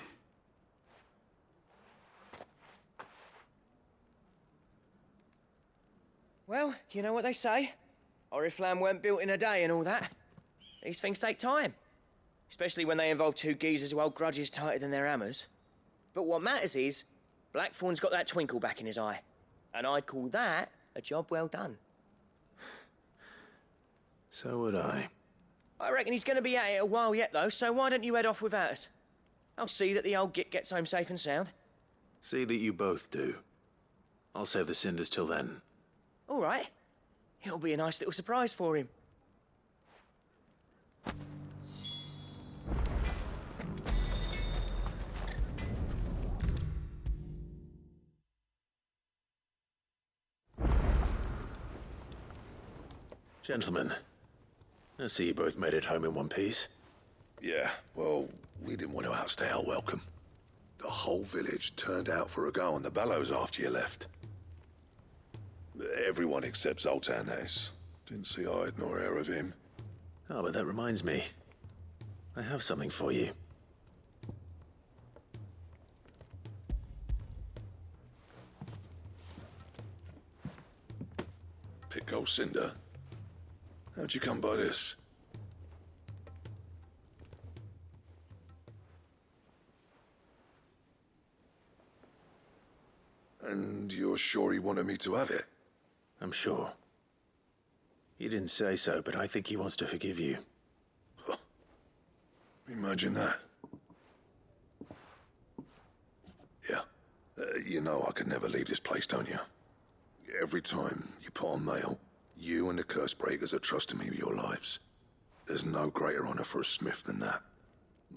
Well, you know what they say. Oriflamme weren't built in a day and all that. These things take time. Especially when they involve two geezers who hold grudges tighter than their hammers. But what matters is, Blackthorn's got that twinkle back in his eye. And I'd call that a job well done. So would I. I reckon he's going to be at it a while yet, though, so why don't you head off without us? I'll see that the old git gets home safe and sound. See that you both do. I'll save the cinders till then. All right. It'll be a nice little surprise for him. Gentlemen, I see you both made it home in one piece. Yeah, well, we didn't want to outstay our welcome. The whole village turned out for a go on the bellows after you left. Everyone except Zoltan, that is. Didn't see hide nor hair of him. Oh, but that reminds me. I have something for you. Pit Cole's cinder? How'd you come by this? And you're sure he wanted me to have it? I'm sure. He didn't say so, but I think he wants to forgive you. Huh. Imagine that. Yeah. You know I could never leave this place, don't you? Every time you put on mail, you and the Cursebreakers are trusting me with your lives. There's no greater honor for a smith than that.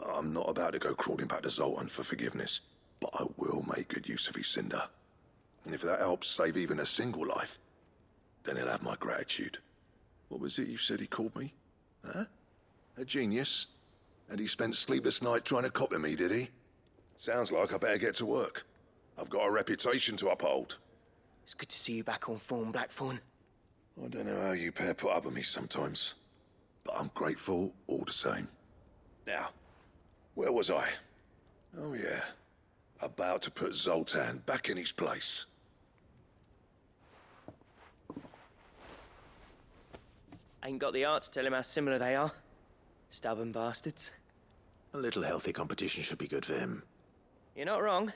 I'm not about to go crawling back to Zoltan for forgiveness, but I will make good use of his cinder. And if that helps save even a single life, then he'll have my gratitude. What was it you said he called me? Huh? A genius? And he spent sleepless night trying to copy me, did he? Sounds like I better get to work. I've got a reputation to uphold. It's good to see you back on form, Blackthorn. I don't know how you pair put up with me sometimes, but I'm grateful all the same. Now, where was I? Oh yeah, about to put Zoltan back in his place. Ain't got the art to tell him how similar they are. Stubborn bastards. A little healthy competition should be good for him. You're not wrong.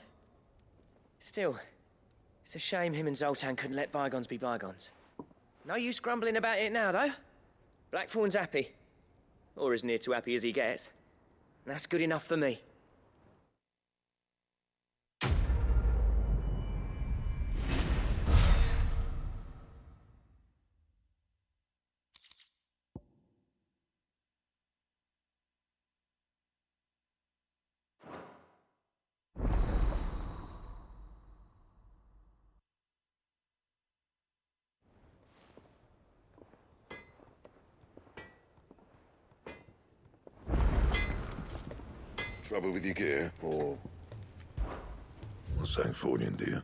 Still, it's a shame him and Zoltan couldn't let bygones be bygones. No use grumbling about it now, though. Blackthorn's happy. Or as near to happy as he gets. And that's good enough for me. Trouble with your gear, or... Sancfordian, do you?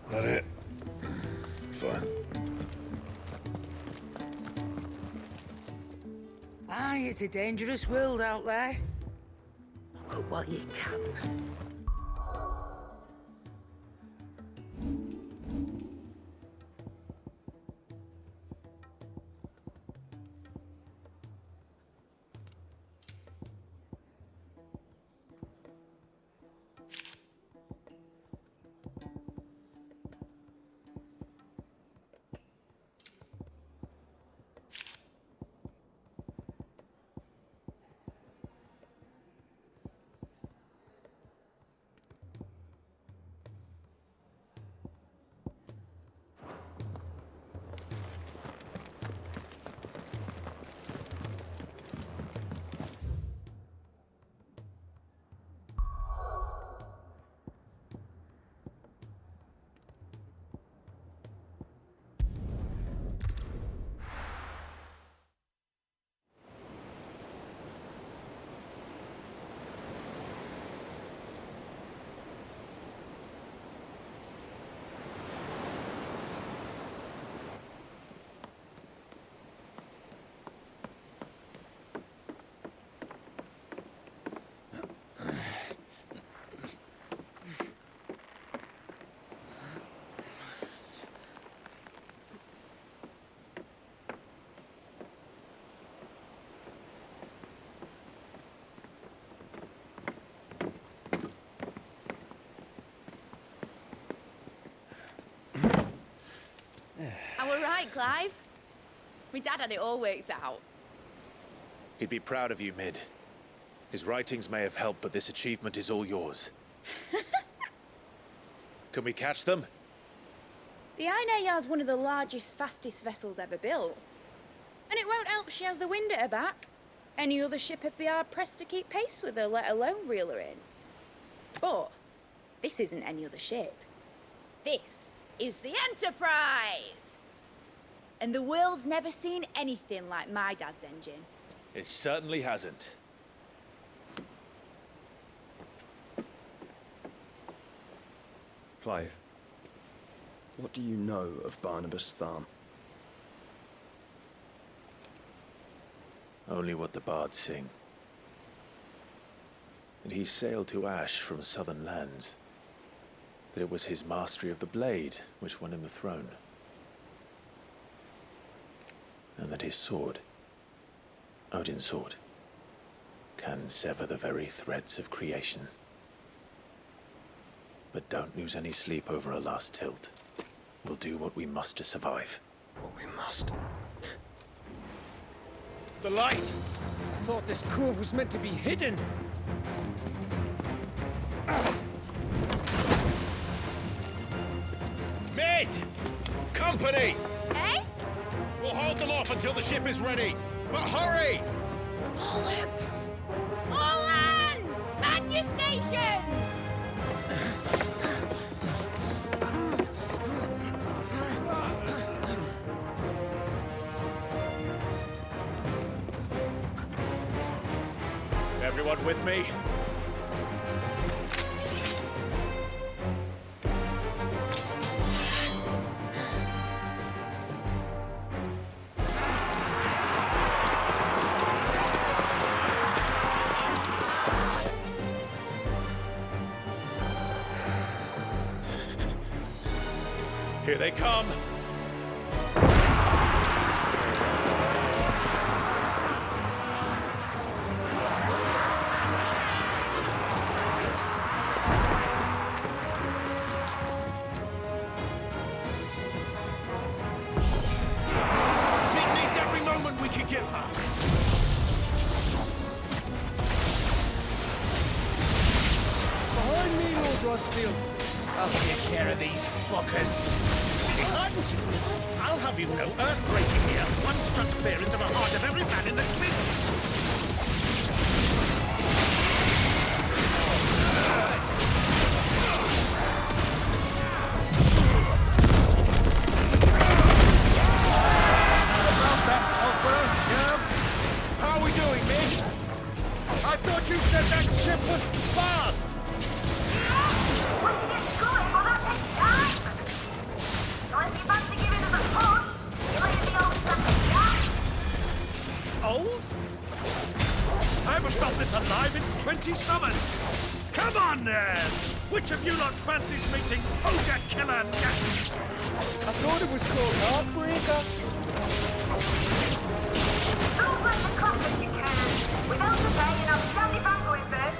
That it? Fine. Aye, it's a dangerous world out there. Look up while you can. I were right, Clive. My dad had it all worked out. He'd be proud of you, Mid. His writings may have helped, but this achievement is all yours. Can we catch them? The Ainayar's one of the largest, fastest vessels ever built. And it won't help she has the wind at her back. Any other ship would be hard-pressed to keep pace with her, let alone reel her in. But this isn't any other ship. This is the Enterprise! And the world's never seen anything like my dad's engine. It certainly hasn't. Clive. What do you know of Barnabas Tharm? Only what the bards sing. That he sailed to Ash from southern lands. That it was his mastery of the blade which won him the throne. And that his sword, Odin's sword, can sever the very threads of creation. But don't lose any sleep over a last tilt. We'll do what we must to survive. What we must? The light! I thought this cove was meant to be hidden. Mate! Company! Eh? We'll hold them off until the ship is ready. But hurry! Bollocks! All hands! Man your stations! Everyone with me? Here they come. It needs every moment we can give her. Behind me, Lord Rosfield. I'll take care of these fuckers. I'll have you know, earthbreaking here. One struck fear into the heart of every man in the cliffs. How are we doing, mate? I thought you said that ship was fast! Old? I haven't felt this alive in 20 summers. Come on, then! Which of you lot fancies meeting Ogre Killer next? I thought it was called Heartbreaker. Don't let the compass you can. Without the bay, and I'll stand it back going first.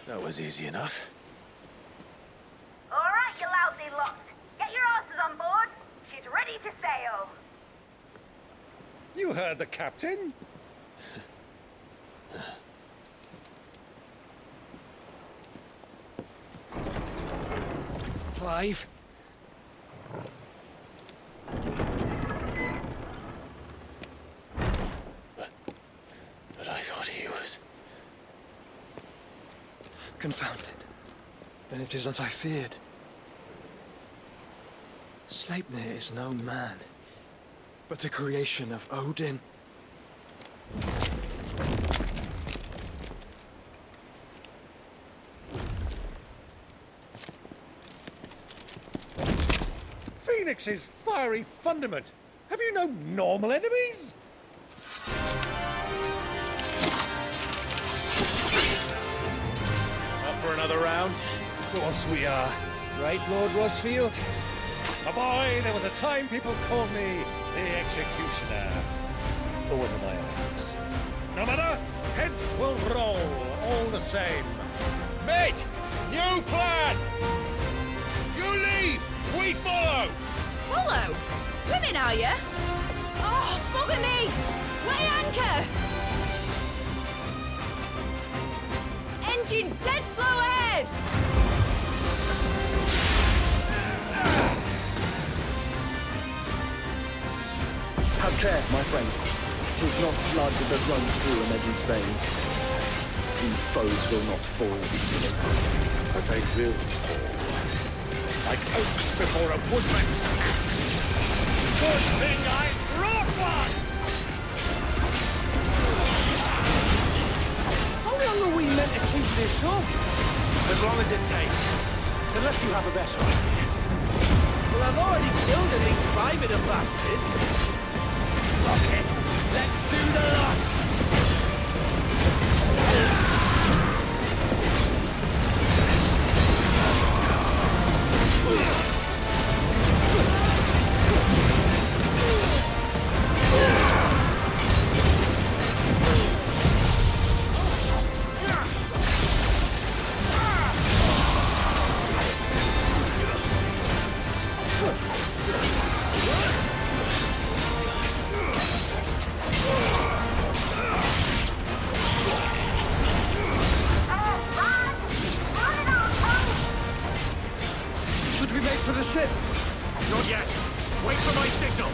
That was easy enough. All right, you lousy lot. Get your asses on board. She's ready to sail. You heard the captain. Clive? But I thought he was... Confounded. Then it is as I feared. Sleipnir is no man, but a creation of Odin. Phoenix's fiery fundament. Have you no normal enemies? Up for another round? Of course we are. Right, Lord Rosfield? My boy, there was a time people called me the Executioner. Or was it my axe? No matter, heads will roll all the same. Mate! New plan! You leave! We follow! Follow? Swimming, are you? Oh, bugger me! Weigh anchor! Engine's dead slow ahead! Have care, my friend. 'Tis not blood that runs through an Eddie's veins. These foes will not fall easily. But they will fall. Like oaks before a woodman's axe. Good thing I brought one! How long are we meant to keep this up? As long as it takes. Unless you have a better idea. Well, I've already killed at least 5 of the bastards. Fuck it. Let's do the lot. Should we make for the ship? Not yet. Wait for my signal.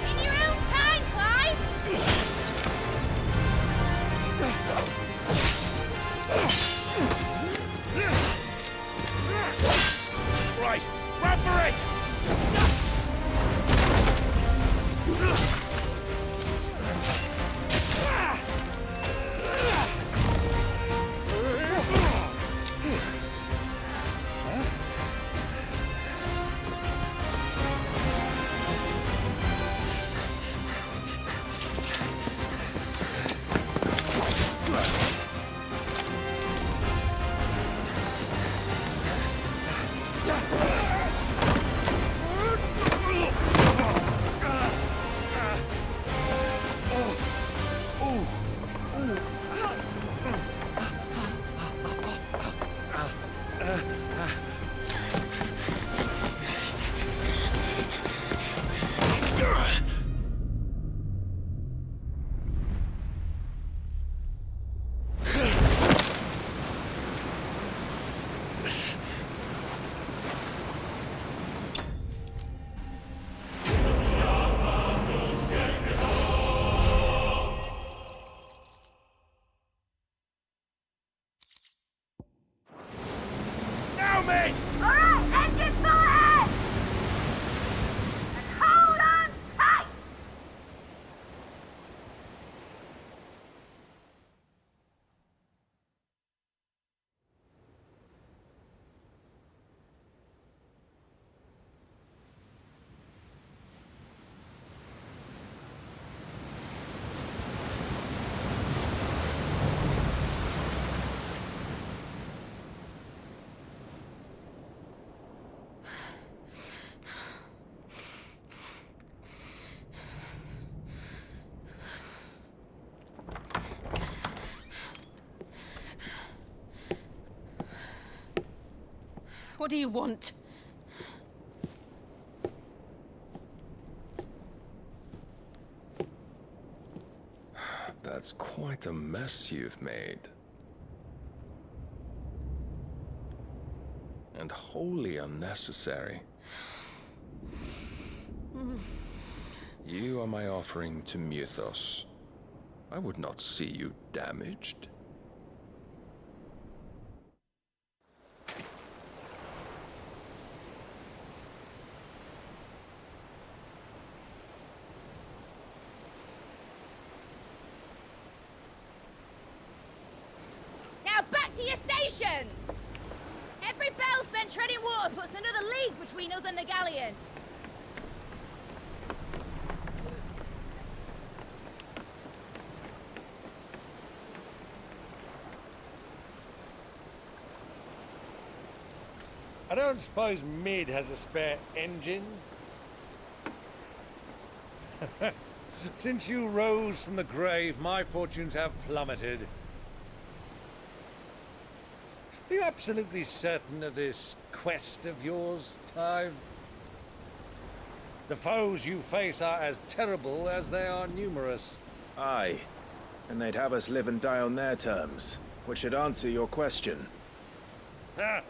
In your own time, Clive! Right. Run for it! Now, mate! Alright, engine full ahead! And hold on tight! What do you want? That's quite a mess you've made. And wholly unnecessary. You are my offering to Mythos. I would not see you damaged. Now back to your stations! Every bell spent treading water puts another league between us and the galleon. I don't suppose Mid has a spare engine? Since you rose from the grave, my fortunes have plummeted. Are you absolutely certain of this quest of yours, Clive? The foes you face are as terrible as they are numerous. Aye. And they'd have us live and die on their terms, which should answer your question. Ha!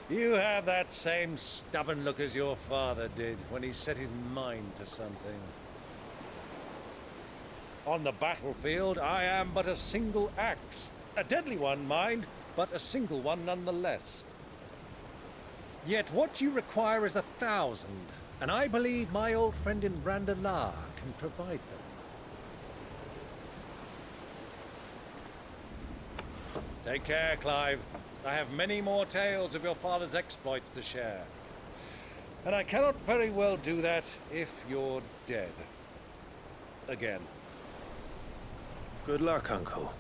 You have that same stubborn look as your father did when he set his mind to something. On the battlefield, I am but a single axe. A deadly one, mind, but a single one nonetheless. Yet what you require is 1,000, and I believe my old friend in Randalar can provide them. Take care, Clive. I have many more tales of your father's exploits to share. And I cannot very well do that if you're dead. Again. Good luck, Uncle.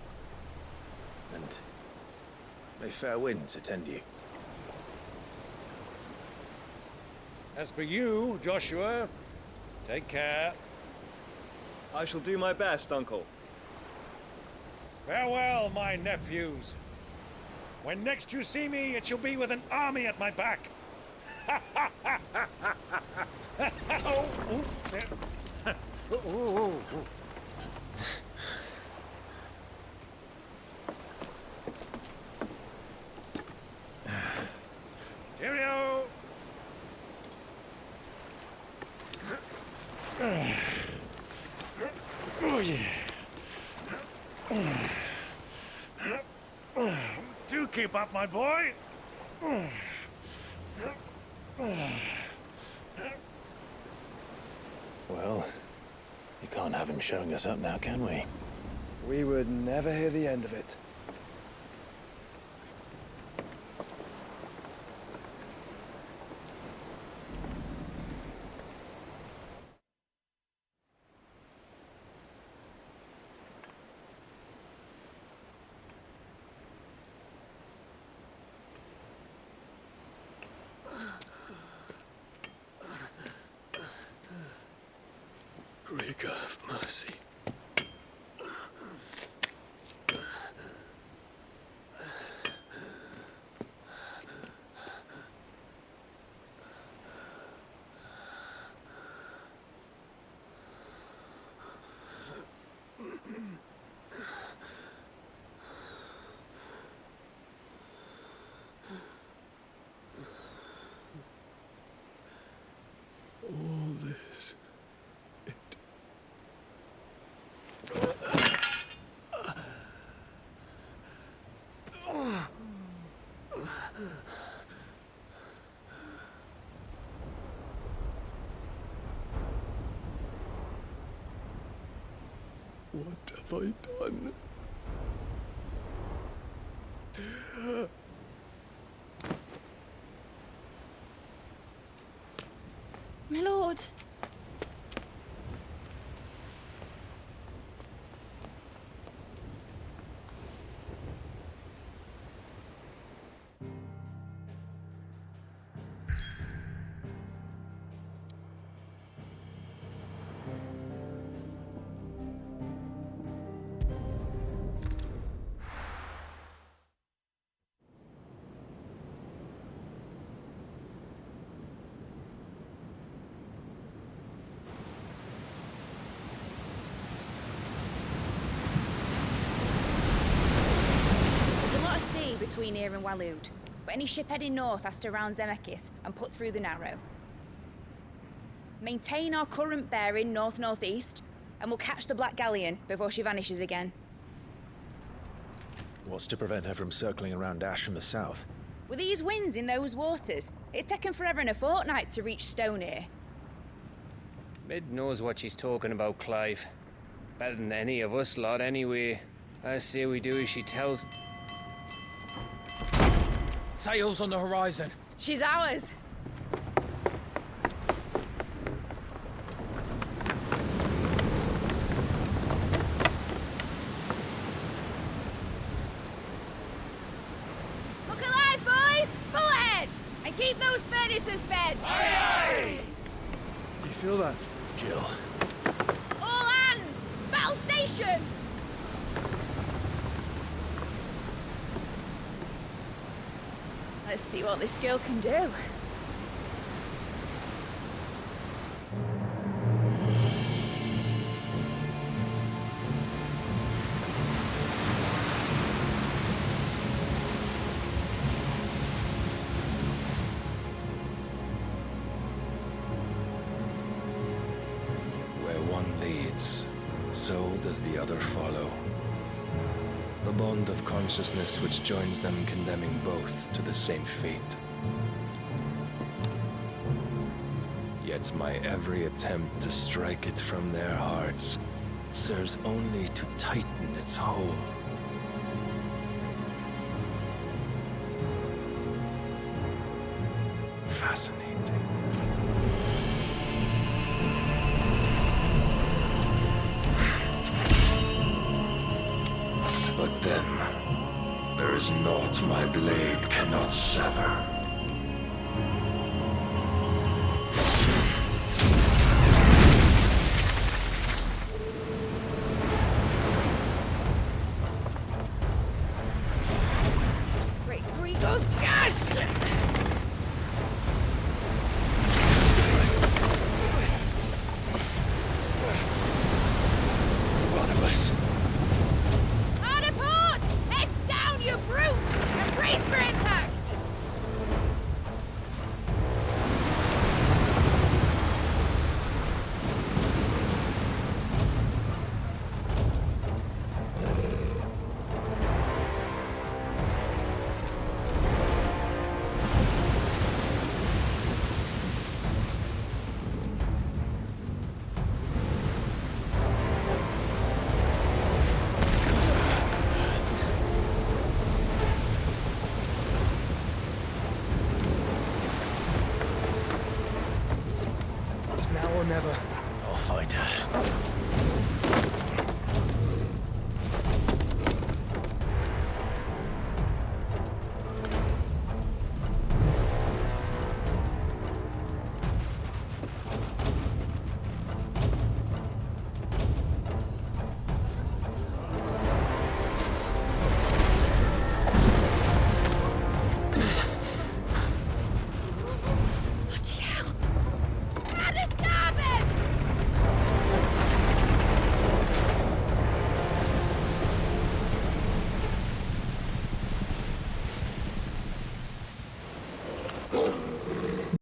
And may fair winds attend you. As for you, Joshua, take care. I shall do my best, Uncle. Farewell, my nephews. When next you see me, it shall be with an army at my back. Oh, ooh, there. Ooh, ooh, ooh. Cheerio! Oh, yeah. Do keep up, my boy. Well, you can't have him showing us up now, can we? We would never hear the end of it. Greek of mercy. All this. What have I done? My lord. between here and Waloed, but any ship heading north has to round Zemeckis and put through the Narrow. Maintain our current bearing north-northeast, and we'll catch the Black Galleon before she vanishes again. What's to prevent her from circling around Ash from the south? With these winds in those waters, it'd taken forever and a fortnight to reach Stonehenge. Mid knows what she's talking about, Clive. Better than any of us lot, anyway. I say we do as she tells. Sails on the horizon. She's ours. Look alive, boys! Full ahead! And keep those furnaces fed! Aye, aye! Do you feel that? Jill. All hands! Battle stations! Let's see what this girl can do. Where one leads, so does the other follow. The bond of consciousness which joins them condemning both to the same fate. Yet my every attempt to strike it from their hearts serves only to tighten its hold. Fascinating. But then, there is naught my blade cannot sever. Great Grigos, gosh! Barnabas. Hard a port! Heads down, you brutes! And brace for impact! It's now or never. I'll find her.